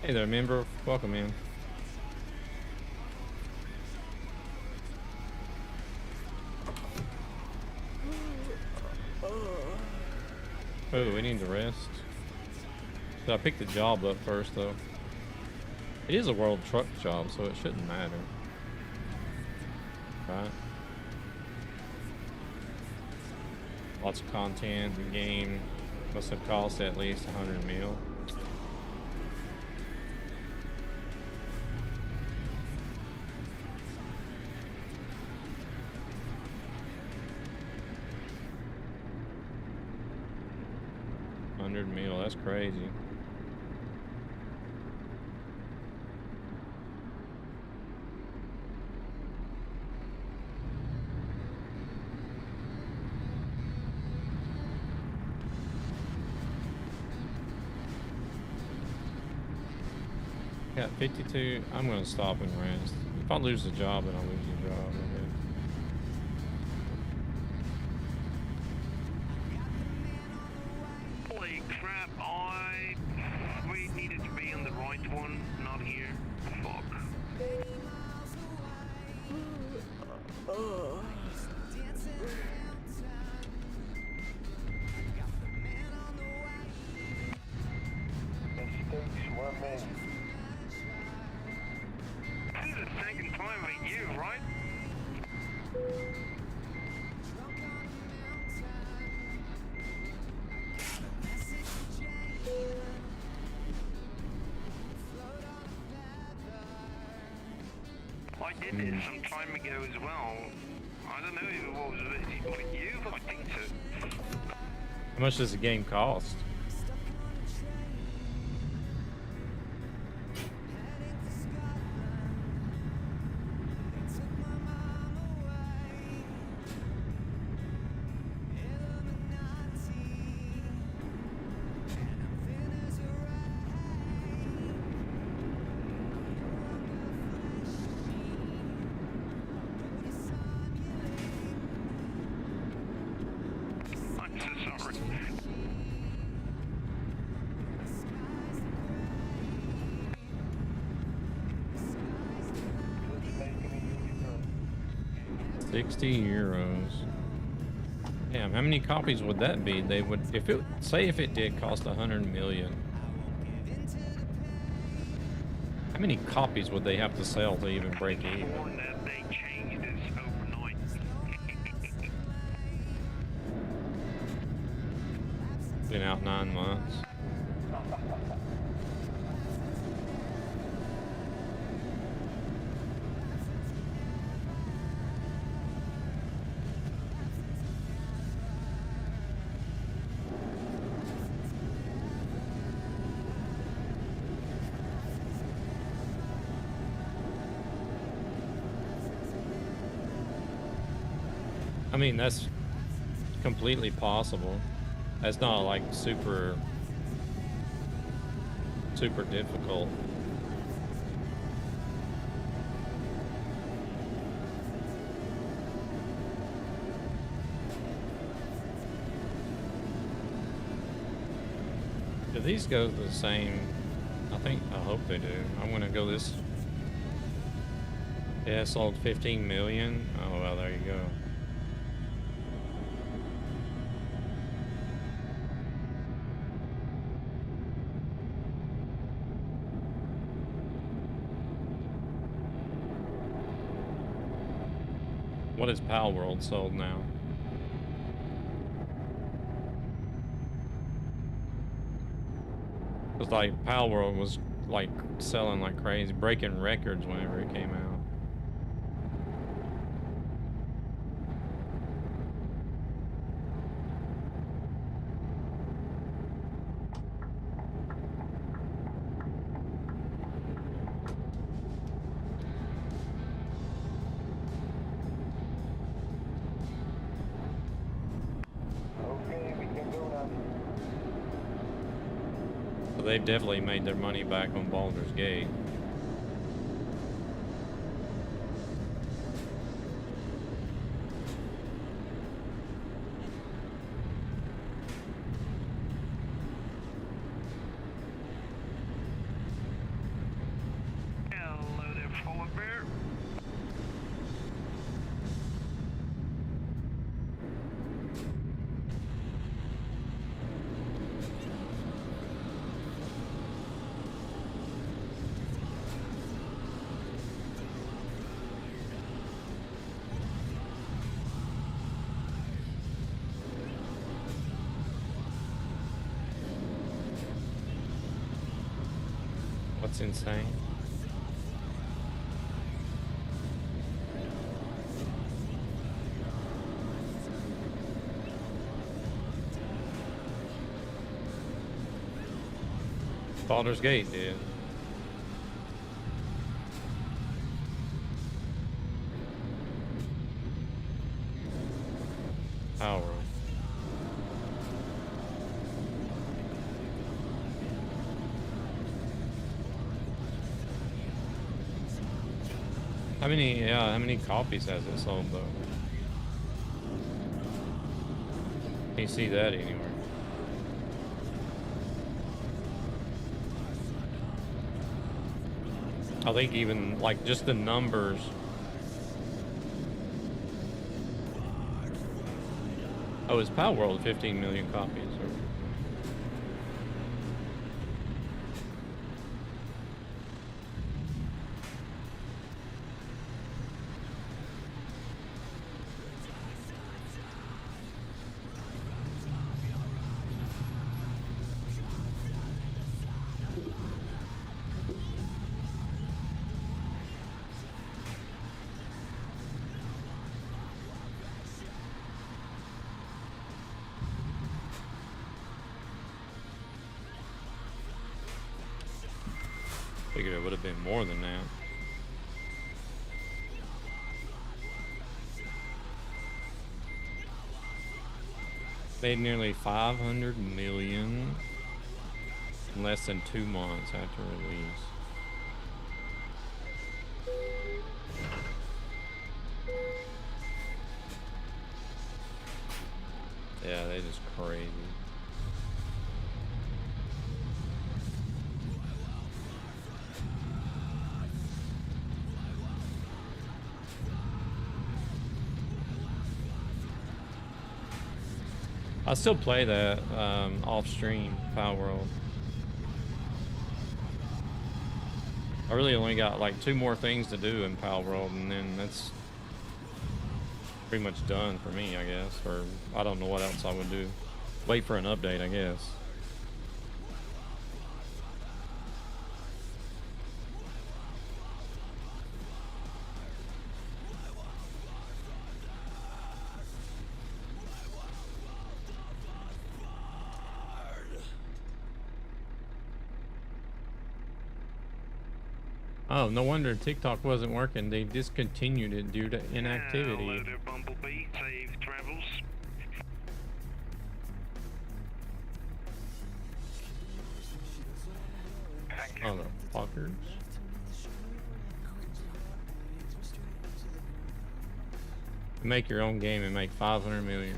Speaker 3: Hey there, member. Welcome in. Oh, we need to rest. So I picked the job up first, though. It is a world truck job, so it shouldn't matter. Right? Lots of content. The game must have cost at least 100 mil. $100 mil, that's crazy. Got 52. I'm gonna stop and rest. If I lose the job, then I'll lose the job.
Speaker 8: Holy crap, we needed to be on the right one, not here. Fuck. Mistakes were made. This is the second time with you, right? I did this some time ago as well. I don't know if it was with you, but I think so.
Speaker 3: How much does the game cost?
Speaker 8: I'm so sorry.
Speaker 3: €60. Damn, how many copies would that be? They would, if it did cost 100 million. How many copies would they have to sell to even break even?
Speaker 8: That they changed this overnight.
Speaker 3: Been out 9 months. I mean, that's completely possible. That's not like super difficult. Do these go the same? I hope they do. I'm gonna go this. Yeah, sold 15 million. Oh well, there you go. What is Pal World sold now? It's like Pal World was like selling like crazy, breaking records whenever it came out. They've definitely made their money back on Baldur's Gate.
Speaker 8: Hello there, Polar Bear.
Speaker 3: What's insane? Baldur's Gate did. Power. How many copies has it sold though? Can't see that anywhere. I think even like just the numbers. Oh, it's Pal World 15 million copies. Or... Figured it would have been more than that. Made nearly 500 million in less than 2 months after release. Yeah, they just crazy. I still play that off stream, Power World. I really only got like 2 more things to do in Power World, and then that's pretty much done for me, I guess. Or I don't know what else I would do. Wait for an update, I guess. Oh, no wonder TikTok wasn't working. They discontinued it due to inactivity.
Speaker 8: Hello there, Bumblebee. Safe travels. Thank you.
Speaker 3: Motherfuckers. Make your own game and make 500 million.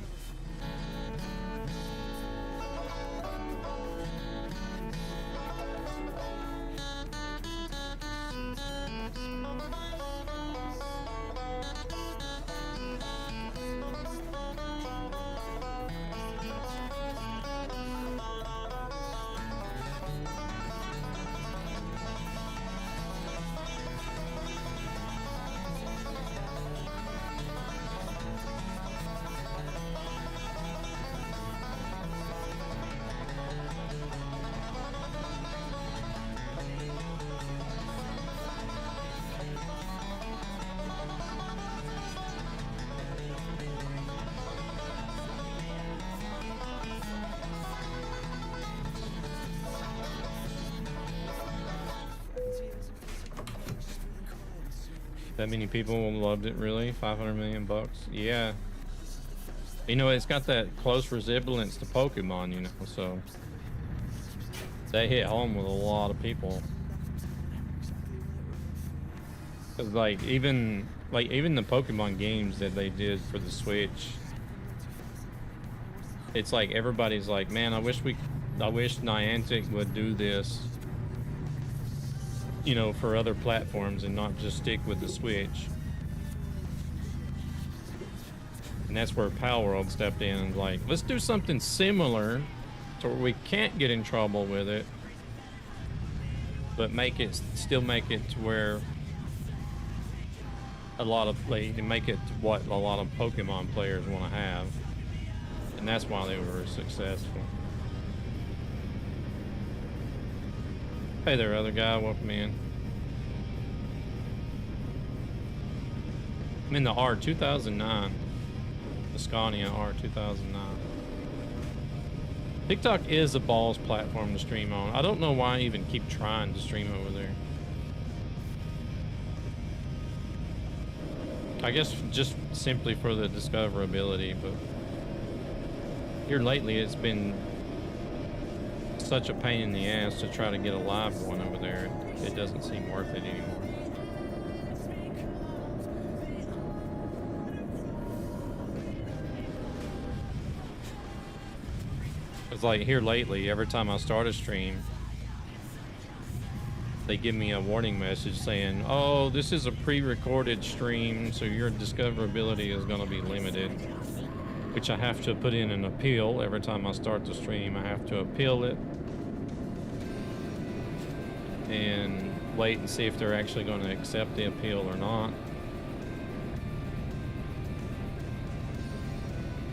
Speaker 3: That many people loved it, really? 500 million bucks? Yeah. You know, it's got that close resemblance to Pokemon, you know, so they hit home with a lot of people. 'Cause like even the Pokemon games that they did for the Switch, it's like everybody's like, man, I wish Niantic would do this, you know, for other platforms and not just stick with the Switch. And that's where Palworld stepped in and like, let's do something similar to where we can't get in trouble with it, but still make it to where make it what a lot of Pokemon players want to have. And that's why they were successful. Hey there, other guy, welcome in. I'm in the R2009, the Scania R2009. TikTok is a balls platform to stream on. I don't know why I even keep trying to stream over there. I guess just simply for the discoverability, but here lately it's been such a pain in the ass to try to get a live one over there. It doesn't seem worth it anymore. It's like here lately, every time I start a stream, they give me a warning message saying, oh, this is a pre-recorded stream, so your discoverability is going to be limited, which I have to put in an appeal every time I start the stream. I have to appeal it and wait and see if they're actually going to accept the appeal or not.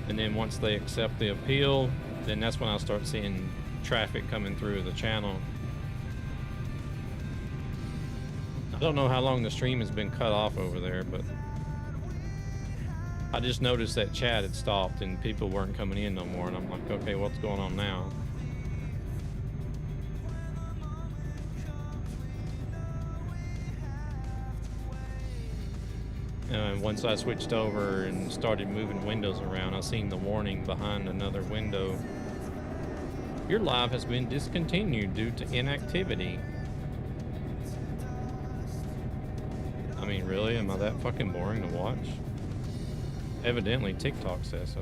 Speaker 3: And then once they accept the appeal, then that's when I start seeing traffic coming through the channel. I don't know how long the stream has been cut off over there, but I just noticed that chat had stopped and people weren't coming in no more, and I'm like, okay, what's going on now? And once I switched over and started moving windows around, I seen the warning behind another window. Your live has been discontinued due to inactivity. I mean, really? Am I that fucking boring to watch? Evidently, TikTok says so.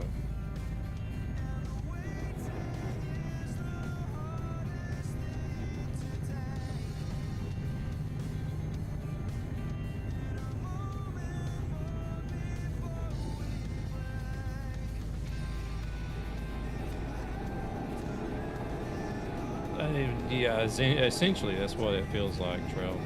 Speaker 3: Yeah, essentially that's what it feels like, Trell.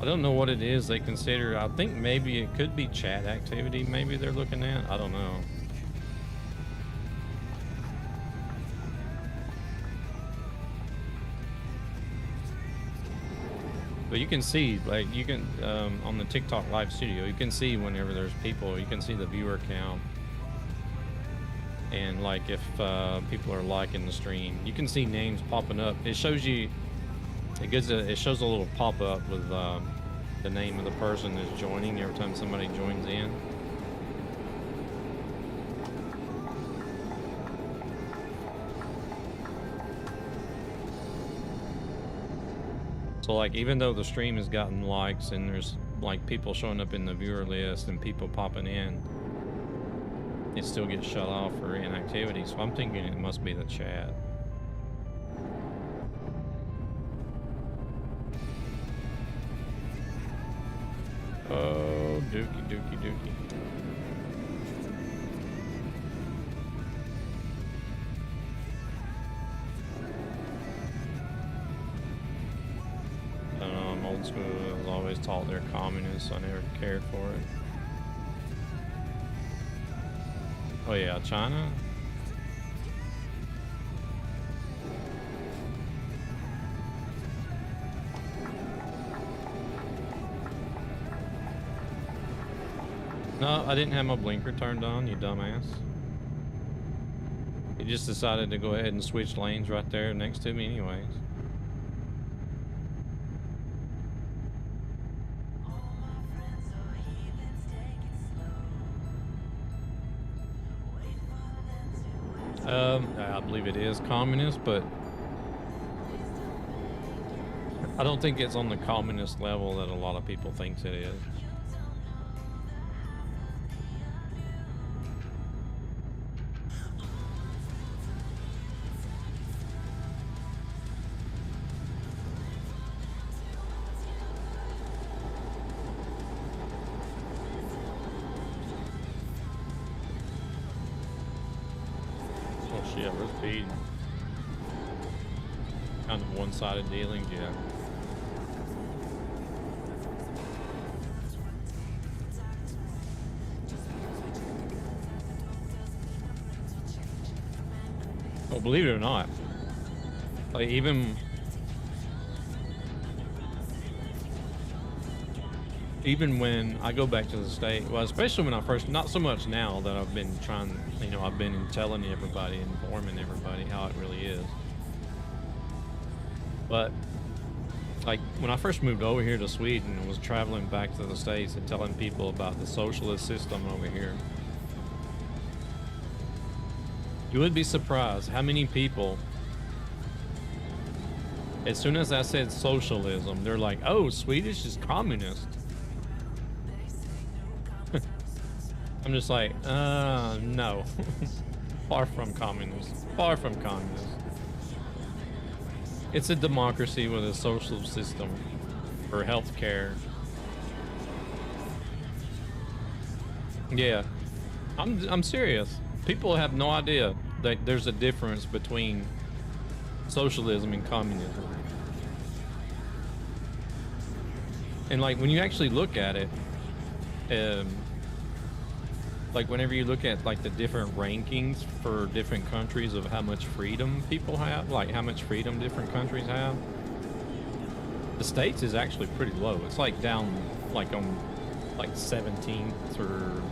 Speaker 3: I don't know what it is they consider. I think maybe it could be chat activity. Maybe they're looking at. I don't know. But you can see, like, you can on the TikTok live studio, you can see whenever there's people. You can see the viewer count, and like if people are liking the stream, you can see names popping up. It shows you. It shows a little pop up with the name of the person that's joining every time somebody joins in. So like, even though the stream has gotten likes and there's like people showing up in the viewer list and people popping in, it still gets shut off for inactivity. So I'm thinking it must be the chat. Oh, dookie, dookie, dookie. I don't know, I'm old school. I was always taught they're communists, so I never cared for it. Oh yeah, China? No, I didn't have my blinker turned on, you dumbass. He just decided to go ahead and switch lanes right there next to me anyways. I believe it is communist, but I don't think it's on the communist level that a lot of people think it is. Yeah, we're speeding. Kind of one-sided dealing, yeah. Well, believe it or not, like even when I go back to the state, well, especially when I first, not so much now that I've been trying, you know, I've been telling everybody, informing everybody how it really is. But like when I first moved over here to Sweden and was traveling back to the States and telling people about the socialist system over here, you would be surprised how many people, as soon as I said socialism, they're like, oh, Swedish is communist. I'm just like, no. Far from communist. Far from communist. It's a democracy with a social system for healthcare. Yeah, I'm serious. People have no idea that there's a difference between socialism and communism. And like when you actually look at it, like whenever you look at like the different rankings for different countries of how much freedom people have, like how much freedom different countries have, the States is actually pretty low. It's like down like on like 17th or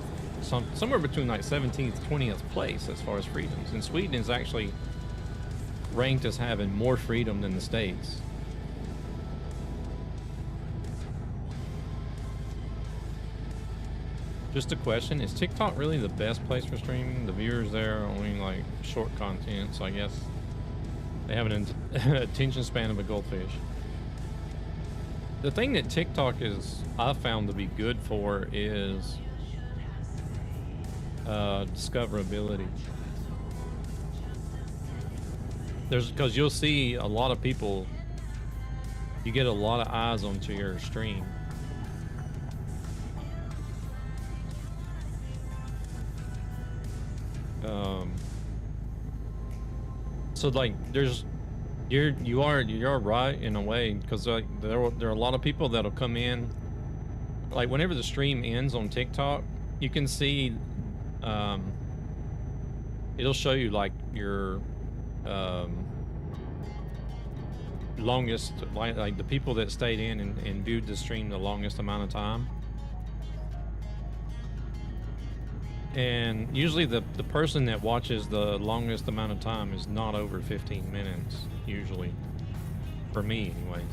Speaker 3: somewhere between like 17th, 20th place as far as freedoms. And Sweden is actually ranked as having more freedom than the States. Just a question, is TikTok really the best place for streaming? The viewers there are only like short content, so I guess they have an attention span of a goldfish. The thing that TikTok I've found to be good for is discoverability. Because you'll see a lot of people, you get a lot of eyes onto your stream. So like you're right in a way, because like there are a lot of people that'll come in, like whenever the stream ends on TikTok, you can see it'll show you like your longest, like the people that stayed in and viewed the stream the longest amount of time. And usually the person that watches the longest amount of time is not over 15 minutes, usually. For me, anyways.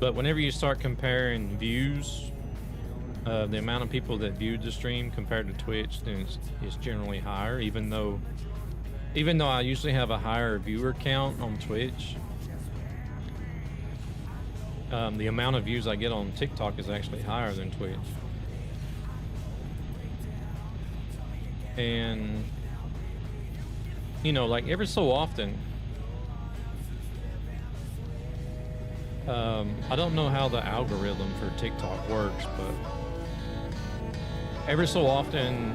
Speaker 3: But whenever you start comparing views, the amount of people that viewed the stream compared to Twitch, then it's generally higher, even though I usually have a higher viewer count on Twitch. The amount of views I get on TikTok is actually higher than Twitch. And, you know, like every so often, I don't know how the algorithm for TikTok works, but every so often,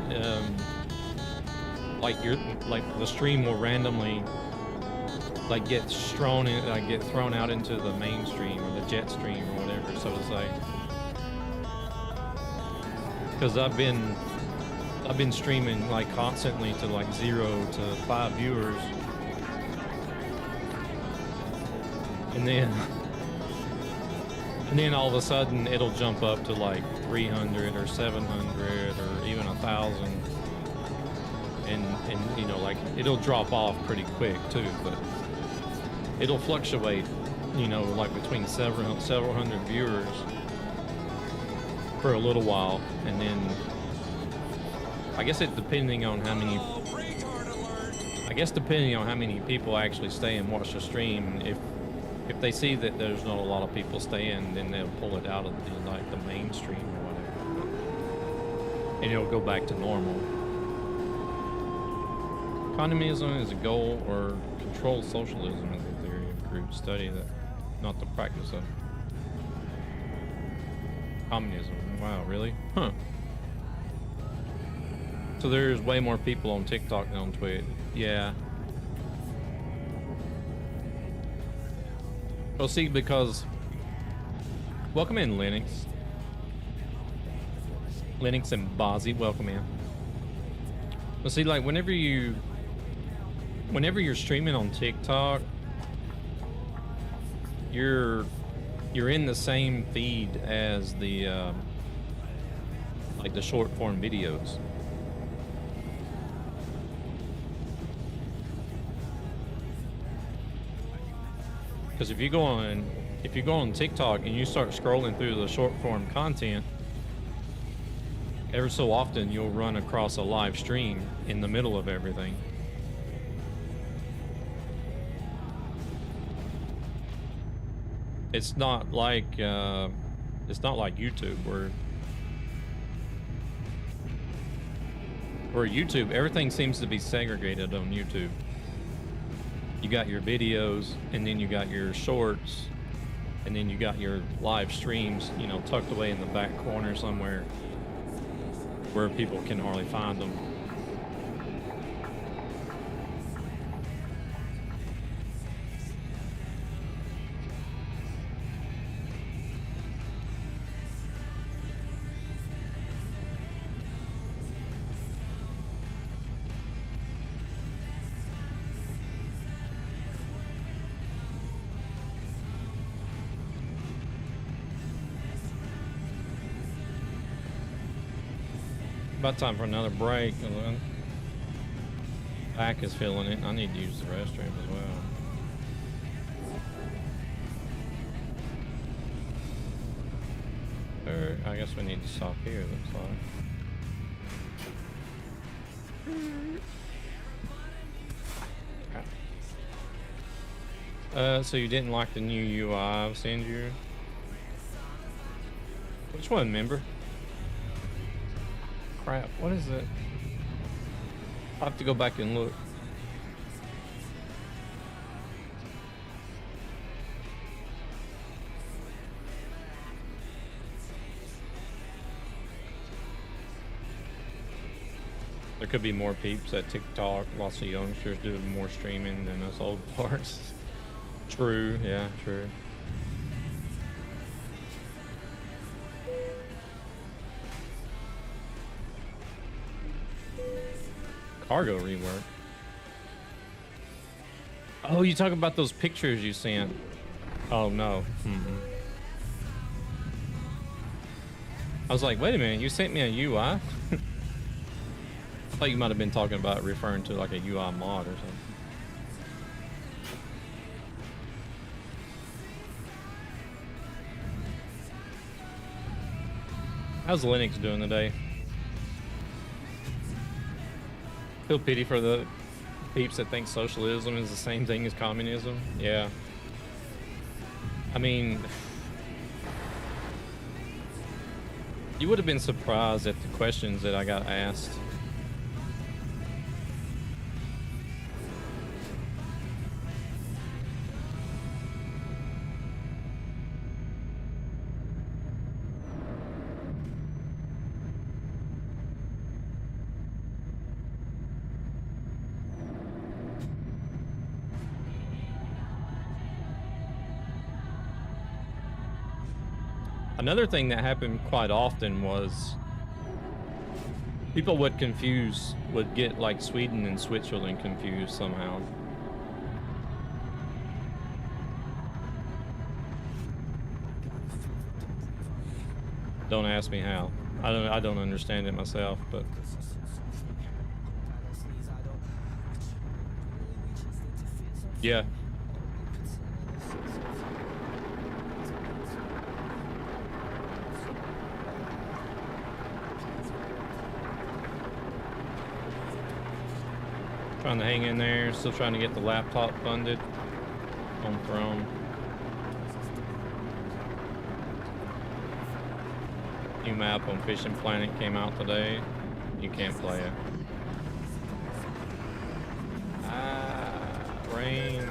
Speaker 3: like the stream will randomly like get thrown out into the mainstream or the jet stream or whatever, so to say. Because I've been streaming like constantly to like 0 to 5 viewers, and then all of a sudden it'll jump up to like 300 or 700 or even 1,000, and you know, like it'll drop off pretty quick too, but it'll fluctuate, you know, like between several hundred viewers for a little while, and then I guess depending on how many people actually stay and watch the stream, if they see that there's not a lot of people staying, then they'll pull it out of the mainstream or whatever, and it'll go back to normal. Communism is a goal, or controlled socialism is a theory of group study, that not the practice of communism. Wow, really? Huh. So there's way more people on TikTok than on Twitch. Yeah. Well, see, because welcome in, Linux and Bozzy, welcome in. Well, see, like whenever you're streaming on TikTok, you're in the same feed as the like the short form videos. Because if you go on TikTok and you start scrolling through the short form content, every so often you'll run across a live stream in the middle of everything. It's not like YouTube where YouTube, everything seems to be segregated on YouTube. You got your videos, and then you got your shorts, and then you got your live streams, you know, tucked away in the back corner somewhere where people can hardly find them. About time for another break. Back is feeling it. I need to use the restroom as well. Or I guess we need to stop here, looks like. So you didn't like the new UI I've sent you? Which one, member? Crap, what is it? I'll have to go back and look. There could be more peeps at TikTok. Lots of youngsters doing more streaming than us old parts. True, yeah, true. Cargo rework. Oh, you talking about those pictures you sent? Oh no. I was like, wait a minute, you sent me a UI? I thought you might have been talking about referring to like a UI mod or something. How's Linux doing today? Feel pity for the peeps that think socialism is the same thing as communism. Yeah. I mean, you would have been surprised at the questions that I got asked. Another thing that happened quite often was people would get like Sweden and Switzerland confused somehow. Don't ask me how. I don't understand it myself, but yeah. Trying to hang in there, still trying to get the laptop funded on Throne. New map on Fishing Planet came out today. You can't play it. Rain.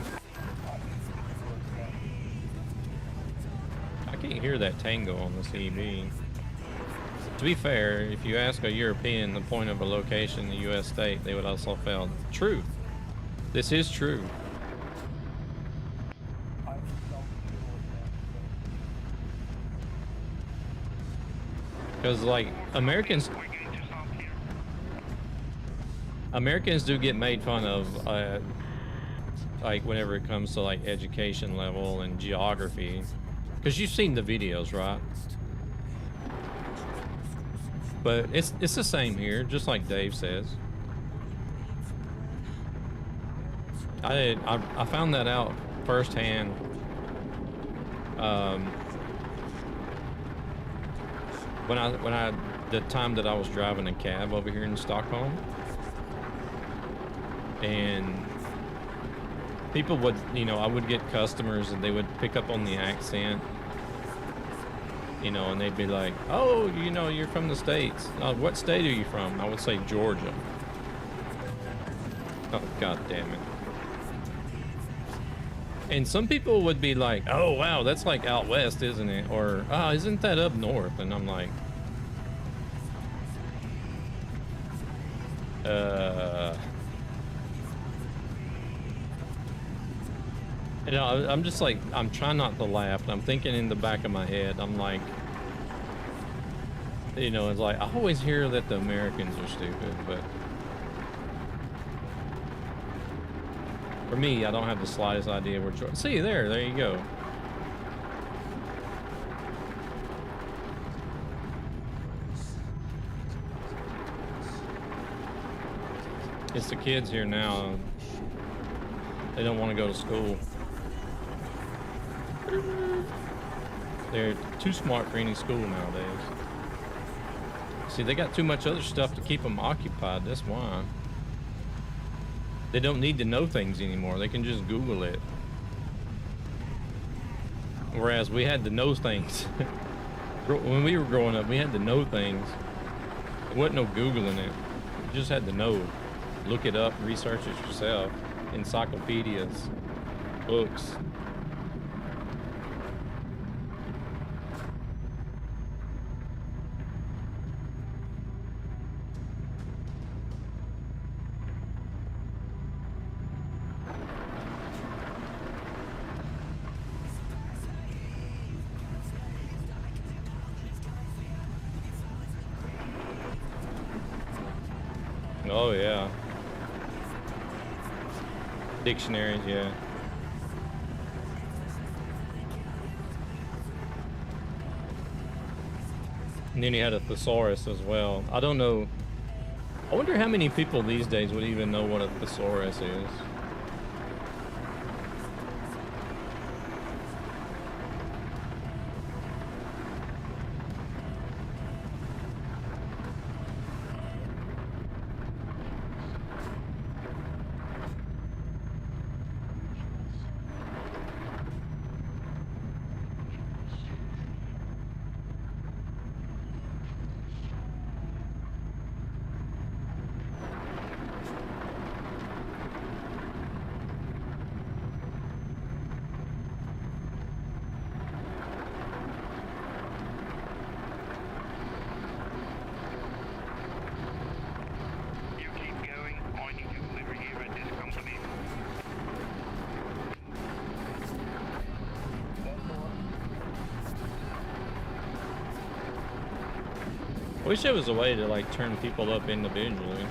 Speaker 3: I can't hear that tango on the CB. To be fair, if you ask a European the point of a location in the U.S. state, they would also fail. True. This is true. Because, like, Americans do get made fun of, like, whenever it comes to, like, education level and geography. Because you've seen the videos, right? But it's the same here, just like Dave says. I found that out firsthand. The time that I was driving a cab over here in Stockholm, and people would, I would get customers and they would pick up on the accent. And they'd be like, oh, you're from the States. What state are you from? I would say Georgia. Oh, God damn it. And some people would be like, oh, wow, that's like out west, isn't it? Or, oh, isn't that up north? And I'm like, I'm just like, I'm trying not to laugh, and I'm thinking in the back of my head, I'm like, it's like, I always hear that the Americans are stupid, but for me, I don't have the slightest idea where Georgia. See, there you go. It's the kids here now. They don't want to go to school. They're too smart for any school nowadays. See, they got too much other stuff to keep them occupied. That's why. They don't need to know things anymore. They can just Google it. Whereas we had to know things. When we were growing up, we had to know things. There wasn't no Googling it. You just had to know. Look it up, research it yourself. Encyclopedias, books. Oh yeah. Dictionaries, yeah. And then he had a thesaurus as well. I don't know. I wonder how many people these days would even know what a thesaurus is.
Speaker 8: You keep going. I need to deliver here at this company.
Speaker 3: Wish there was a way to like turn people up individually.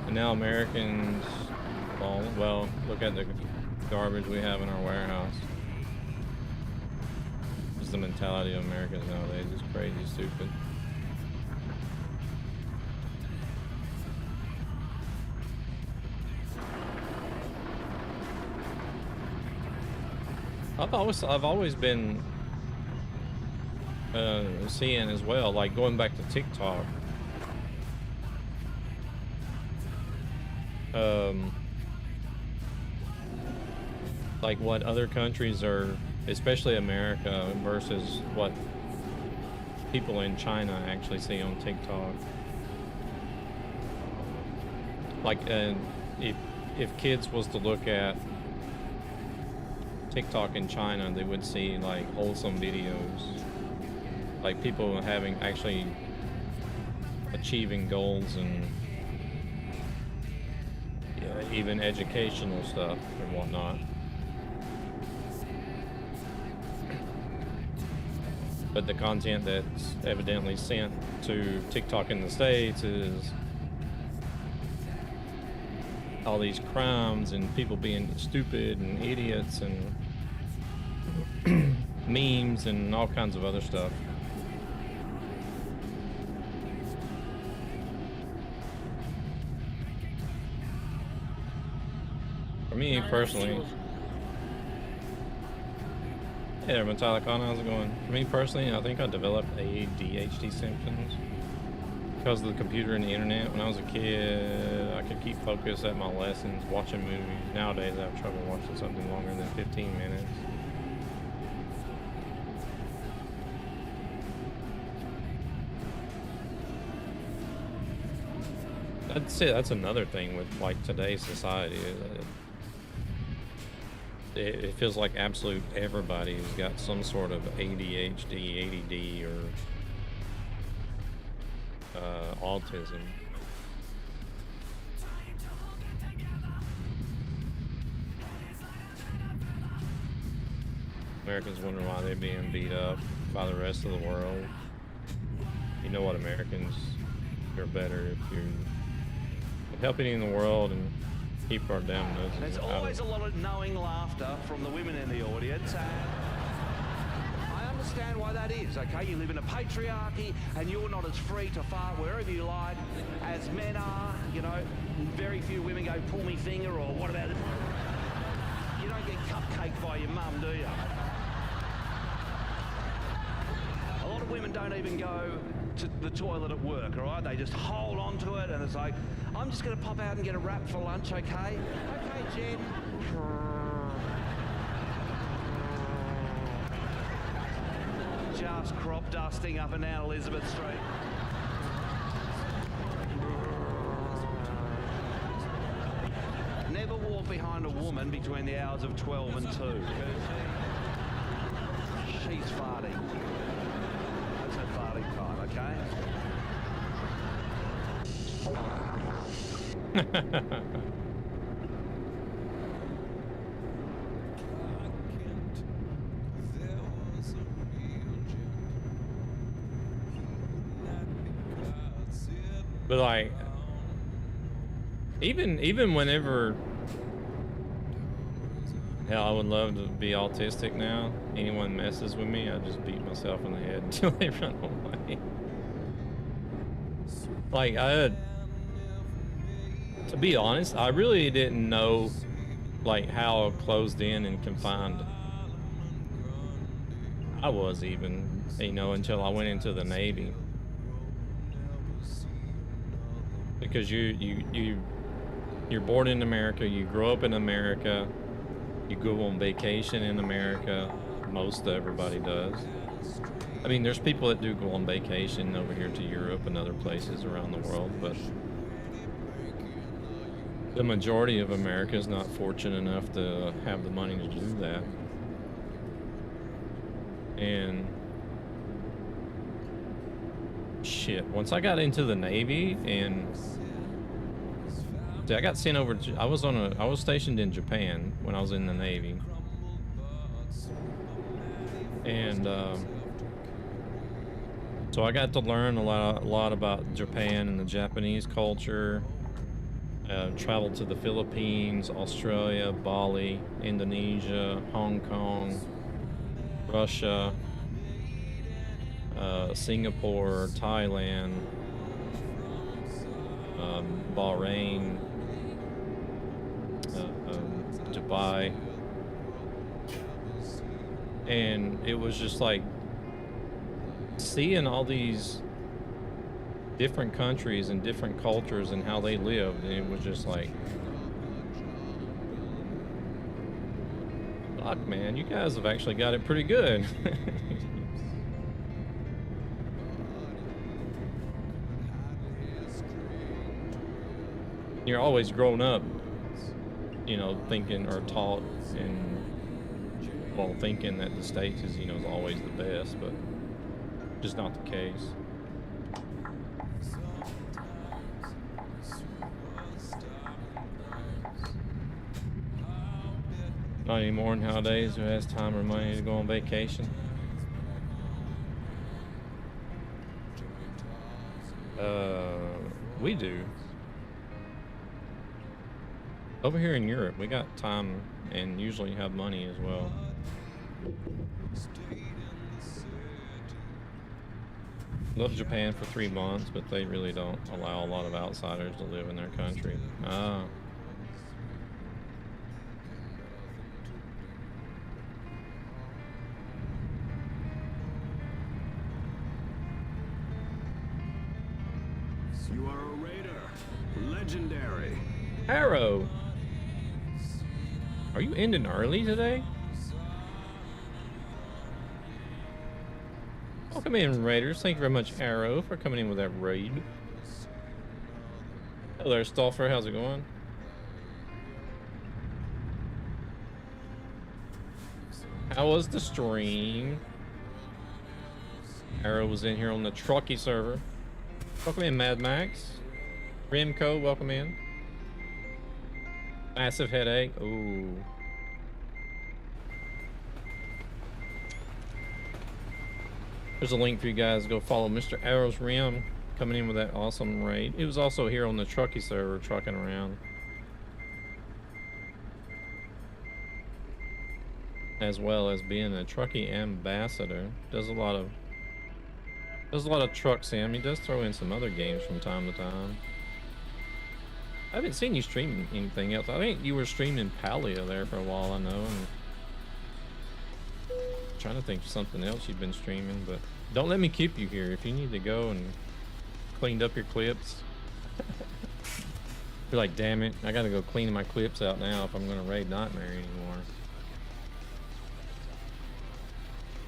Speaker 3: And now Americans, well, look at the garbage we have in our warehouse. It's the mentality of Americans nowadays. It's crazy, stupid. I've always been seeing as well, like going back to TikTok. Like what other countries are, especially America, versus what people in China actually see on TikTok. Like, if kids was to look at TikTok in China, they would see like wholesome videos, like people having actually achieving goals and even educational stuff and whatnot. But the content that's evidently sent to TikTok in the States is all these crimes and people being stupid and idiots and memes and all kinds of other stuff. For me personally, hey there, Metallicon, how's it going? For me personally, I think I developed ADHD symptoms because of the computer and the internet. When I was a kid, I could keep focus at my lessons, watching movies. Nowadays, I have trouble watching something longer than 15 minutes. That's it. That's another thing with like today's society. It feels like absolute everybody's got some sort of ADHD, ADD, or autism. Americans wonder why they're being beat up by the rest of the world. You know what, Americans, you're better if you're helping in the world and keep our damn noses.
Speaker 9: There's always a lot of knowing laughter from the women in the audience. I understand why that is, okay? You live in a patriarchy and you're not as free to fart wherever you like as men are, you know. Very few women go, pull me finger, or what about it? You don't get cupcaked by your mum, do you? A lot of women don't even go to the toilet at work, all right? They just hold on to it and it's like, I'm just going to pop out and get a wrap for lunch, okay? Okay, Jen. Just crop dusting up and down Elizabeth Street. Never walk behind a woman between the hours of 12 and 2. She's farting. That's her farting time, okay?
Speaker 3: But like, even whenever, hell, I would love to be autistic now. Anyone messes with me, I just beat myself in the head until they run away. Like, to be honest, I really didn't know like how closed in and confined I was even, you know, until I went into the Navy. Because you're born in America, you grow up in America, you go on vacation in America. Most everybody does. I mean, there's people that do go on vacation over here to Europe and other places around the world, but the majority of America is not fortunate enough to have the money to do that. And shit, once I got into the Navy and I got sent over to, I was stationed in Japan when I was in the Navy. And so I got to learn a lot about Japan and the Japanese culture. Traveled to the Philippines, Australia, Bali, Indonesia, Hong Kong, Russia, Singapore, Thailand, Bahrain, Dubai. And it was just like seeing all these different countries and different cultures and how they lived, and it was just like, fuck, man, you guys have actually got it pretty good. You're always grown up, you know, thinking or taught and, well, thinking that the States is, you know, is always the best, but just not the case. Not anymore nowadays. Who has time or money to go on vacation? We do. Over here in Europe, we got time and usually have money as well. Love Japan for 3 months, but they really don't allow a lot of outsiders to live in their country. Ah.
Speaker 10: You are a raider. Legendary.
Speaker 3: Arrow! Are you ending early today? Welcome in, Raiders. Thank you very much, Arrow, for coming in with that raid. Hello there, Stolfer. How's it going? How was the stream? Arrow was in here on the Trucky server. Welcome in, Mad Max. Rimco, welcome in. Massive headache. Ooh. There's a link for you guys to go follow Mr. Arrow's Rim, coming in with that awesome raid. He was also here on the Trucky server, trucking around, as well as being a Trucky ambassador. Does a lot of truck sim. He does throw in some other games from time to time. I haven't seen you stream anything else. I think you were streaming Palia there for a while, I know. And trying to think of something else you've been streaming, but don't let me keep you here. If you need to go and cleaned up your clips, you're like, damn it, I gotta go clean my clips out now if I'm gonna raid Nightmare anymore.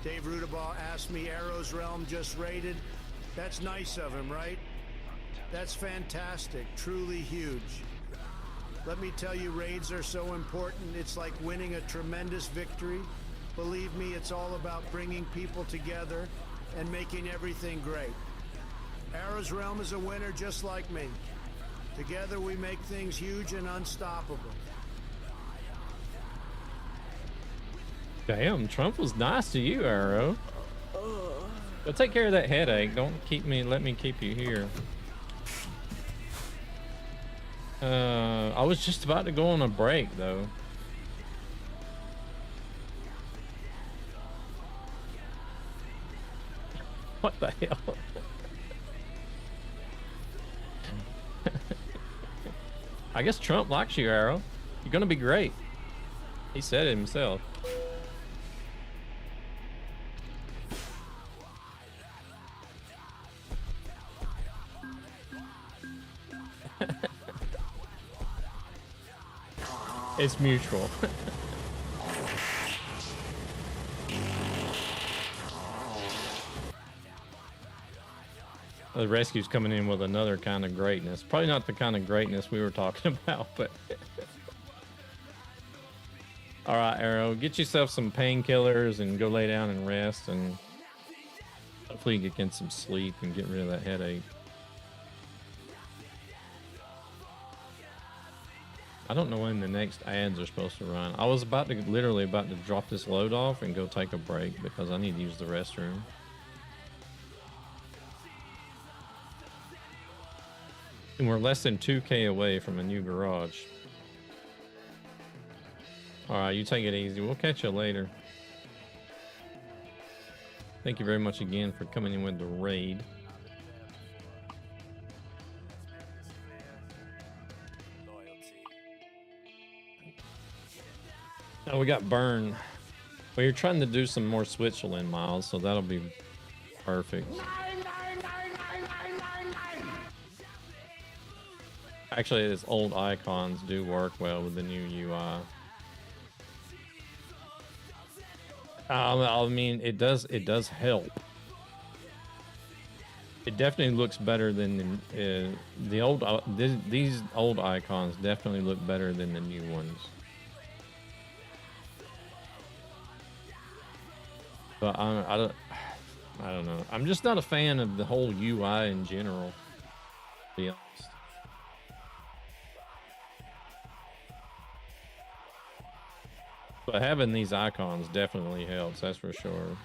Speaker 5: Dave Rudaball asked me, Arrow's Realm just raided. That's nice of him, right? That's fantastic, truly huge. Let me tell you, raids are so important. It's like winning a tremendous victory. Believe me, it's all about bringing people together and making everything great. Arrow's Realm is a winner just like me. Together we make things huge and unstoppable.
Speaker 3: Damn, Trump was nice to you, Arrow. Go take care of that headache. Don't let me keep you here. I was just about to go on a break though. What the hell? I guess Trump likes you, Arrow. You're gonna be great. He said it himself. It's mutual. The rescue's coming in with another kind of greatness. Probably not the kind of greatness we were talking about, but... Alright, Arrow, get yourself some painkillers and go lay down and rest, and hopefully you get some sleep and get rid of that headache. I don't know when the next ads are supposed to run. I was literally about to drop this load off and go take a break because I need to use the restroom. And we're less than 2K away from a new garage. Alright, you take it easy. We'll catch you later. Thank you very much again for coming in with the raid. Oh, we got burned. Well, you're trying to do some more Switzerland miles, so that'll be perfect. Actually, its old icons do work well with the new UI. I mean, it does help. It definitely looks better than the old. These old icons definitely look better than the new ones. But I don't know. I'm just not a fan of the whole UI in general, to be honest. But having these icons definitely helps, that's for sure.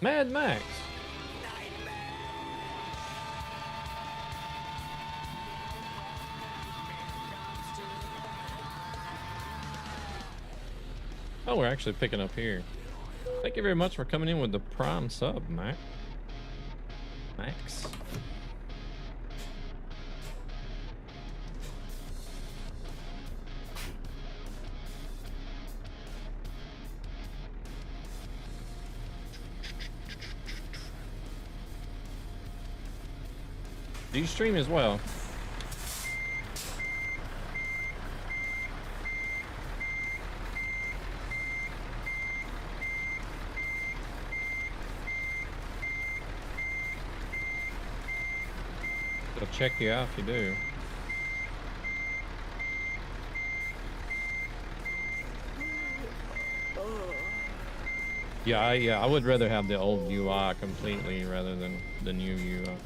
Speaker 3: Mad Max. Oh, we're actually picking up here. Thank you very much for coming in with the Prime sub, Max. Do you stream as well? I'll check you out if you do. Yeah, I would rather have the old UI completely rather than the new UI.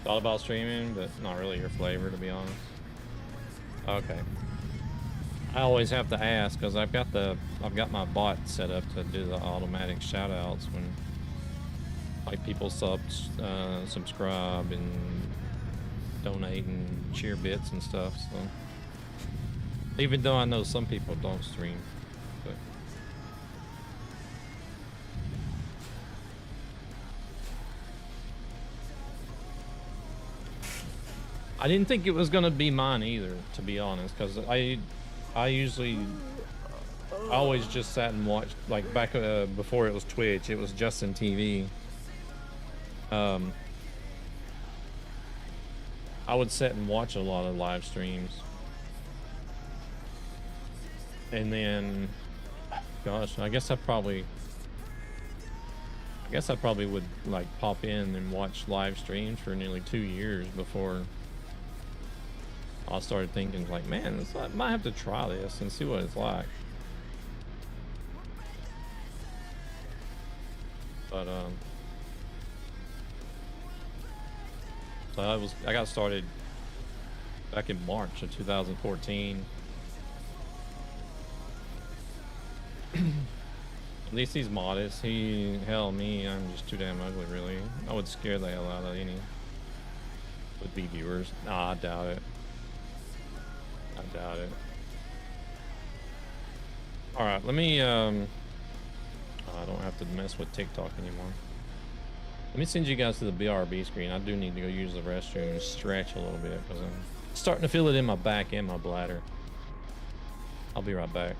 Speaker 3: Thought about streaming, but not really your flavor, to be honest. Okay. I always have to ask because I've got my bot set up to do the automatic shoutouts when like people subscribe and donate and cheer bits and stuff. So even though I know some people don't stream, but I didn't think it was gonna be mine either, to be honest, because I always just sat and watched, like back before it was Twitch, it was Justin TV. I would sit and watch a lot of live streams, and then, gosh, I guess I probably would like pop in and watch live streams for nearly 2 years before I started thinking like, man, I might have to try this and see what it's like. But So I got started back in March of 2014. At least he's modest. Hell, me, I'm just too damn ugly, really. I would scare the hell out of any would-be viewers. Nah, I doubt it. I doubt it. All right, let me. I don't have to mess with TikTok anymore. Let me send you guys to the BRB screen. I do need to go use the restroom and stretch a little bit because I'm starting to feel it in my back and my bladder. I'll be right back.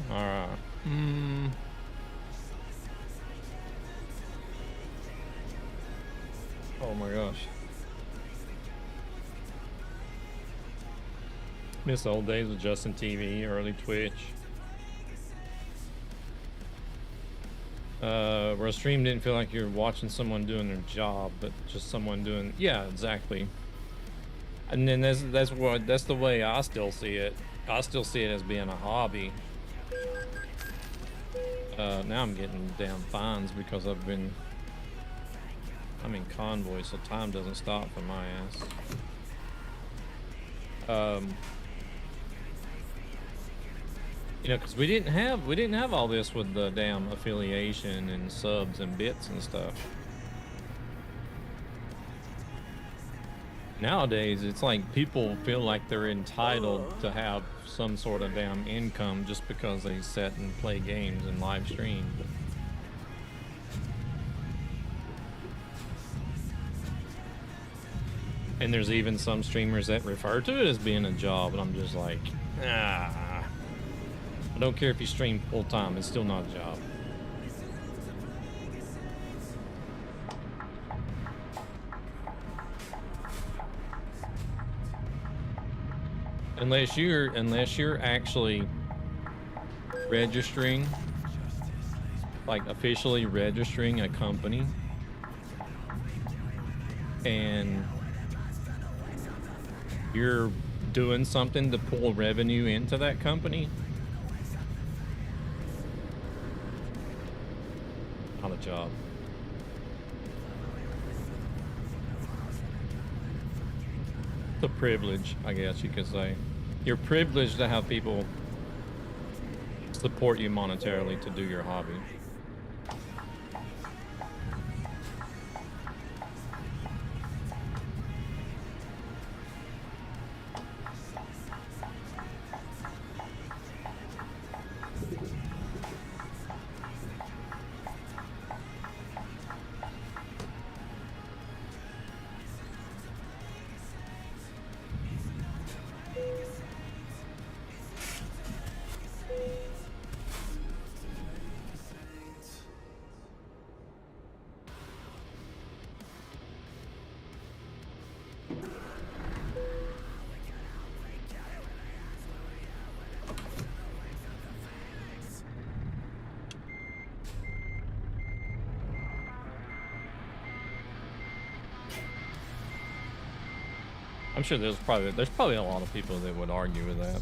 Speaker 3: All right. Oh my gosh. Miss the old days with Justin TV, early Twitch. Where a stream didn't feel like you're watching someone doing their job, but just someone doing, yeah, exactly. And then that's the way I still see it. I still see it as being a hobby. Now I'm getting damn fines because I'm in convoy, so time doesn't stop for my ass. You know, because we didn't have all this with the damn affiliation and subs and bits and stuff. Nowadays, it's like people feel like they're entitled to have some sort of damn income just because they sit and play games and live stream. And there's even some streamers that refer to it as being a job, and I'm just like, I don't care if you stream full time, it's still not a job. Unless you're actually registering, like officially registering a company, and you're doing something to pull revenue into that company, not a job. The privilege, I guess you could say. You're privileged to have people support you monetarily to do your hobby. I'm sure there's probably a lot of people that would argue with that, I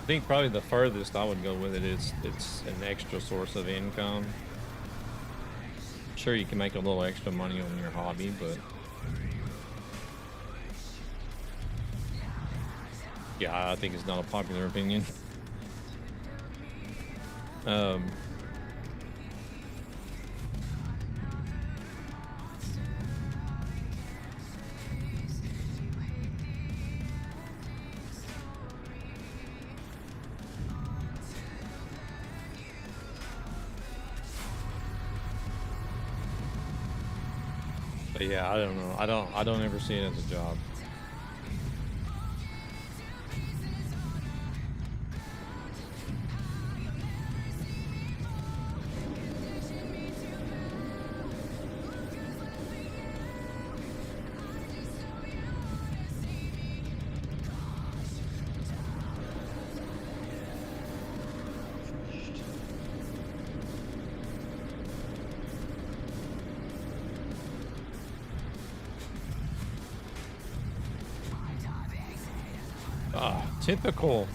Speaker 3: think probably the furthest I would go with it is it's an extra source of income. Sure, you can make a little extra money on your hobby, but yeah, I think it's not a popular opinion. But yeah, I don't know. I don't ever see it as a job. Typical.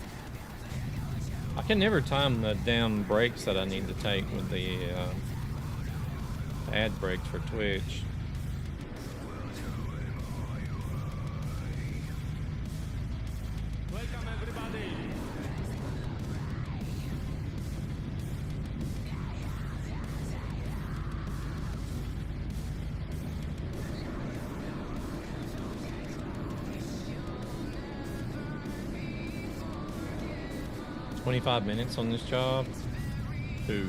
Speaker 3: I can never time the damn breaks that I need to take with the ad breaks for Twitch.
Speaker 6: Welcome everybody.
Speaker 3: $25 minutes on this job. Who?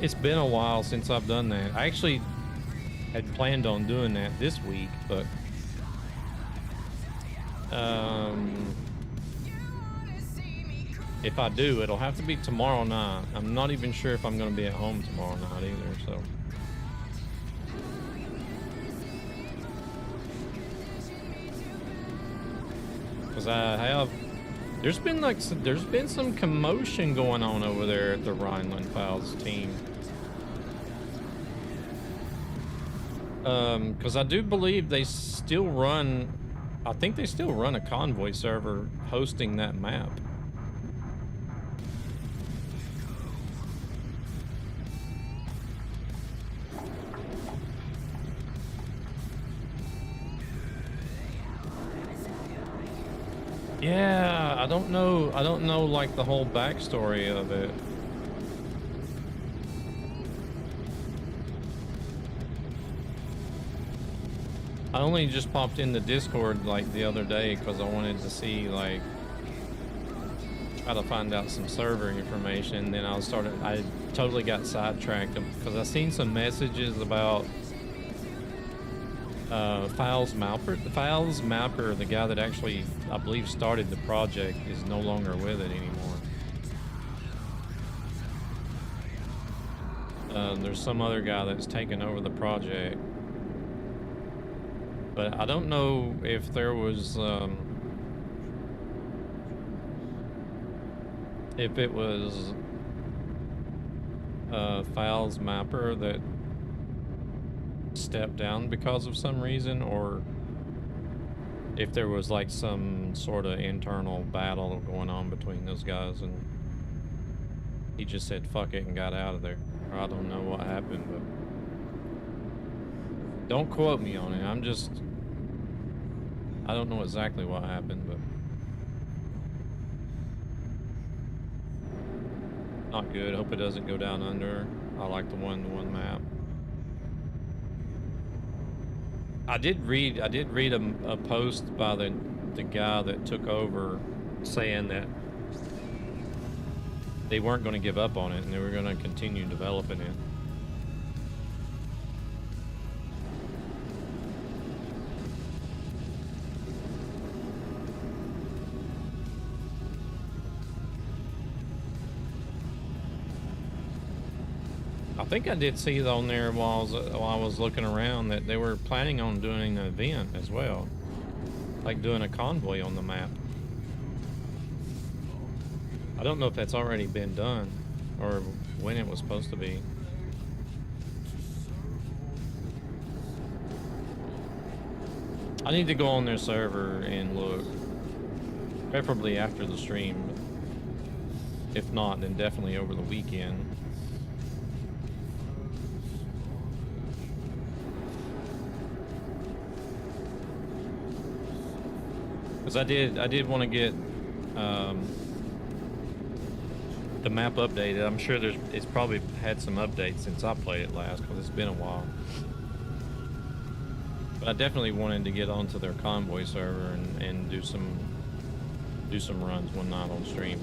Speaker 3: It's been a while since I've done that. I actually had planned on doing that this week, but if I do, it'll have to be tomorrow night. I'm not even sure if I'm going to be at home tomorrow night either, so. Because I have, there's been some commotion going on over there at the Rhineland Files team. Because I do believe they still run, I think they still run a convoy server hosting that map. Yeah, I don't know like the whole backstory of it. I only just popped in the Discord like the other day because I wanted to see like try to find out some server information. Then I totally got sidetracked because I seen some messages about Files Mapper. The Files Mapper, the guy that actually, I believe, started the project, is no longer with it anymore. There's some other guy that's taken over the project. But I don't know if there was if it was Fowl's mapper that stepped down because of some reason, or if there was like some sort of internal battle going on between those guys and he just said fuck it and got out of there. Or I don't know what happened, but don't quote me on it. I don't know exactly what happened, but not good. Hope it doesn't go down under. I like the one-to-one map. I did read a post by the guy that took over saying that they weren't going to give up on it and they were going to continue developing it. I think I did see it on there while I was looking around that they were planning on doing an event as well, like doing a convoy on the map. I don't know if that's already been done or when it was supposed to be. I need to go on their server and look, preferably after the stream. If not, then definitely over the weekend. Because I did want to get the map updated. I'm sure it's probably had some updates since I played it last, because it's been a while. But I definitely wanted to get onto their convoy server and do some runs one night on stream.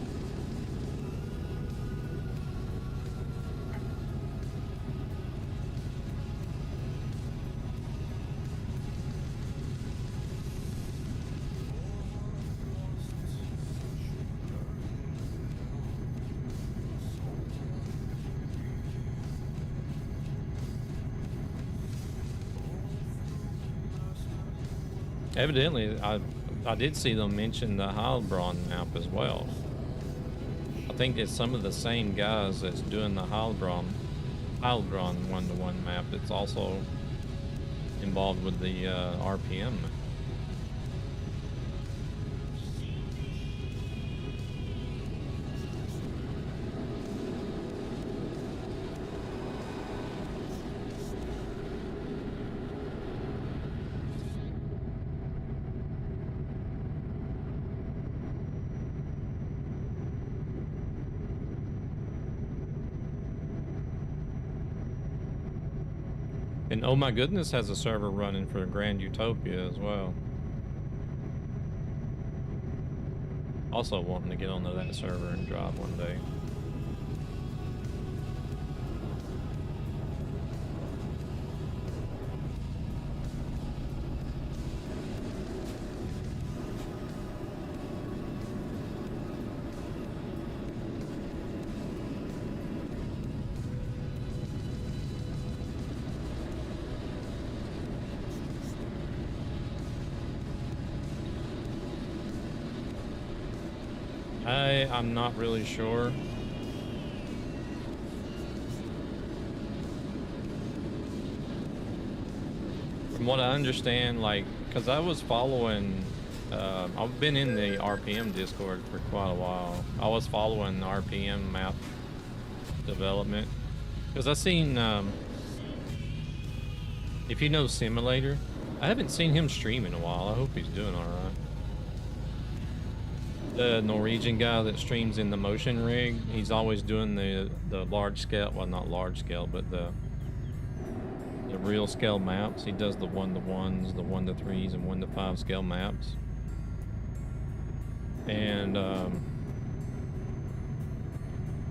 Speaker 3: Evidently, I did see them mention the Heilbronn map as well. I think it's some of the same guys that's doing the Heilbronn one-to-one map that's also involved with the RPM. And oh my goodness has a server running for Grand Utopia as well. Also wanting to get onto that server and drive one day. I'm not really sure. From what I understand, like, because I was following, I've been in the RPM Discord for quite a while. I was following the RPM map development. Because I've seen, if you know Simulator, I haven't seen him stream in a while. I hope he's doing alright. The Norwegian guy that streams in the motion rig, he's always doing the large scale, well not large scale, but the real scale maps. He does the 1-to-1s, the 1-to-3s, and 1-to-5 scale maps. And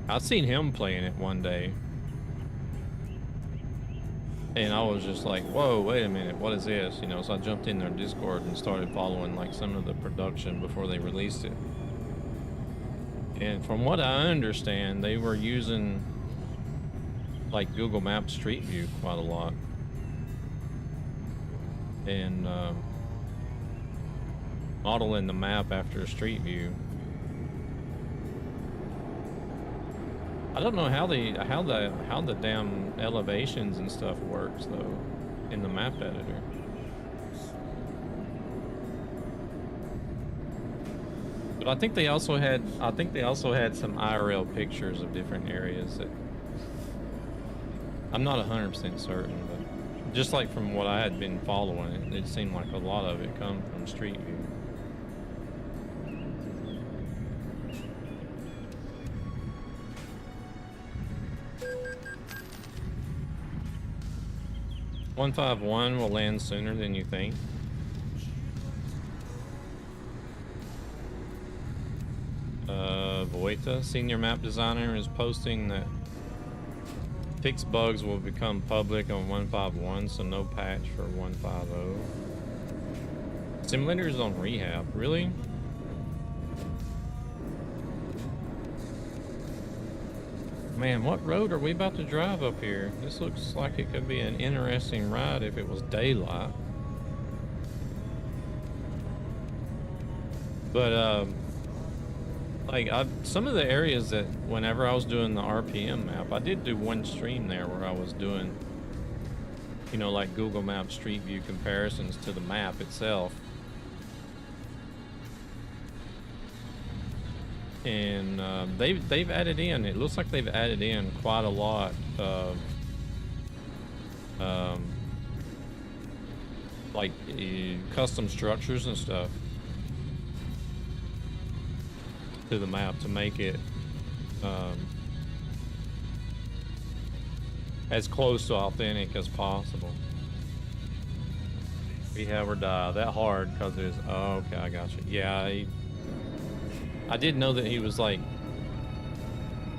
Speaker 3: I've seen him playing it one day. And I was just like, whoa, wait a minute, what is this? You know, so I jumped in their Discord and started following like some of the production before they released it. And from what I understand, they were using like Google Maps Street View quite a lot. And modeling the map after Street View. I don't know how the damn elevations and stuff works though in the map editor. But I think they also had some IRL pictures of different areas that I'm not 100% certain, but just like from what I had been following, it seemed like a lot of it come from Street View. .151 will land sooner than you think. Voita, senior map designer, is posting that fixed bugs will become public on 151, so no patch for 150. Simulators on rehab, really? Man, what road are we about to drive up here? This looks like it could be an interesting ride if it was daylight. But, like, some of the areas that whenever I was doing the RPM map, I did do one stream there where I was doing, you know, like Google Maps Street View comparisons to the map itself. And they've added in, it looks like they've added in quite a lot of like custom structures and stuff to the map to make it as close to authentic as possible. We have or die that hard because there's, oh, okay, I got you. Yeah, I did know that he was like,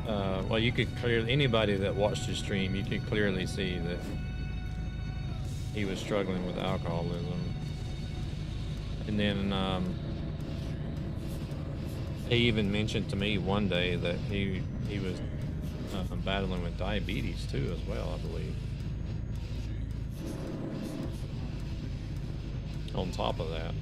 Speaker 3: well, you could clearly, anybody that watched his stream, you could clearly see that he was struggling with alcoholism. And then he even mentioned to me one day that he was battling with diabetes too as well, I believe. On top of that.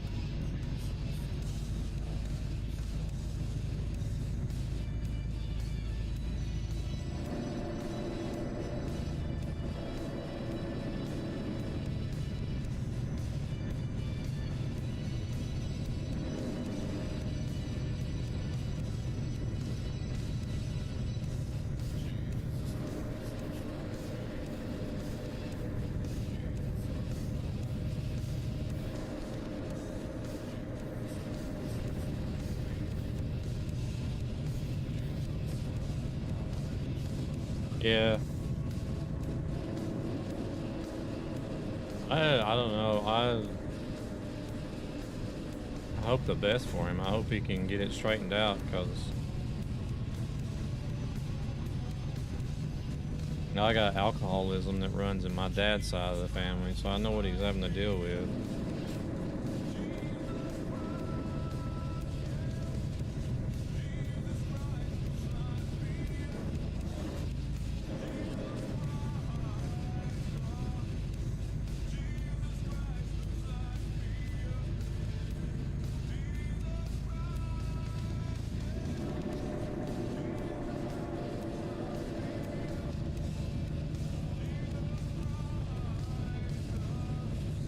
Speaker 3: Yeah. I don't know. I hope the best for him. I hope he can get it straightened out, because I got alcoholism that runs in my dad's side of the family, so I know what he's having to deal with.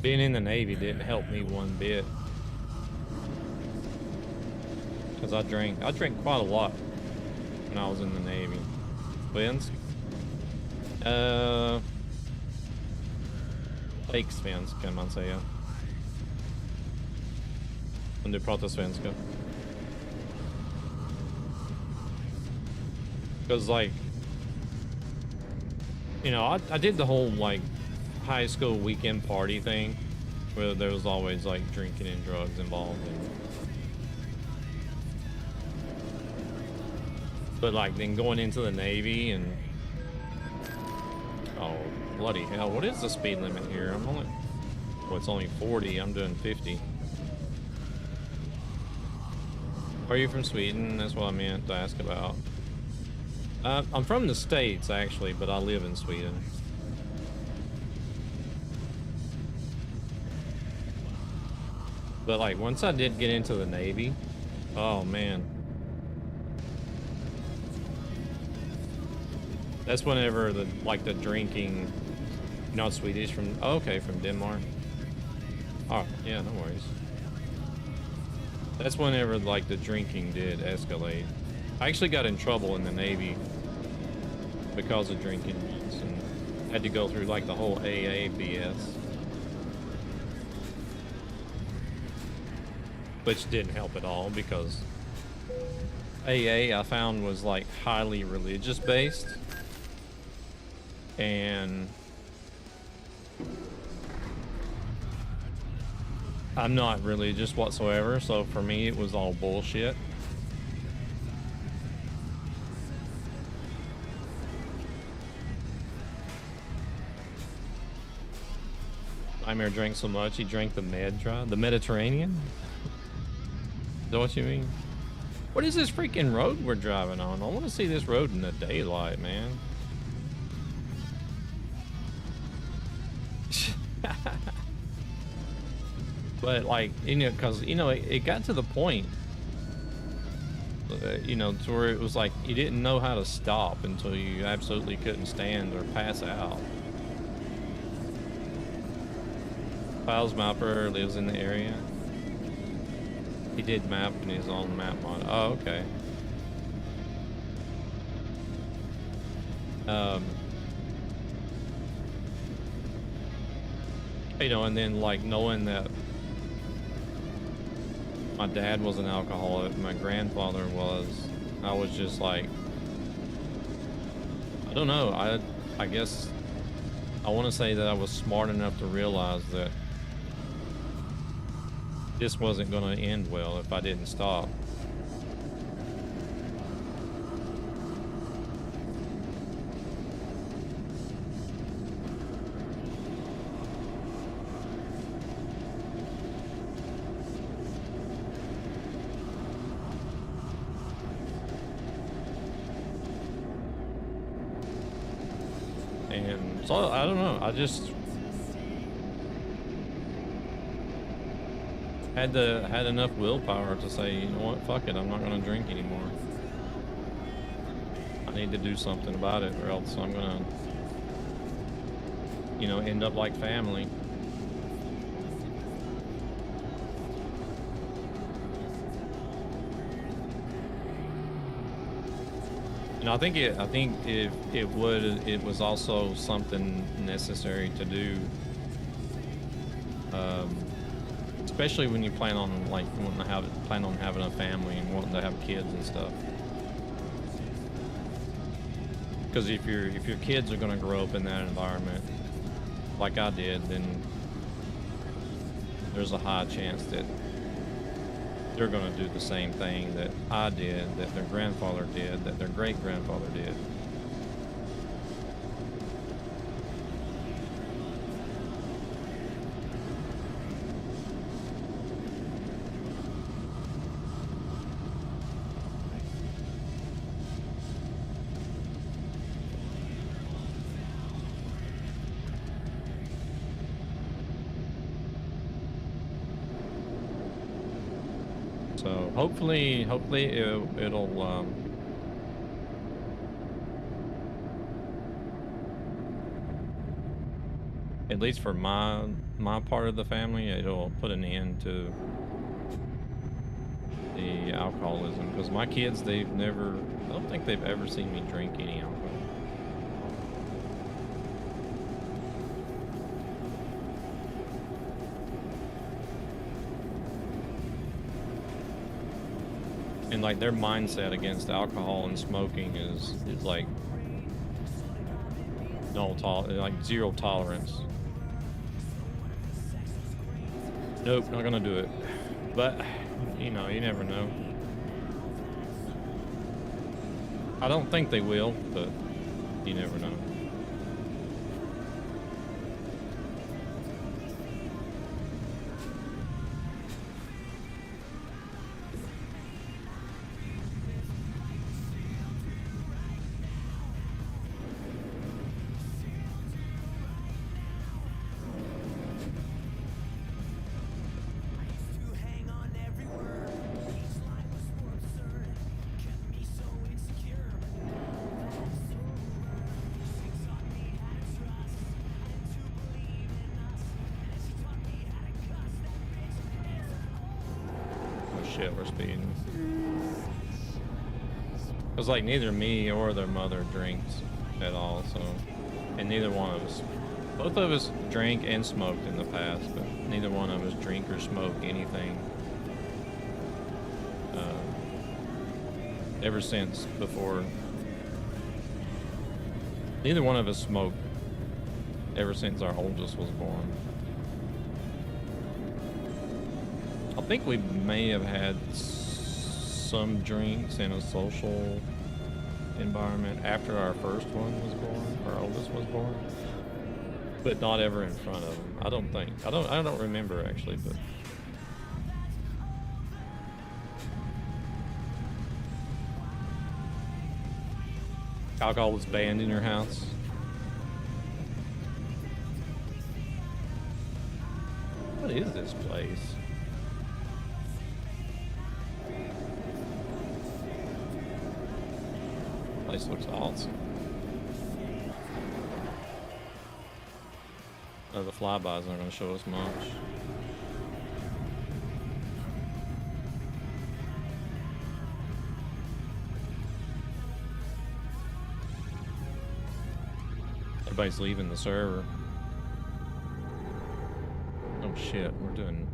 Speaker 3: Being in the Navy didn't help me one bit, because I drank quite a lot when I was in the Navy. Svensk? Fake svensk kan man säga. Om du pratar svenska. Because, like, you know, I did the whole, like, high school weekend party thing where there was always like drinking and drugs involved but like then going into the Navy and oh bloody hell, what is the speed limit here? I'm only, well, it's only 40. I'm doing 50. Are you from Sweden? That's what I meant to ask about. I'm from the States actually, but I live in Sweden. But like once I did get into the Navy, oh man. That's whenever the drinking. You're not Swedish from. Oh, okay, from Denmark. Oh yeah, no worries. That's whenever like the drinking did escalate. I actually got in trouble in the Navy because of drinking once, and had to go through like the whole AA BS, which didn't help at all because AA I found was like highly religious based, and I'm not religious whatsoever, so for me it was all bullshit. Nightmare drank so much he drank the Mediterranean? Is that what you mean? What is this freaking road we're driving on? I want to see this road in the daylight, man. But like, you know, because you know it got to the point, you know, to where it was like you didn't know how to stop until you absolutely couldn't stand or pass out. Files Mapper lives in the area. He did map in his own map mod. Oh, okay. You know, and then like knowing that my dad was an alcoholic, my grandfather was, I was just like, I don't know, I guess I want to say that I was smart enough to realize that this wasn't going to end well if I didn't stop. And so I don't know, I just had enough willpower to say, you know what, fuck it, I'm not gonna drink anymore. I need to do something about it, or else I'm gonna, you know, end up like family. And I think if it was also something necessary to do. Especially when you plan on plan on having a family and wanting to have kids and stuff. Because if your kids are going to grow up in that environment, like I did, then there's a high chance that they're going to do the same thing that I did, that their grandfather did, that their great grandfather did. So hopefully it'll at least for my part of the family, it'll put an end to the alcoholism. Because my kids, I don't think they've ever seen me drink any alcohol. And like their mindset against alcohol and smoking is like like zero tolerance. Nope, not gonna do it. But you know, you never know. I don't think they will, but you never know. shit, we're speeding. Cause like neither me or their mother drinks at all, so, and neither one of us, both of us drank and smoked in the past, but neither one of us drink or smoke anything ever since before. Neither one of us smoked ever since our oldest was born. I think we may have had some drinks in a social environment after our first one was born, our oldest was born, but not ever in front of him. I don't think. I don't remember actually, but. Alcohol is banned in your house. What is this place? Place looks awesome. Oh, the flybys aren't going to show us much. Everybody's leaving the server. Oh shit, we're doing...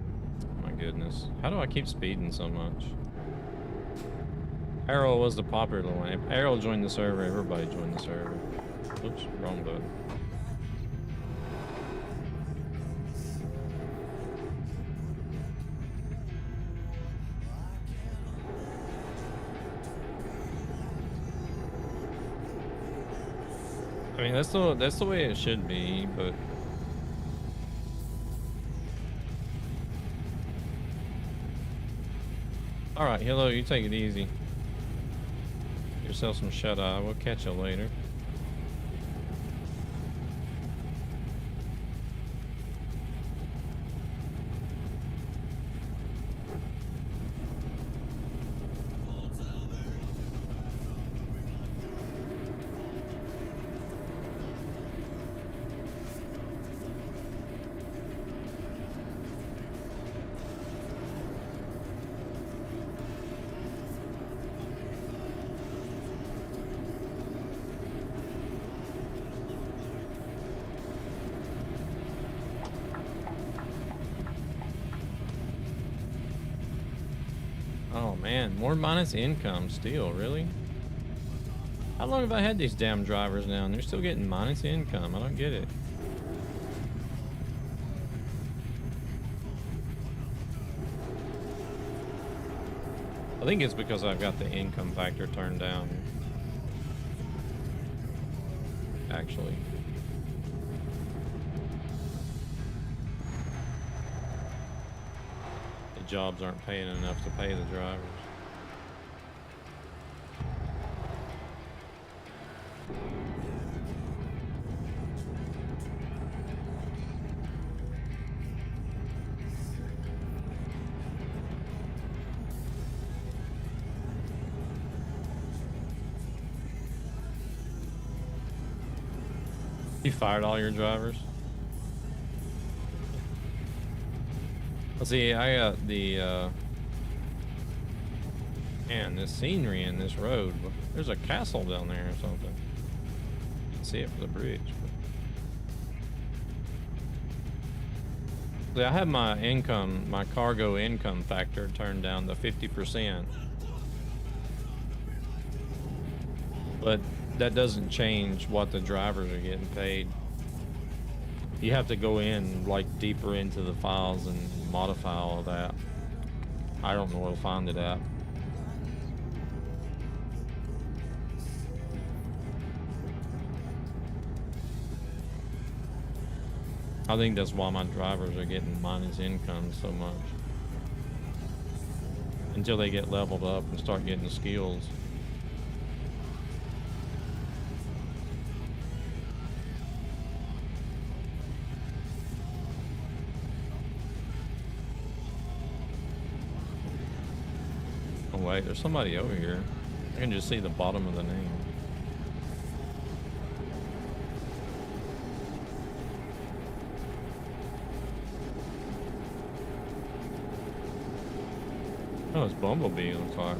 Speaker 3: Oh my goodness. How do I keep speeding so much? Arrow was the popular one. Arrow joined the server, everybody joined the server. Oops, wrong button. I mean, that's the way it should be, but all right, hello, you take it easy. Get yourself some shut-eye. We'll catch you later. Oh man, more minus income still, really? How long have I had these damn drivers now and they're still getting minus income? I don't get it. I think it's because I've got the income factor turned down. Actually. Jobs aren't paying enough to pay the drivers. You fired all your drivers? Let's see, I got the, man, this scenery in this road. There's a castle down there or something. You can see it from the bridge. See, I have my income, my cargo income factor turned down to 50%. But that doesn't change what the drivers are getting paid. You have to go in like deeper into the files and modify all of that. I don't know where to find it at. I think that's why my drivers are getting minus income so much. Until they get leveled up and start getting skills. Wait, there's somebody over here. I can just see the bottom of the name. Oh, it's Bumblebee, looks like.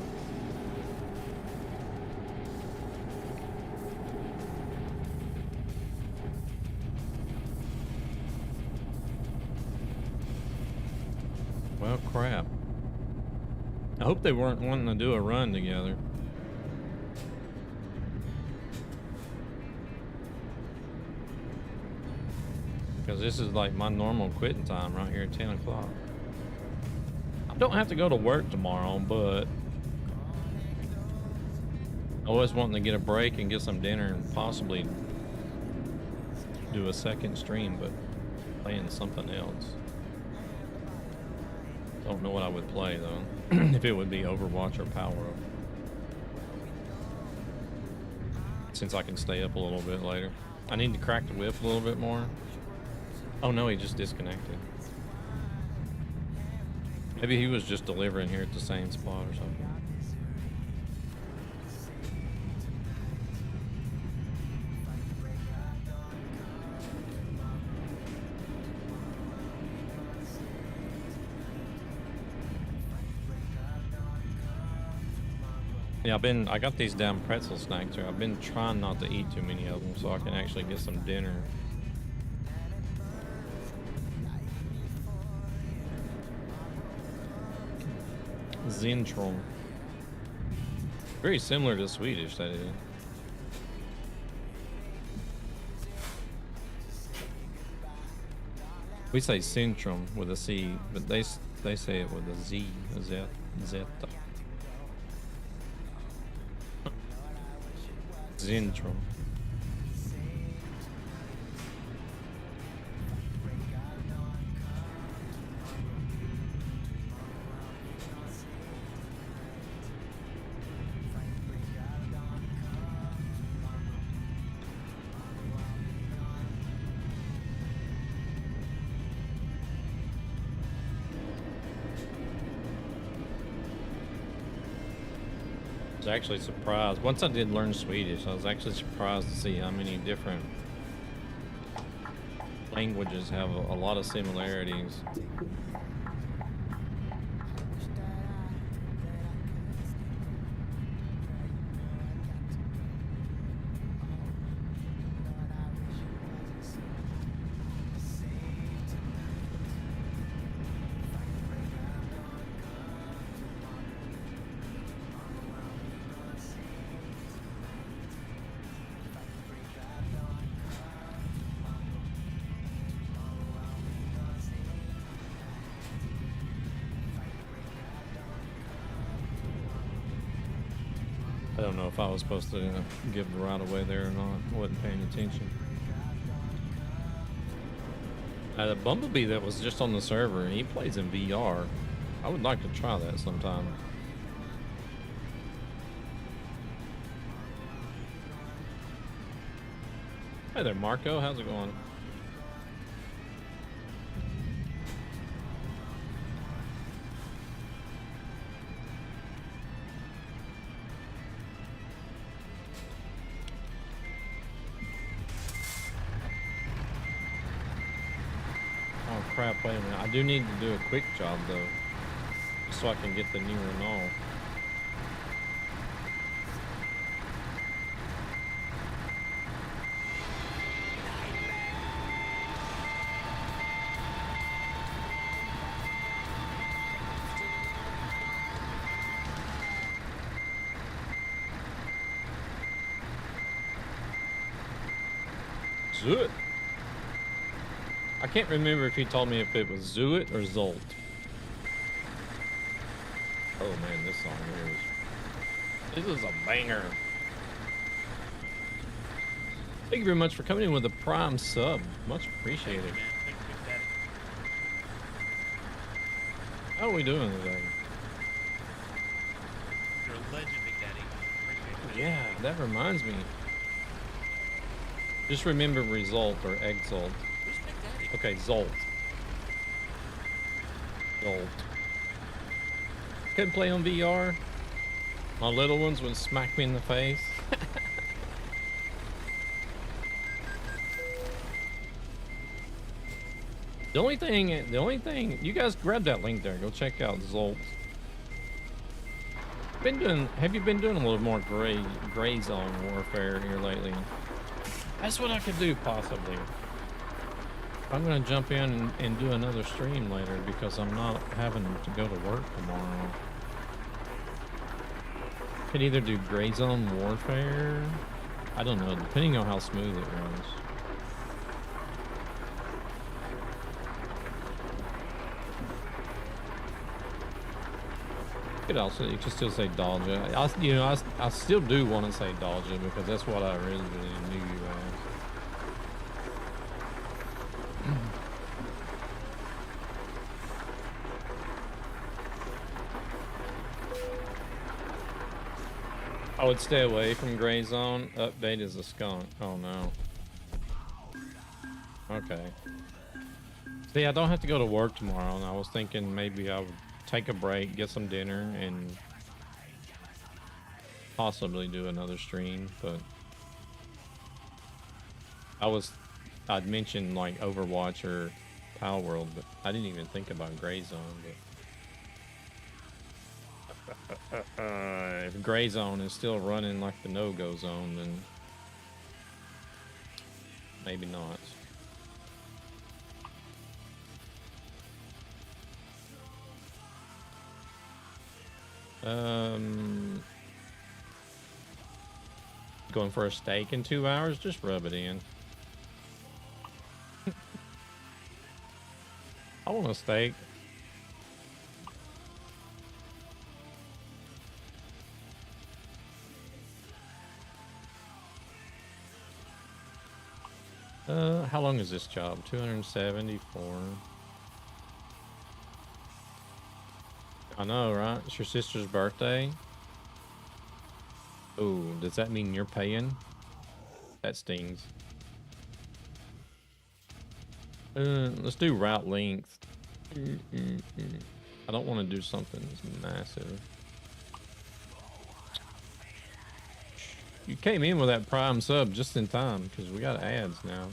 Speaker 3: Well, crap. I hope they weren't wanting to do a run together. Because this is like my normal quitting time right here at 10 o'clock. I don't have to go to work tomorrow, but I was wanting to get a break and get some dinner and possibly do a second stream, but playing something else. Don't know what I would play though. If it would be Overwatch or Power Up. Since I can stay up a little bit later. I need to crack the whip a little bit more. Oh no, he just disconnected. Maybe he was just delivering here at the same spot or something. Yeah, I got these damn pretzel snacks here. I've been trying not to eat too many of them so I can actually get some dinner. Zentrum. Very similar to Swedish, that is. We say Centrum with a C, but they say it with a Z, a Z, Zeta. Zentrum. I was actually surprised. Once I did learn Swedish, I was actually surprised to see how many different languages have a lot of similarities. I don't know if I was supposed to give the right away there or not. I wasn't paying attention. The Bumblebee that was just on the server, and he plays in VR. I would like to try that sometime. Hey there, Marco. How's it going? Crap, wait a minute. I do need to do a quick job though, so I can get the new Renault. Zoot. I can't remember if he told me if it was Zoot or Zolt. Oh man, this song here is a banger. Thank you very much for coming in with a Prime sub. Much appreciated. How are we doing today?
Speaker 11: You're a legend, Big Daddy. Appreciate it.
Speaker 3: Yeah, that reminds me. Just remember Result or Exalt. Okay, Zolt. Zolt. Couldn't play on VR. My little ones would smack me in the face. The only thing, you guys grab that link there. Go check out Zolt. Have you been doing a little more gray zone warfare here lately? That's what I could do possibly. I'm gonna jump in and do another stream later because I'm not having to go to work tomorrow. Could either do gray zone warfare. I don't know, depending on how smooth it runs. You could still say Dalja. I still do want to say Dalja because that's what I really knew you as. I would stay away from gray zone. Update is a skunk. Oh no. Okay. See, I don't have to go to work tomorrow, and I was thinking maybe I would take a break, get some dinner, and possibly do another stream, but I'd mentioned like Overwatch or Power World, but I didn't even think about Gray Zone. But if Gray Zone is still running like the no-go zone, then maybe not. Going for a steak in 2 hours? Just rub it in. I want a steak. How long is this job? 274. I know, right? It's your sister's birthday. Oh, does that mean you're paying? That stings. Let's do route length. I don't want to do something massive. You came in with that prime sub just in time because we got ads now.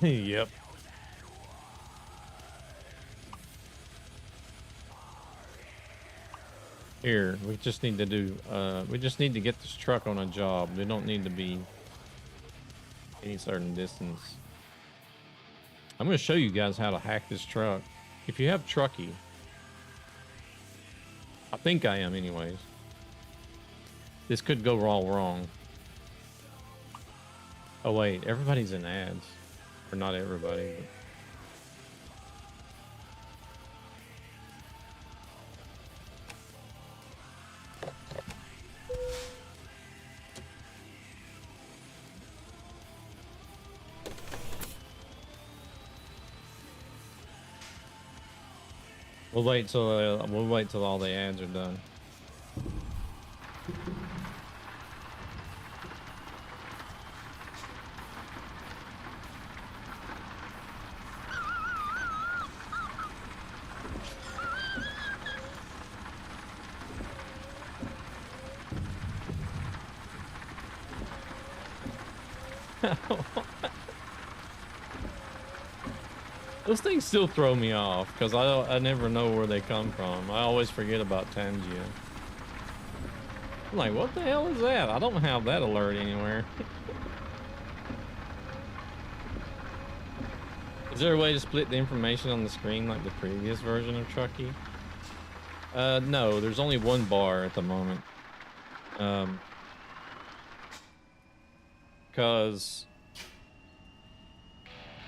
Speaker 3: Yep. Here, we just need to do, we just need to get this truck on a job. We don't need to be any certain distance. I'm going to show you guys how to hack this truck. If you have Trucky, I think I am anyways. This could go all wrong. Oh wait, everybody's in ads. Or not everybody, but we'll wait till all the ads are done. Those things still throw me off because I never know where they come from. I always forget about Tangia. I'm like, what the hell is that? I don't have that alert anywhere. Is there a way to split the information on the screen like the previous version of Trucky? No, there's only one bar at the moment. Because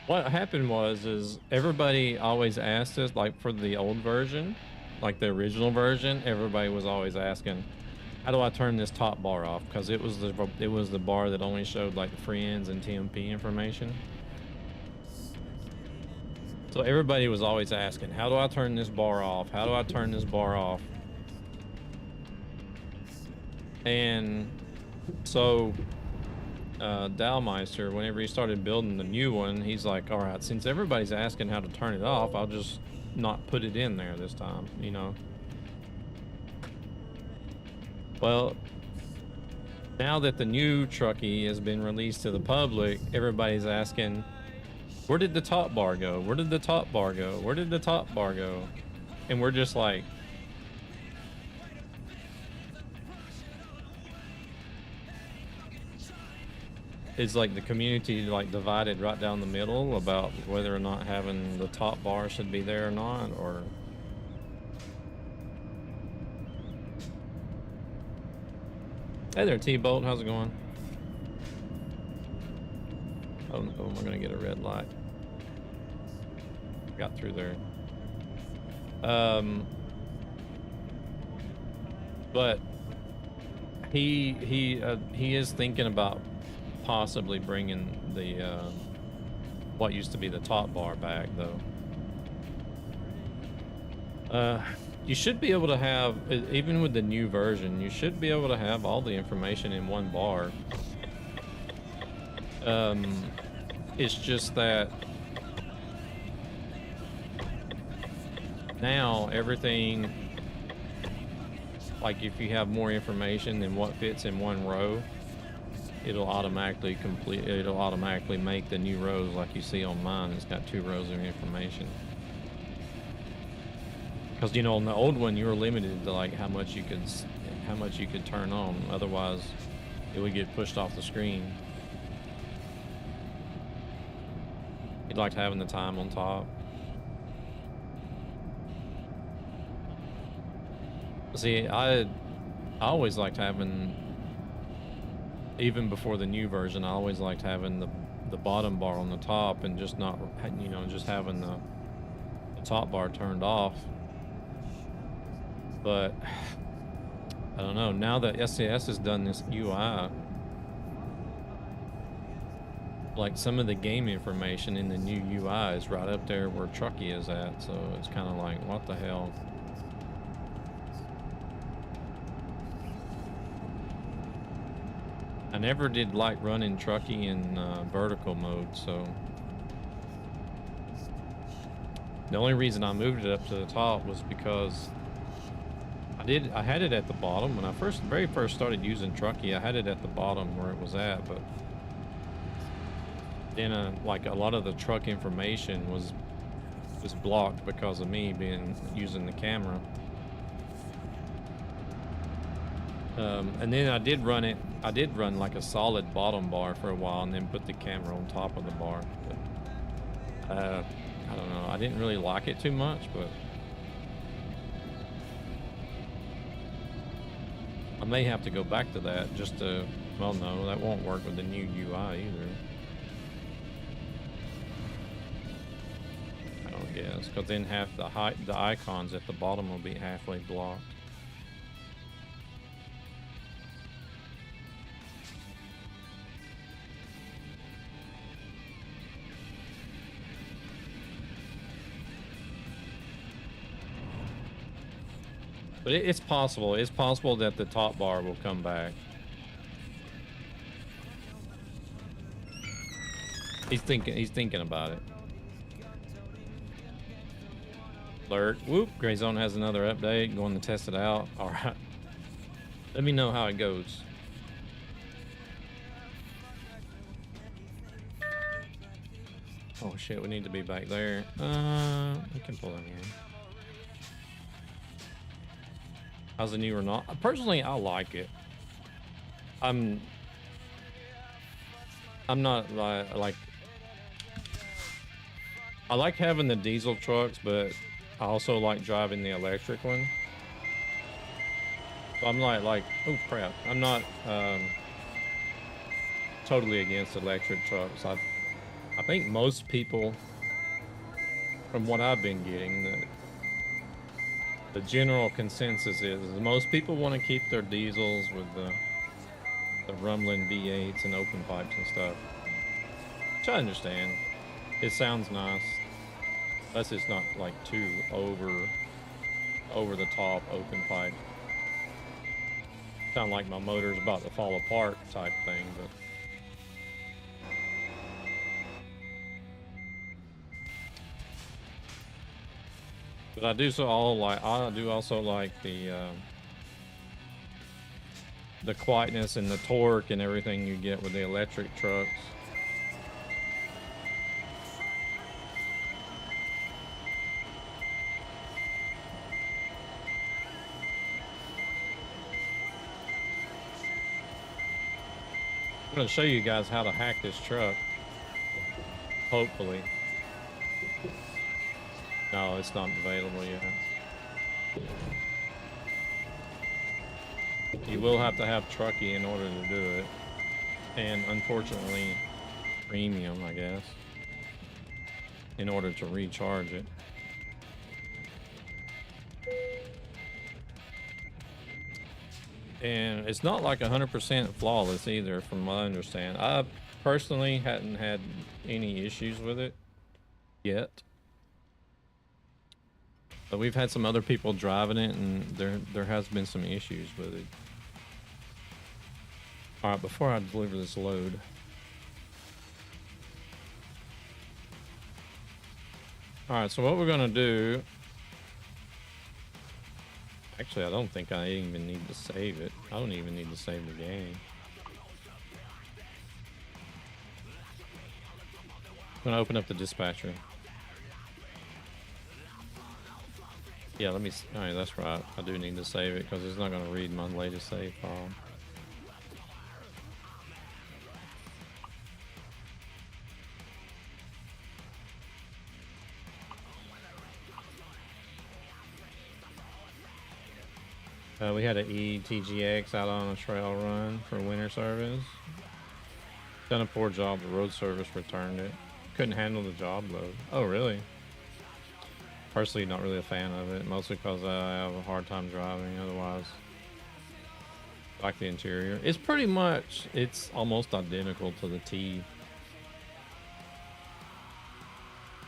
Speaker 3: what happened is everybody always asked us, like for the old version, like the original version, everybody was always asking, how do I turn this top bar off? Because it was the bar that only showed like friends and TMP information. So everybody was always asking, how do I turn this bar off? How do I turn this bar off? And so Dalmeister, whenever he started building the new one, he's like, all right, since everybody's asking how to turn it off, I'll just not put it in there this time, you know. Well, now that the new Trucky has been released to the public, everybody's asking, where did the top bar go? Where did the top bar go? Where did the top bar go? And we're just like, it's like the community like divided right down the middle about whether or not having the top bar should be there or not, or hey there, T-Bolt, how's it going? Oh no, am I gonna get a red light? Got through there. But he is thinking about possibly bringing the what used to be the top bar back, though. You should be able to have, even with the new version, you should be able to have all the information in one bar. It's just that now everything, like if you have more information than what fits in one row, it'll automatically make the new rows like you see on mine. It's got 2 rows of information. Because you know, on the old one you were limited to like how much you could turn on, otherwise it would get pushed off the screen. You'd like having the time on top. See, I always liked having, even before the new version, I always liked having the bottom bar on the top and just not, you know, just having the top bar turned off. But I don't know, now that SCS has done this UI, like some of the game information in the new UI is right up there where Trucky is at, so it's kind of like, what the hell? I never did like running Trucky in vertical mode, so the only reason I moved it up to the top was because I had it at the bottom when I very first started using Trucky. I had it at the bottom where it was at, but then like a lot of the truck information was blocked because of me using the camera. And then I did run like a solid bottom bar for a while and then put the camera on top of the bar. But, I don't know, I didn't really like it too much, but I may have to go back to that just to, well no, that won't work with the new UI either. I don't guess, because then half the icons at the bottom will be halfway blocked. But it's possible. It's possible that the top bar will come back. He's thinking about it. Alert. Whoop. Gray Zone has another update. Going to test it out. All right. Let me know how it goes. Oh shit, we need to be back there. We can pull in here. How's the new Renault? Personally, I like it. I'm not like I like having the diesel trucks, but I also like driving the electric one. So I'm like oh crap, I'm not totally against electric trucks. I think most people, from what I've been getting, the general consensus is most people want to keep their diesels with the rumbling V8s and open pipes and stuff, which I understand. It sounds nice, unless it's not like too over the top open pipe. Sound like my motor's about to fall apart type thing, but I do also like the quietness and the torque and everything you get with the electric trucks. I'm gonna show you guys how to hack this truck. Hopefully. No, it's not available yet. You will have to have Trucky in order to do it. And unfortunately, premium, I guess, in order to recharge it. And it's not like 100% flawless either, from what I understand. I personally hadn't had any issues with it yet. But we've had some other people driving it, and there has been some issues with it. All right, before I deliver this load, all right, so what we're gonna do, actually, I don't think I even need to save it. I don't even need to save the game. I'm gonna open up the dispatcher. Yeah, let me, all right, that's right. I do need to save it because it's not gonna read my latest save file. We had an ETGX out on a trail run for winter service. Done a poor job. The road service returned it. Couldn't handle the job load. Oh, really? Personally, not really a fan of it. Mostly because I have a hard time driving. Otherwise, I like the interior. It's pretty much, it's almost identical to the T.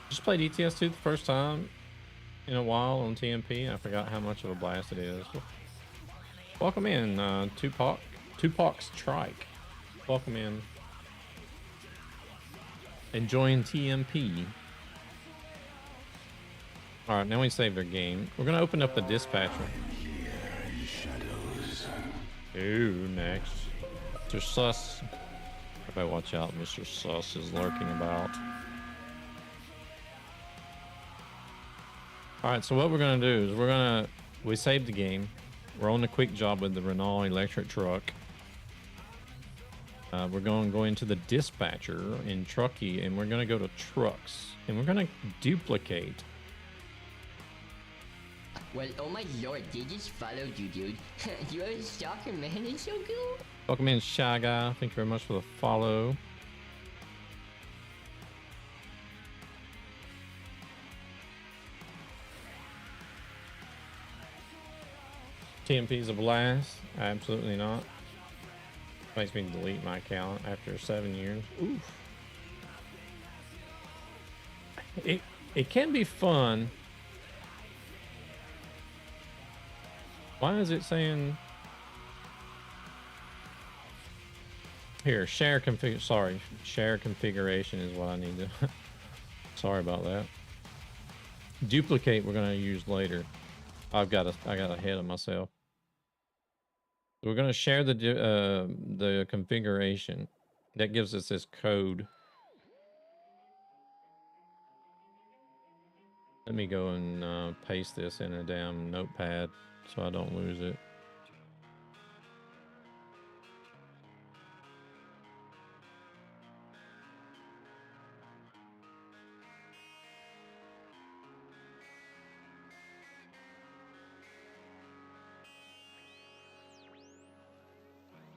Speaker 3: Just played ETS2 the first time in a while on TMP. I forgot how much of a blast it is. Welcome in, Tupac's Trike. Welcome in. Enjoying TMP. Alright, now we saved our game. We're gonna open up the dispatcher. Ooh, next. Mr. Sus. Everybody watch out, Mr. Sus is lurking about. Alright, so what we're gonna do is we saved the game. We're on the quick job with the Renault electric truck. We're going to go into the dispatcher in Trucky, and we're going to go to trucks, and we're going to duplicate.
Speaker 12: Well, oh my lord, they just followed you, dude. You are a stalker, man. It's so cool.
Speaker 3: Welcome in, Shy Guy. Thank you very much for the follow. TMP's a blast. Absolutely not. Makes me delete my account after 7 years. Oof. It can be fun. Why is it saying here? Share config. Sorry, share configuration is what I need to. Sorry about that. Duplicate. We're gonna use later. I got ahead of myself. We're going to share the configuration that gives us this code. Let me go and paste this in a damn notepad so I don't lose it.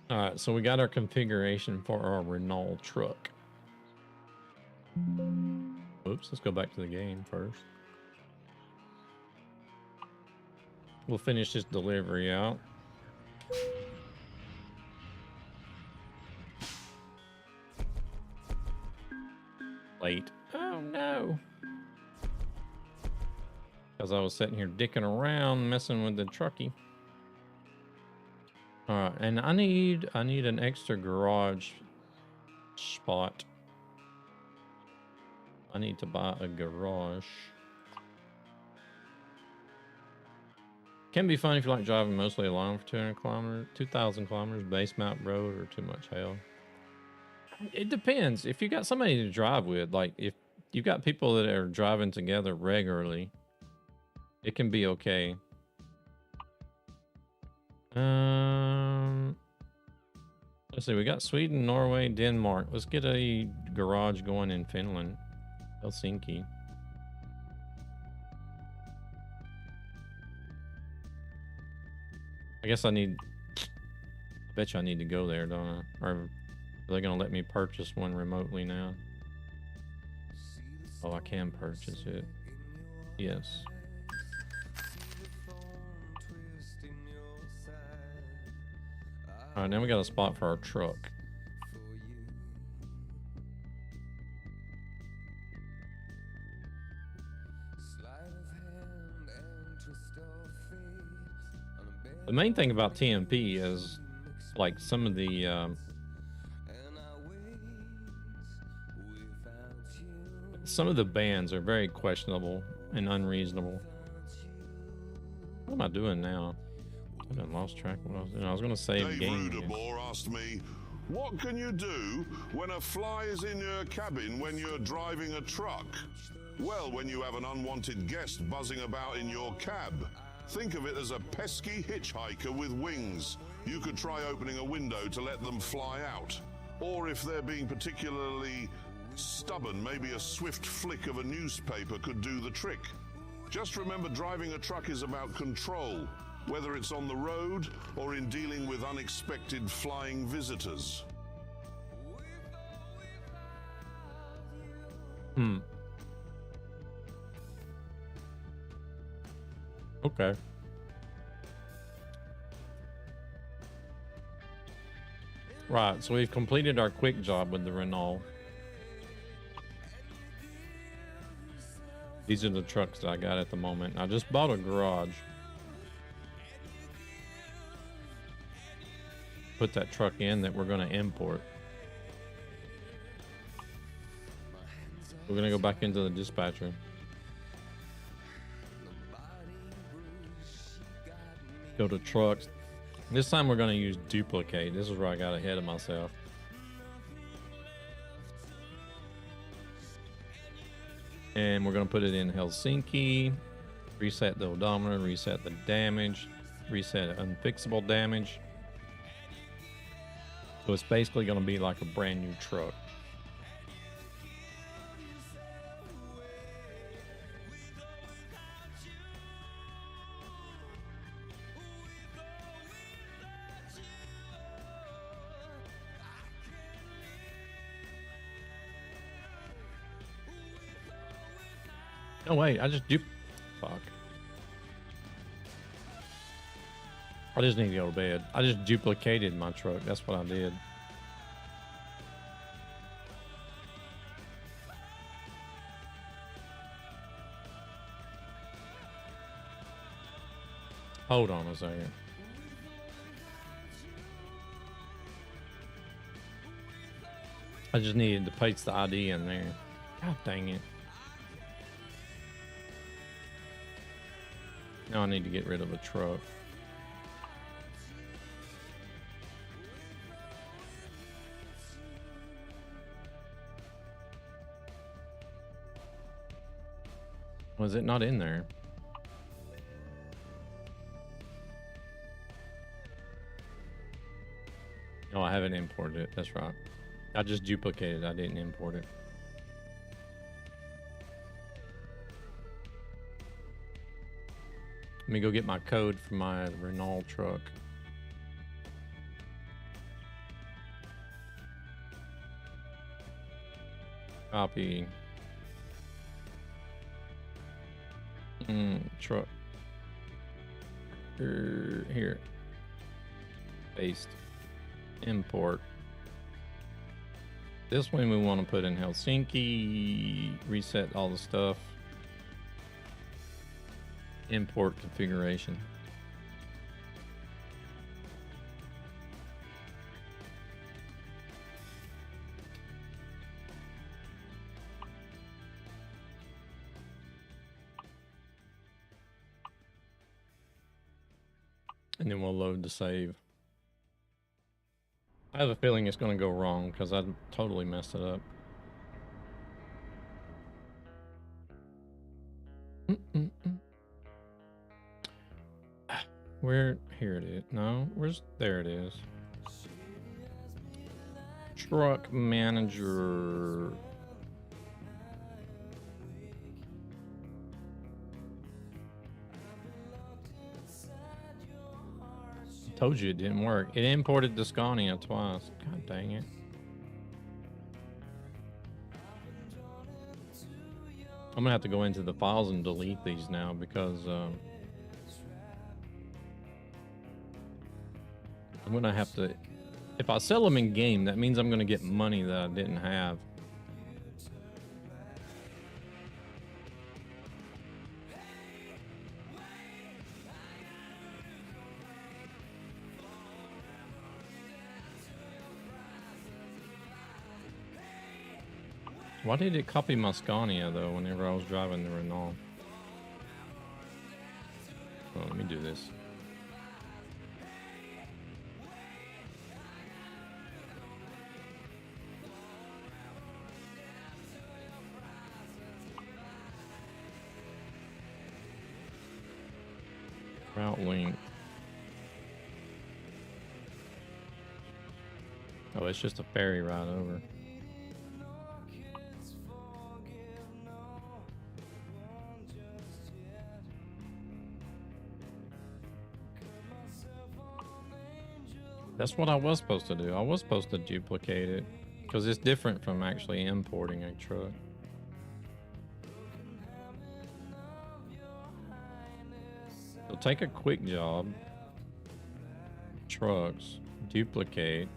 Speaker 3: All right, so we got our configuration for our Renault truck. Oops, let's go back to the game first. We'll finish this delivery out. Late. Oh no. Because I was sitting here dicking around, messing with the Trucky. All right, and I need an extra garage spot. I need to buy a garage. Can be fun if you like driving mostly alone for 200 kilometers, 2,000 kilometers, base map road, or too much hell. It depends. If you got somebody to drive with, like if you got people that are driving together regularly, it can be okay. Let's see, we got Sweden, Norway, Denmark. Let's get a garage going in Finland. Helsinki. I guess I bet you I need to go there, don't I? Or are they gonna let me purchase one remotely now? Oh, I can purchase it. Yes. Alright, now we got a spot for our truck. The main thing about TMP is like some of the bans are very questionable and unreasonable. What am I doing now? I done lost track of what I was doing. I was going to save
Speaker 4: Dave
Speaker 3: game.
Speaker 4: Rudabor asked me, what can you do when a fly is in your cabin when you're driving a truck? Well, when you have an unwanted guest buzzing about in your cab. Think of it as a pesky hitchhiker with wings. You could try opening a window to let them fly out. Or if they're being particularly stubborn, maybe a swift flick of a newspaper could do the trick. Just remember, driving a truck is about control, whether it's on the road or in dealing with unexpected flying visitors.
Speaker 3: Okay. Right, so we've completed our quick job with the Renault. These are the trucks that I got at the moment. I just bought a garage. Put that truck in that we're going to import. We're going to go back into the dispatcher. Go to trucks. This time we're going to use duplicate. This is where I got ahead of myself. And we're going to put it in Helsinki. Reset the odometer, reset the damage, reset unfixable damage. So it's basically going to be like a brand new truck. No, wait, I just fuck. I just need to go to bed. I just duplicated my truck. That's what I did. Hold on a second. I just needed to paste the ID in there. God dang it. Now I need to get rid of a truck. Was it not in there? No, I haven't imported it. That's right. I just duplicated. I didn't import it. Let me go get my code for my Renault truck. Copy. Truck. Here. Paste. Import. This one we want to put in Helsinki. Reset all the stuff. Import configuration. And then we'll load the save. I have a feeling it's going to go wrong because I totally messed it up. Where? Here it is. No, there it is. Truck manager. Told you it didn't work. It imported the Scania twice. God dang it. I'm gonna have to go into the files and delete these now because I'm gonna have to, if I sell them in game, that means I'm gonna get money that I didn't have. Why did it copy my Scania though whenever I was driving the Renault? Well, let me do this. Route link. Oh, it's just a ferry ride over. That's what I was supposed to do. I was supposed to duplicate it because it's different from actually importing a truck. So take a quick job, trucks, duplicate.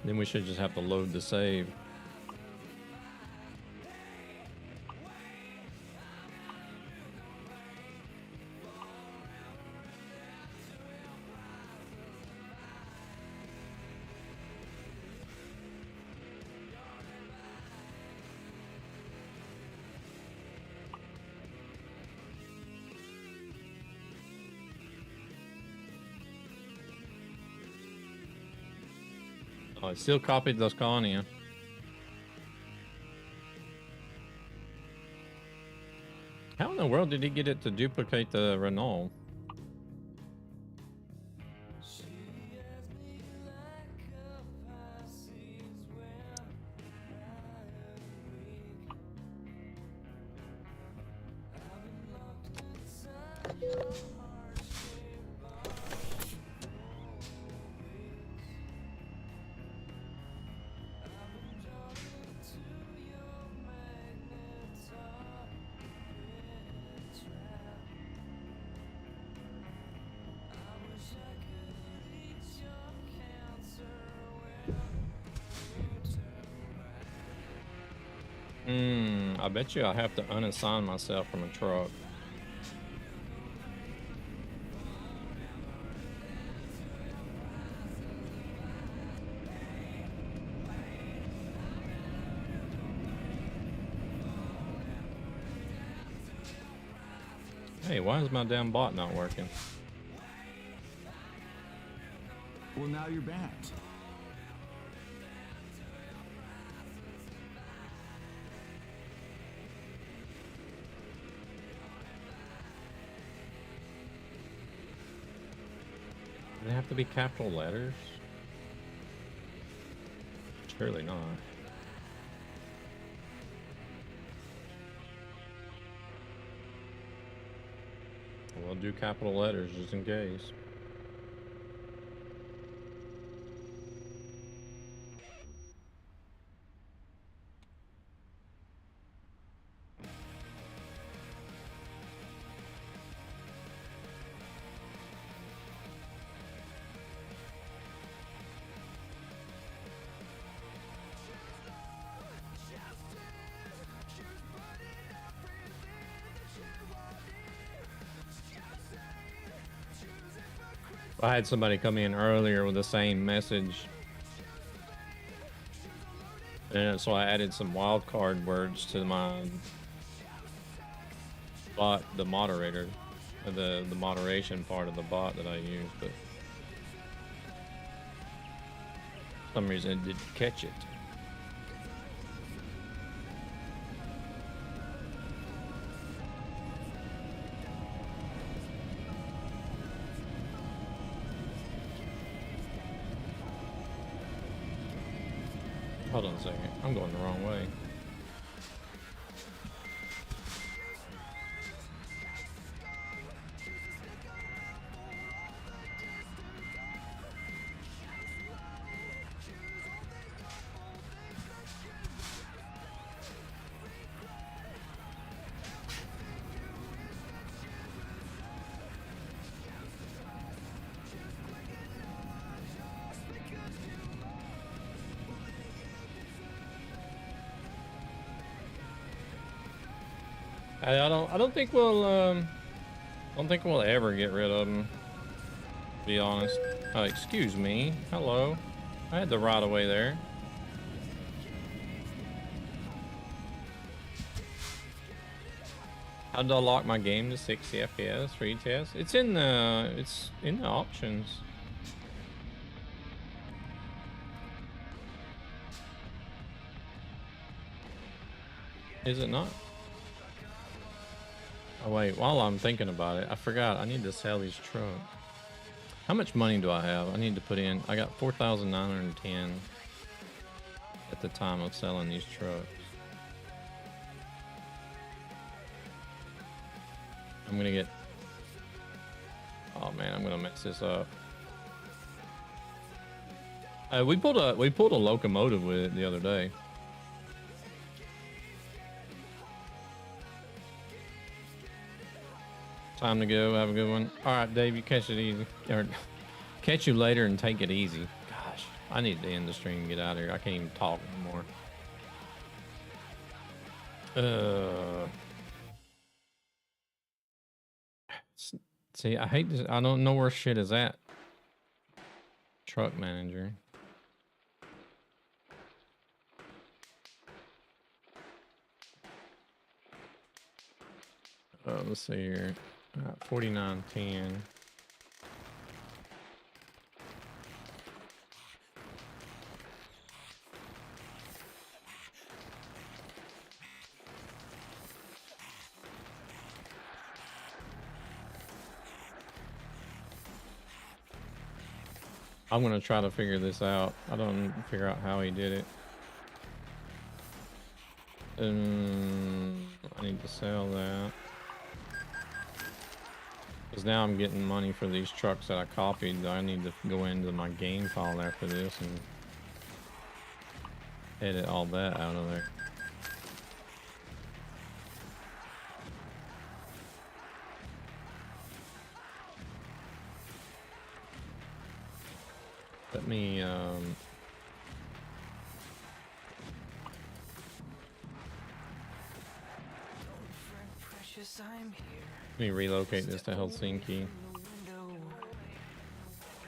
Speaker 3: Then we should just have to load the save. Oh, I still copied the Scania. How in the world did he get it to duplicate the Renault? I bet you I have to unassign myself from a truck. Hey, why is my damn bot not working?
Speaker 10: Well, now you're back.
Speaker 3: Do they have to be capital letters? Surely not. We'll do capital letters just in case. I had somebody come in earlier with the same message, and so I added some wildcard words to my bot, the moderator, the moderation part of the bot that I use, but for some reason it didn't catch it. Hold on a second. I'm going the wrong way. I don't think we'll ever get rid of them, to be honest. Excuse me. Hello. I had the right of way there. How did I lock my game to 60 FPS retest? It's in the options. Is it not? Oh wait, while I'm thinking about it, I forgot I need to sell these trucks. How much money do I have? I need to put in. I got 4,910 at the time of selling these trucks. I'm gonna get. Oh man, I'm gonna mess this up. We pulled a locomotive with it the other day. Time to go. Have a good one. All right, Dave, you catch it easy. Or catch you later and take it easy. Gosh, I need to end the stream and get out of here. I can't even talk anymore. See, I hate this. I don't know where shit is at. Truck manager. Let's see here. 4910. I'm gonna try to figure this out. I don't figure out how he did it. I need to sell that. Because now I'm getting money for these trucks that I copied. I need to go into my game file after this and edit all that out of there. Let me relocate this to Helsinki.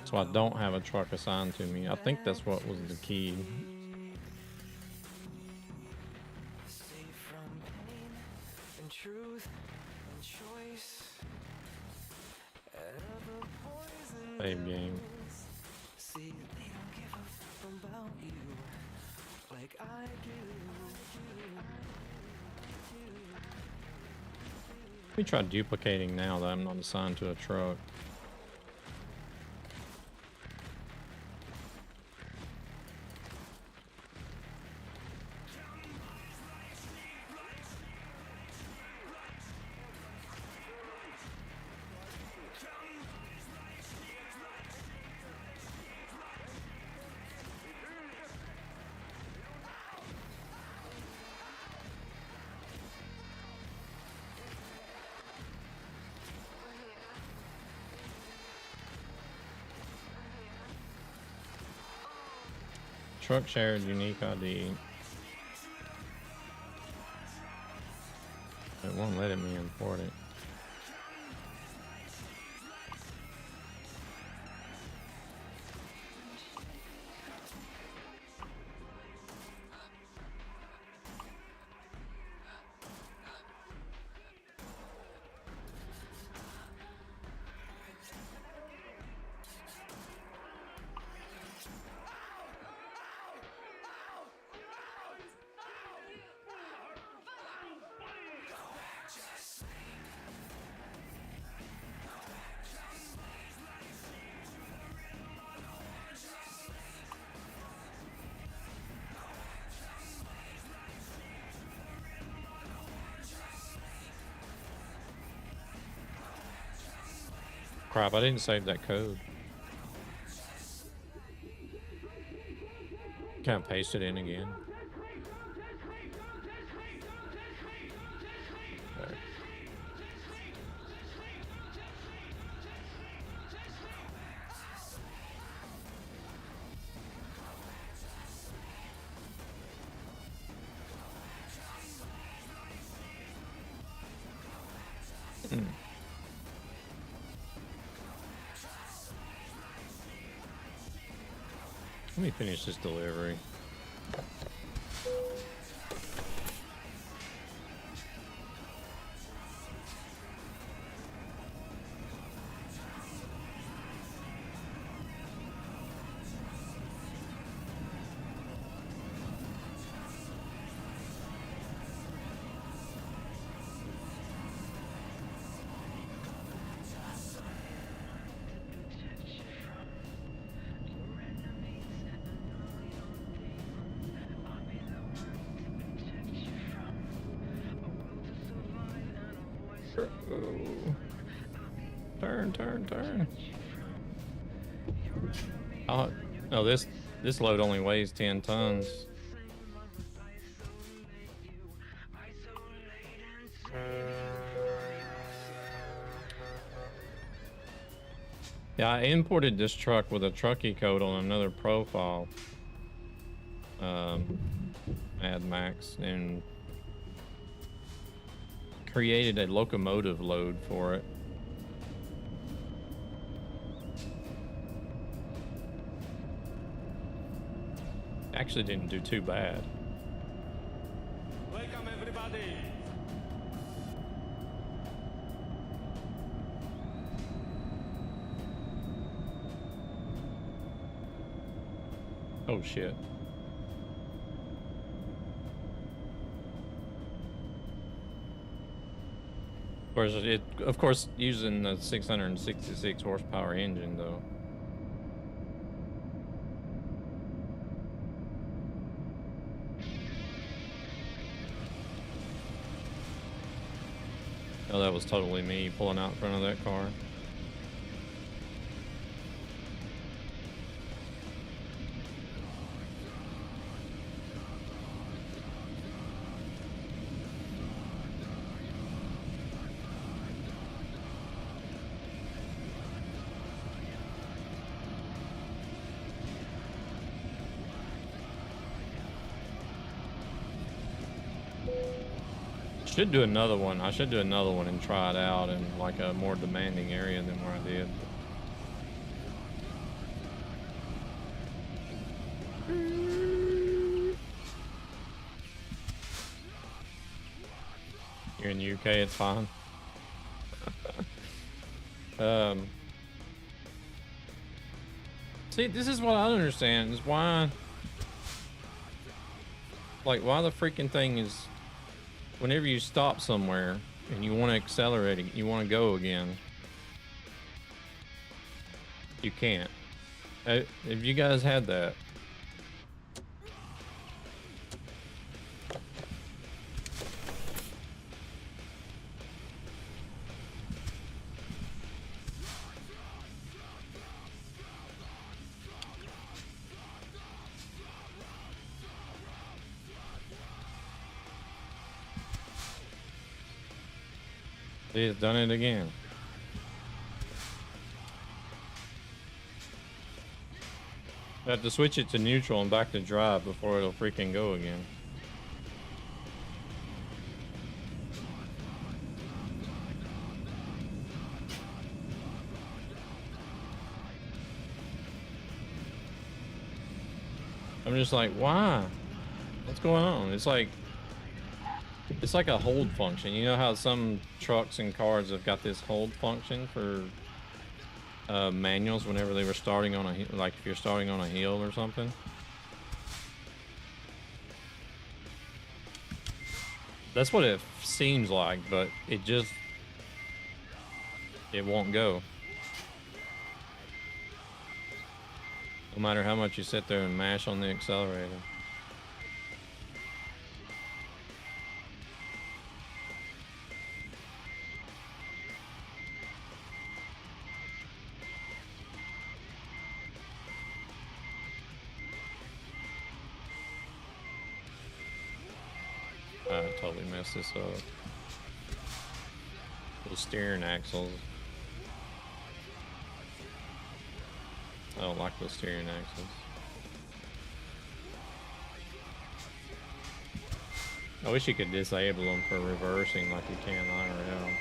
Speaker 3: So I don't have a truck assigned to me. I think that's what was the key. Save game. Let me try duplicating now that I'm not assigned to a truck. Truck shared unique ID. It won't let me import it. Crap, I didn't save that code. Can't paste it in again. There. Let me finish this delivery. Turn. Oh, this load only weighs 10 tons. Yeah, I imported this truck with a Trucky code on another profile. Mad Max, and created a locomotive load for it. Actually didn't do too bad.
Speaker 6: Welcome everybody.
Speaker 3: Oh shit. Of course, using the 666 horsepower engine though. Oh, that was totally me pulling out in front of that car. Should do another one. I should do another one and try it out in like a more demanding area than where I did. You're in the UK, it's fine. See, this is what I don't understand is why, like, why the freaking thing is, whenever you stop somewhere and you want to accelerate it, you want to go again, you can't. Have you guys had that? He's done it again. I have to switch it to neutral and back to drive before it'll freaking go again. I'm just like, why? What's going on? It's like a hold function. You know how some trucks and cars have got this hold function for manuals whenever they were starting on a, like if you're starting on a hill or something. That's what it seems like, but it won't go. No matter how much you sit there and mash on the accelerator. totally messed this up. Those steering axles. I don't like those steering axles. I wish you could disable them for reversing like you can IRL.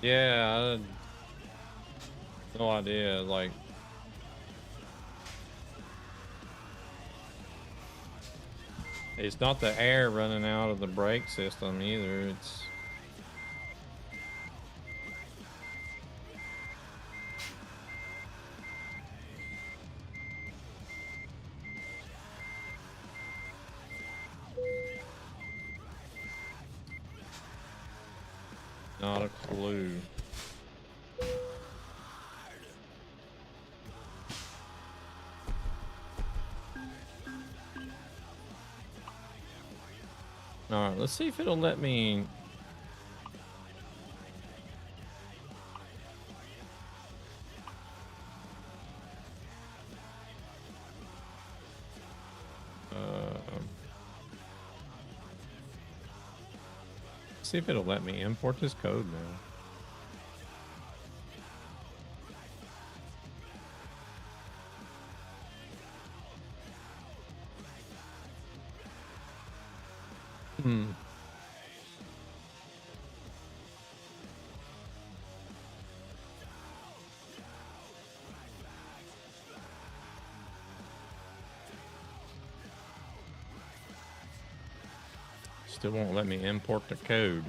Speaker 3: Yeah, I had no idea, like... It's not the air running out of the brake system either, it's... Not a clue. Alright, let's see if it'll let me... See if it'll let me import this code now. Still won't let me import the code.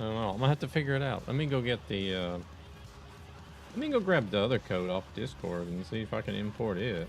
Speaker 3: I don't know. I'm gonna have to figure it out. Let me go get the, let me go grab the other code off Discord and see if I can import it.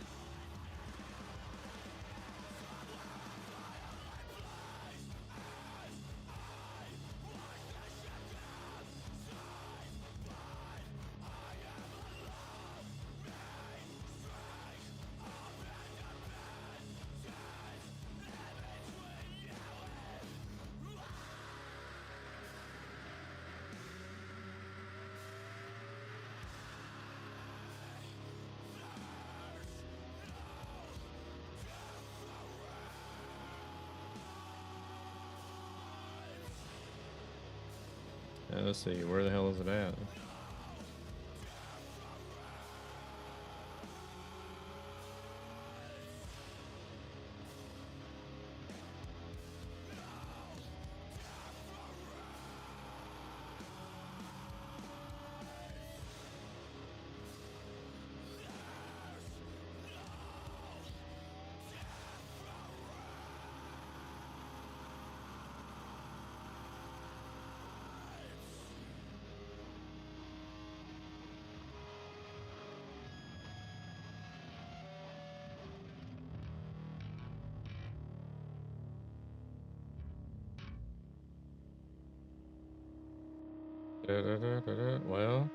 Speaker 3: Let's see, where the hell is it at? Well,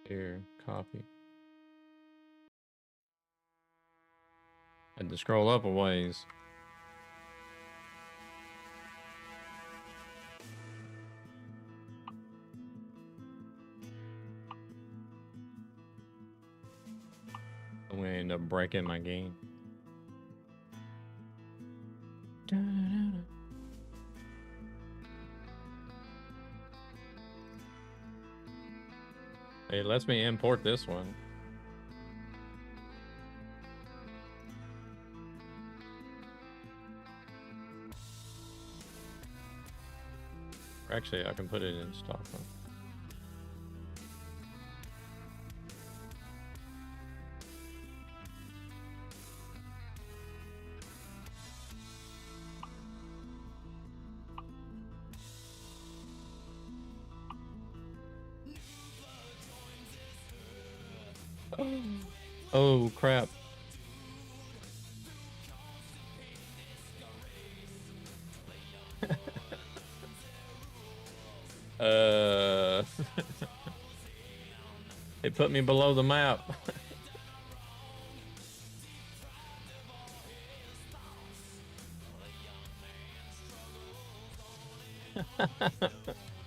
Speaker 3: here, copy. Had to scroll up a ways. I'm gonna end up breaking my game. It lets me import this one. Actually, I can put it in Stockholm. Oh crap. It put me below the map.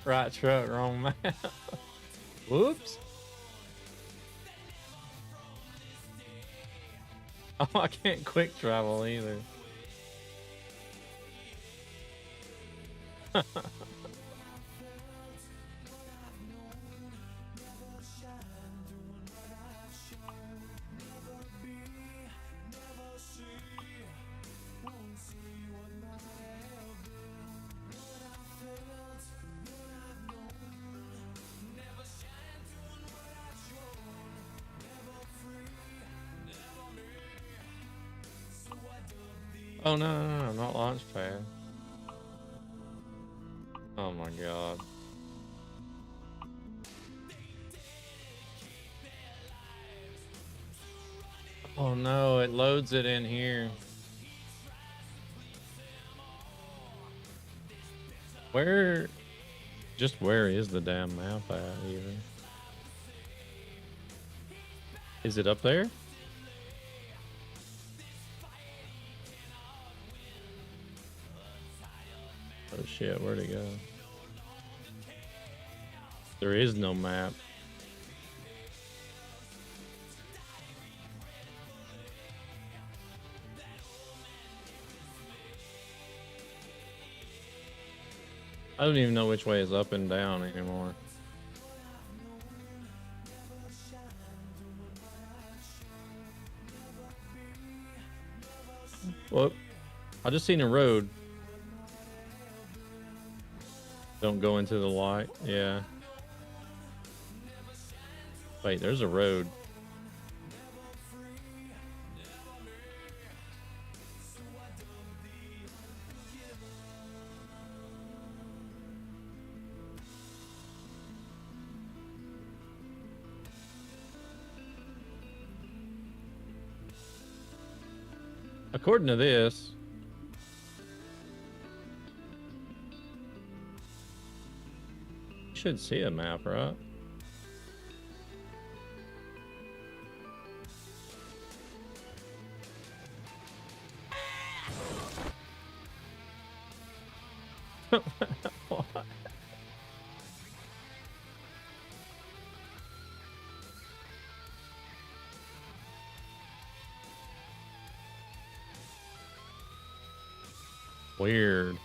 Speaker 3: Right truck, wrong map. Whoops. Oh, I can't quick travel either. Oh no, not launch pad. Oh my god. Oh no, it loads it in here. Where is the damn map at even? Is it up there? Oh shit, where'd it go? There is no map. I don't even know which way is up and down anymore. Well, I just seen a road. Don't go into the light. Yeah. Wait, there's a road. According to this, you should see a map, right? What? Weird.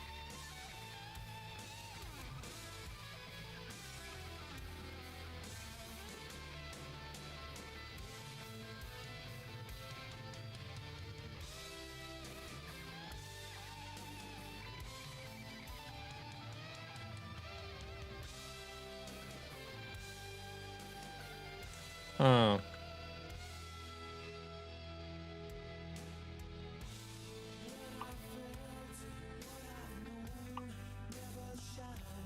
Speaker 3: Oh.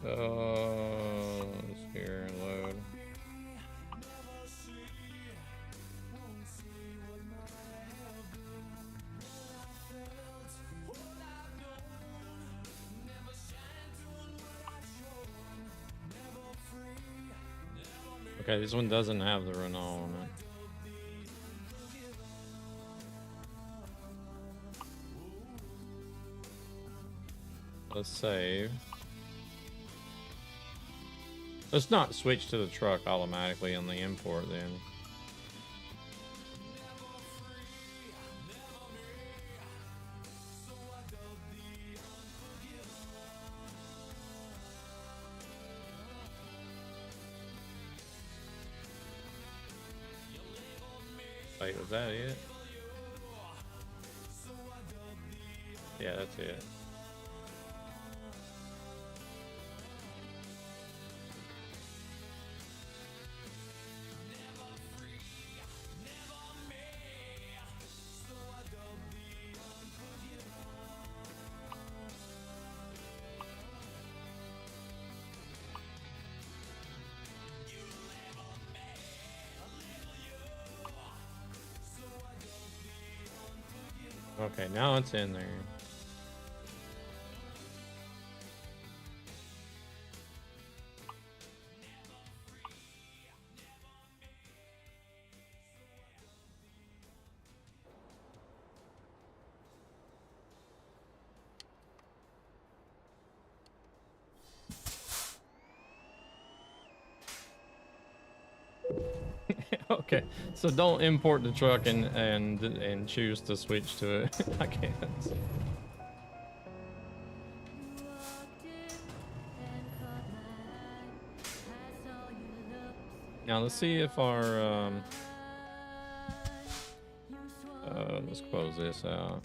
Speaker 3: Let's here load. Okay, this one doesn't have the Renault on it. Let's save. Let's not switch to the truck automatically on the import then. Wait, was that it? Yeah, that's it. Okay, now it's in there. Okay, so don't import the truck and choose to switch to it. I can't. Now let's see if our let's close this out.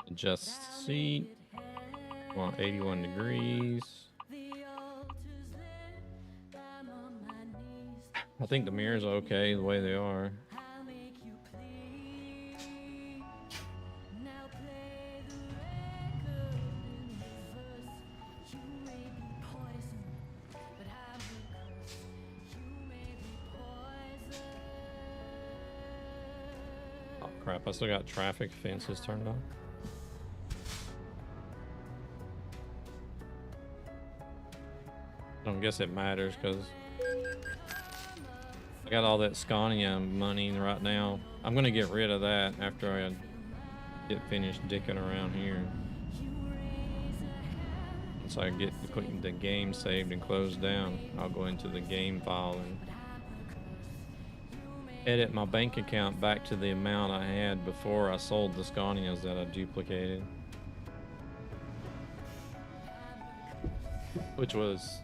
Speaker 3: Adjust seat. Want 81 degrees. I think the mirrors are okay the way they are. Oh crap, I still got traffic fences turned on. I don't guess it matters because I got all that Scania money right now. I'm gonna get rid of that after I get finished dicking around here. Once I get the game saved and closed down, I'll go into the game file and edit my bank account back to the amount I had before I sold the Scanias that I duplicated. Which was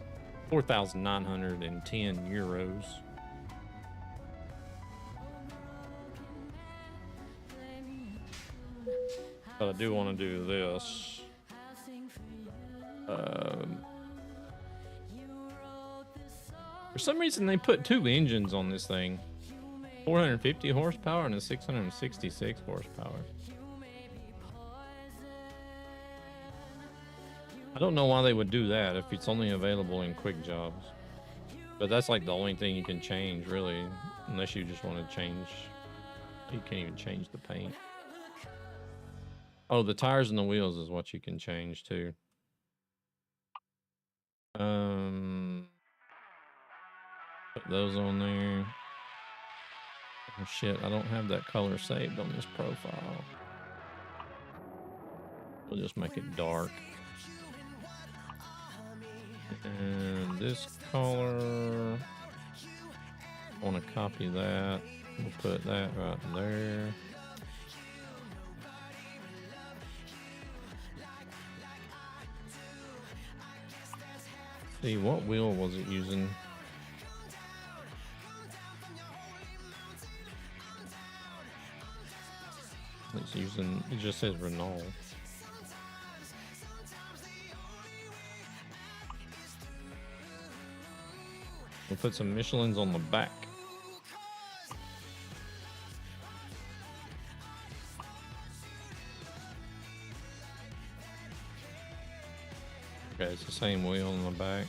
Speaker 3: 4,910 euros. But I do want to do this. For some reason, they put two engines on this thing. 450 horsepower and a 666 horsepower. I don't know why they would do that if it's only available in quick jobs. But that's like the only thing you can change, really. Unless you just want to change. You can't even change the paint. Oh, the tires and the wheels is what you can change too. Put those on there. Oh shit, I don't have that color saved on this profile. We'll just make it dark. And this color, I want to copy that. We'll put that right there. See, what wheel was it using? It's using, it just says Renault. We'll put some Michelins on the back. Okay, it's the same wheel on the back.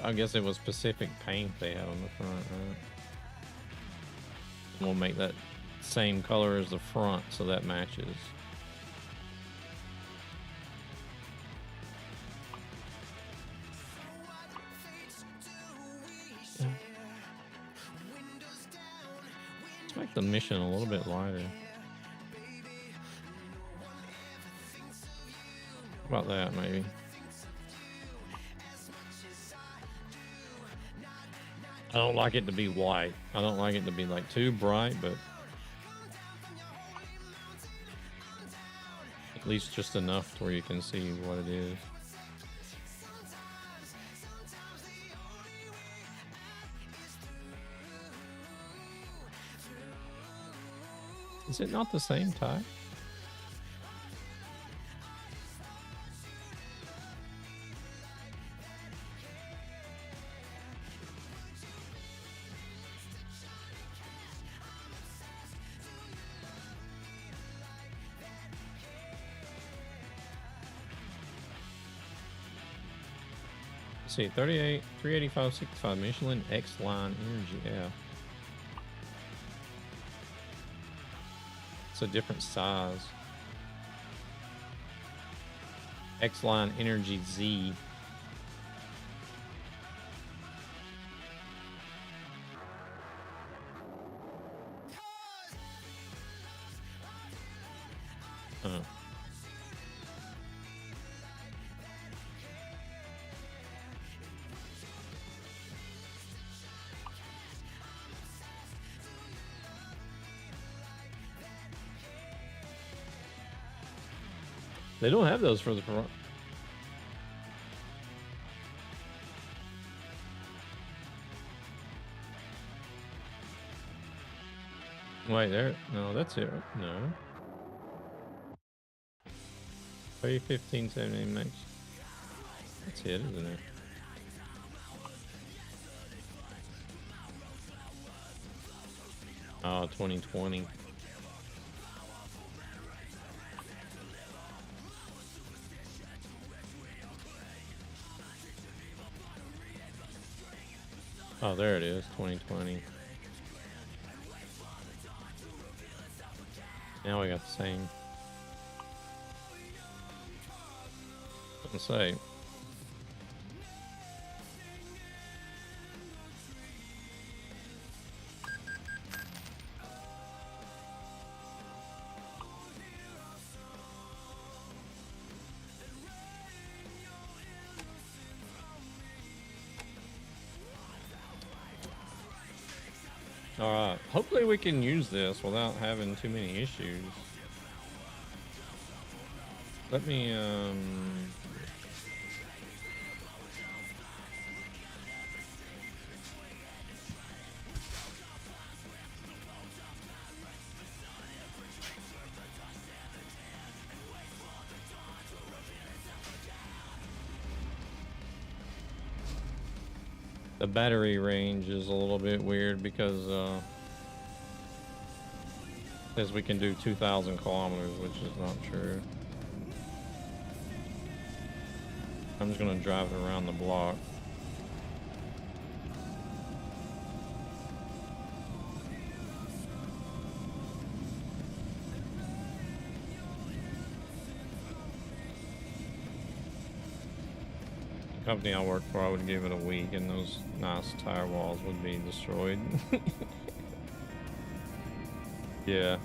Speaker 3: I guess it was Pacific paint they had on the front, right? We'll make that same color as the front so that matches. Let's make the mission a little bit lighter. How about that, maybe? I don't like it to be white. I don't like it to be like too bright, but at least just enough to where you can see what it is. Is it not the same type? Let's see, 38, 385, 65, Michelin X-Line Energy, yeah. It's a different size. X-Line Energy Z. Huh. They don't have those for the front. Wait, there. No, that's it. No. 315, 17 max. That's it, isn't it? Oh, 2020. Oh, there it is, 2020. Now we got the same. Doesn't say. Alright, hopefully we can use this without having too many issues. Let me, the battery range is a little bit weird because says we can do 2,000 kilometers, which is not true. I'm just gonna drive it around the block. Company I work for, I would give it a week and those nice tire walls would be destroyed. Yeah.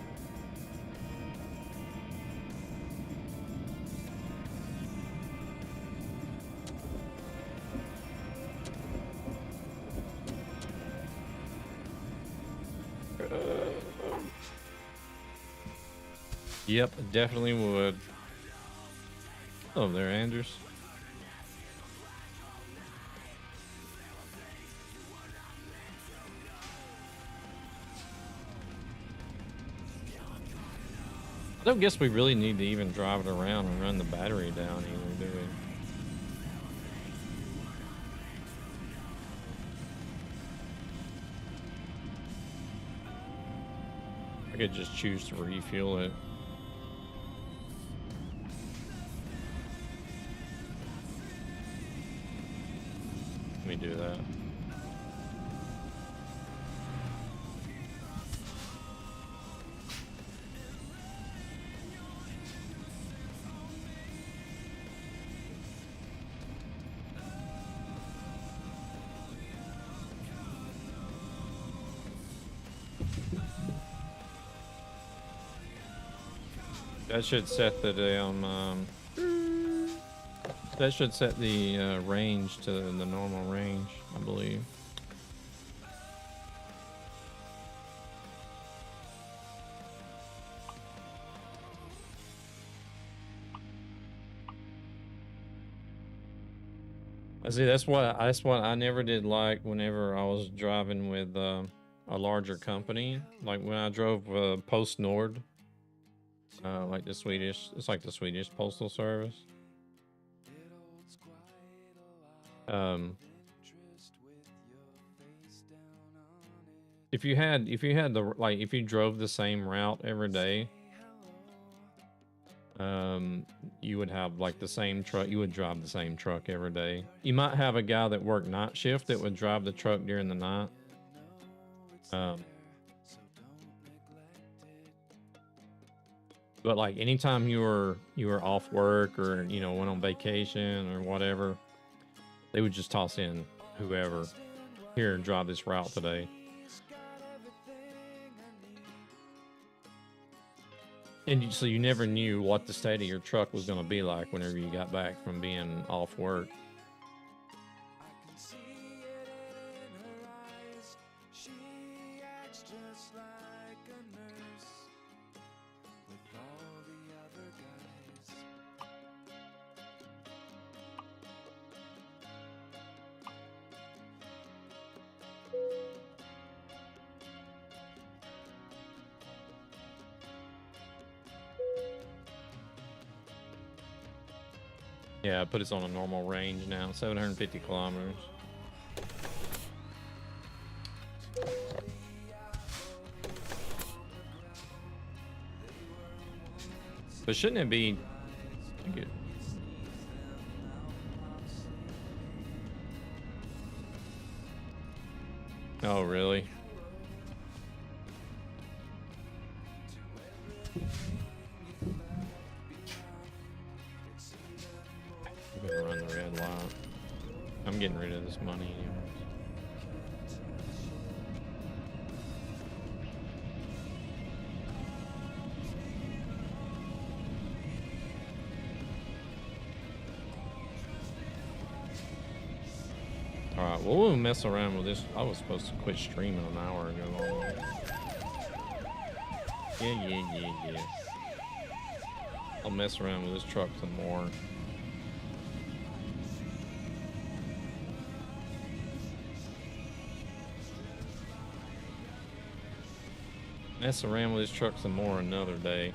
Speaker 3: Yep, definitely would. Oh, there, Anders. I don't guess we really need to even drive it around and run the battery down either, do we? I could just choose to refuel it. Let me do that. That should set the damn, that should set the range to the normal range, I believe. I see. That's what I never did like whenever I was driving with a larger company. Like when I drove Post Nord. Like the Swedish, it's like the Swedish postal service. If you had the, like, if you drove the same route every day, you would have like the same truck. You would drive the same truck every day. You might have a guy that worked night shift that would drive the truck during the night. But like anytime you were off work or, you know, went on vacation or whatever, they would just toss in whoever, here, drive this route today. And so you never knew what the state of your truck was going to be like whenever you got back from being off work. Yeah, I put it on a normal range now, 750 kilometers. But shouldn't it be... Oh, really? I'm gonna run the red light. I'm getting rid of this money anyways. Alright, well, we'll mess around with this. I was supposed to quit streaming an hour ago. Yeah. I'll mess around with this truck some more. Mess around with this truck some more another day.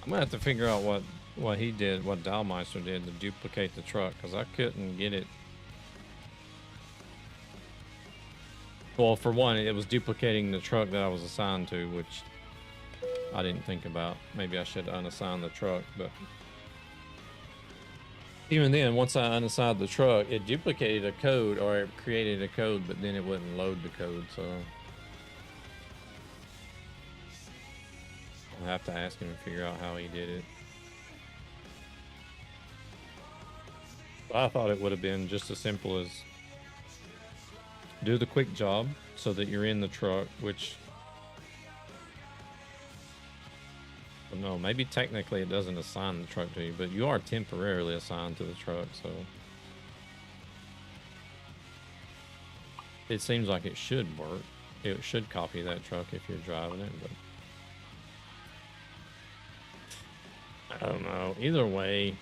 Speaker 3: I'm gonna have to figure out what he did, what Dalmeister did to duplicate the truck, because I couldn't get it. Well, for one, it was duplicating the truck that I was assigned to, which I didn't think about. Maybe I should unassign the truck, but even then, once I unassigned the truck, it duplicated a code, or it created a code, but then it wouldn't load the code, so I'll have to ask him to figure out how he did it. I thought it would have been just as simple as do the quick job so that you're in the truck, which, well, no, maybe technically it doesn't assign the truck to you, but you are temporarily assigned to the truck, so it seems like it should work. It should copy that truck if you're driving it, but I don't know. Either way,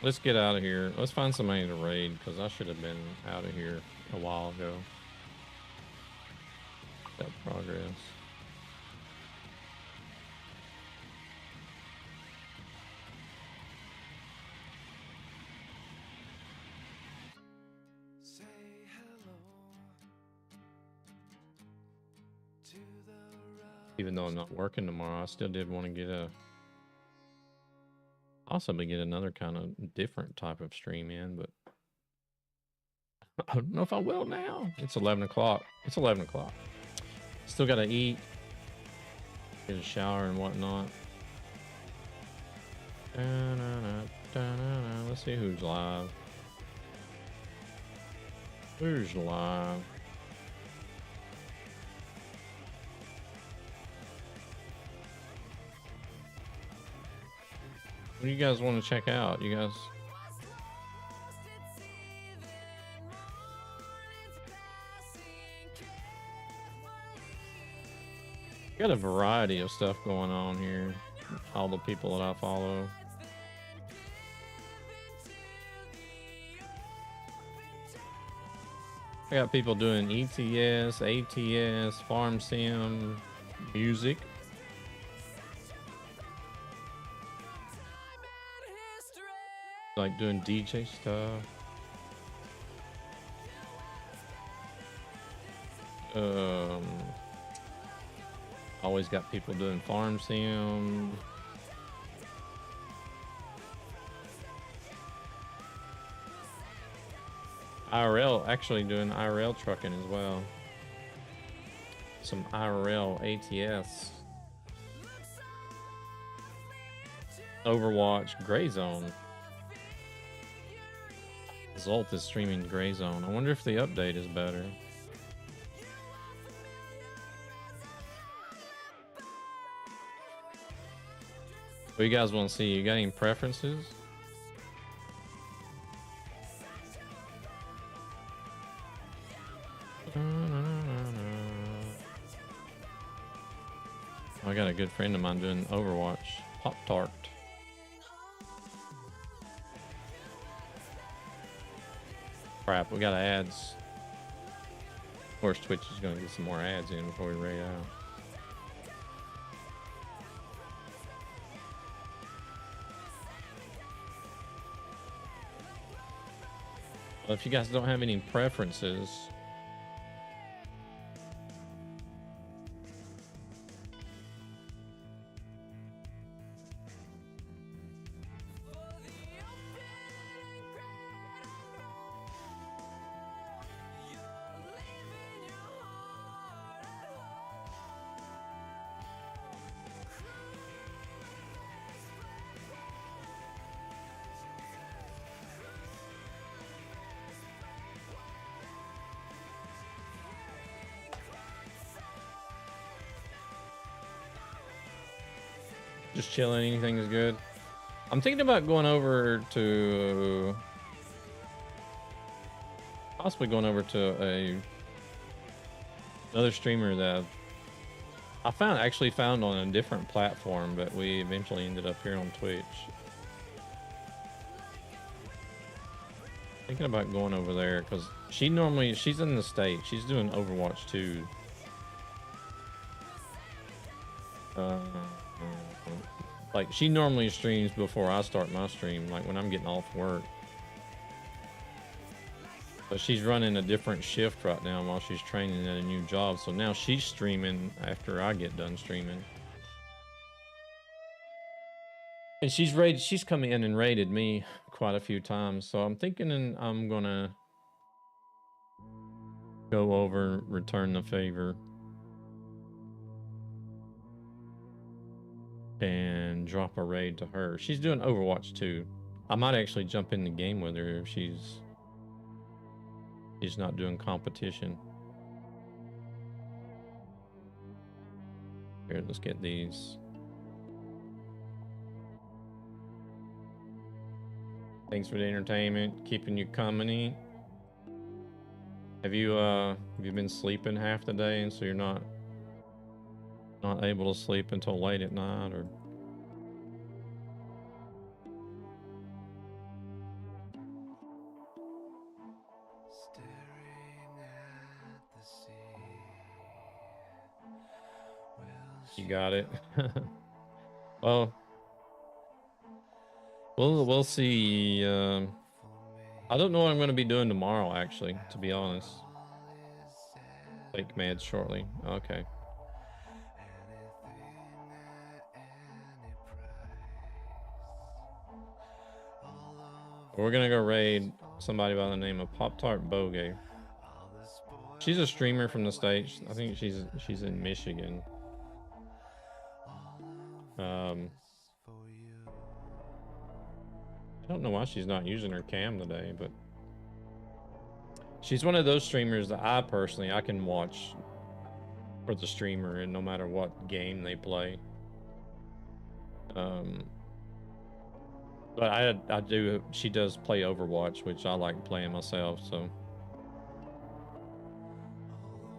Speaker 3: let's get out of here. Let's find somebody to raid, because I should have been out of here a while ago. That progress. Even though I'm not working tomorrow, I still did want to get a possibly get another kind of different type of stream in, but I don't know if I will now. It's 11 o'clock. It's 11 o'clock. Still got to eat, get a shower and whatnot. Let's see who's live. Who's live? What do you guys want to check out? You guys... got a variety of stuff going on here. All the people that I follow. I got people doing ETS, ATS, farm sim, music. like doing DJ stuff. Always got people doing farm sim. IRL, actually doing IRL trucking as well. Some IRL ATS. Overwatch, Gray Zone. Zolt is streaming Gray Zone. I wonder if the update is better. What you guys want to see? You got any preferences? I got a good friend of mine doing Overwatch. Pop Tart. Crap, we got ads. Of course, Twitch is going to get some more ads in before we raid out. Well, if you guys don't have any preferences, just chilling, anything is good. I'm thinking about going over to possibly going over to another streamer that I actually found on a different platform, but we eventually ended up here on Twitch. Thinking about going over there because she's in the States. She's doing Overwatch 2. Like, she normally streams before I start my stream, like when I'm getting off work. But she's running a different shift right now while she's training at a new job. So now she's streaming after I get done streaming. And she's come in and raided me quite a few times. So I'm thinking I'm gonna go over, return the favor. And drop a raid to her. She's doing Overwatch 2. I might actually jump in the game with her if she's not doing competition. Here, let's get these. Thanks for the entertainment, keeping you company. Have you been sleeping half the day and so you're not able to sleep until late at night, or you got it? Well, we'll see. I don't know what I'm going to be doing tomorrow, actually, to be honest. Take meds shortly. Okay. We're gonna go raid somebody by the name of Pop Tart Bogey. She's a streamer from the States. I think she's in Michigan. I don't know why she's not using her cam today, but she's one of those streamers that I can watch for the streamer, and no matter what game they play. But she does play Overwatch, which I like playing myself, so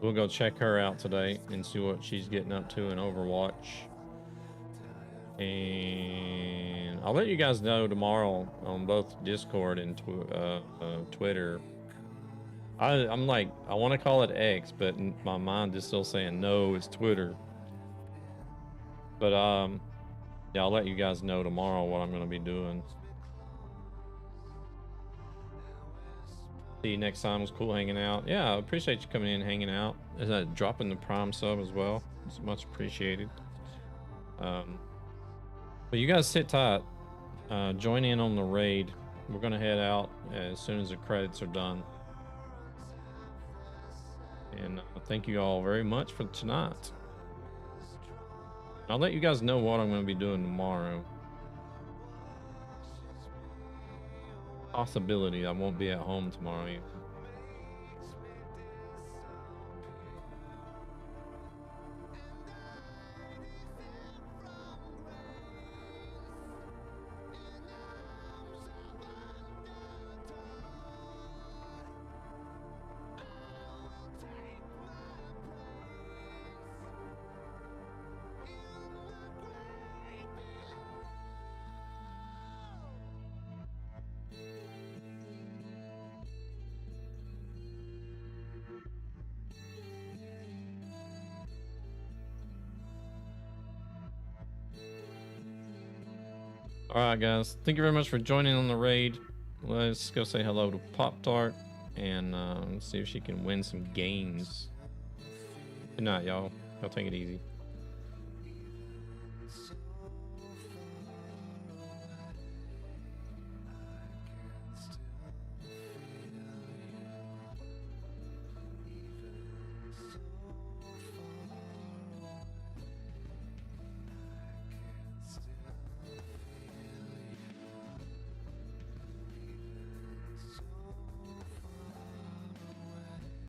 Speaker 3: we'll go check her out today and see what she's getting up to in Overwatch. And I'll let you guys know tomorrow on both Discord and Twitter. I'm like, I want to call it X, but my mind is still saying no, it's Twitter. But yeah, I'll let you guys know tomorrow what I'm going to be doing. See you next time. It was cool hanging out. Yeah, I appreciate you coming in and hanging out. Is that dropping the Prime sub as well? It's much appreciated. But you guys sit tight. Join in on the raid. We're gonna head out as soon as the credits are done. And thank you all very much for tonight. I'll let you guys know what I'm going to be doing tomorrow. Possibility I won't be at home tomorrow either. Alright guys, thank you very much for joining on the raid. Let's go say hello to Pop Tart and see if she can win some games. Good night, y'all. Y'all take it easy.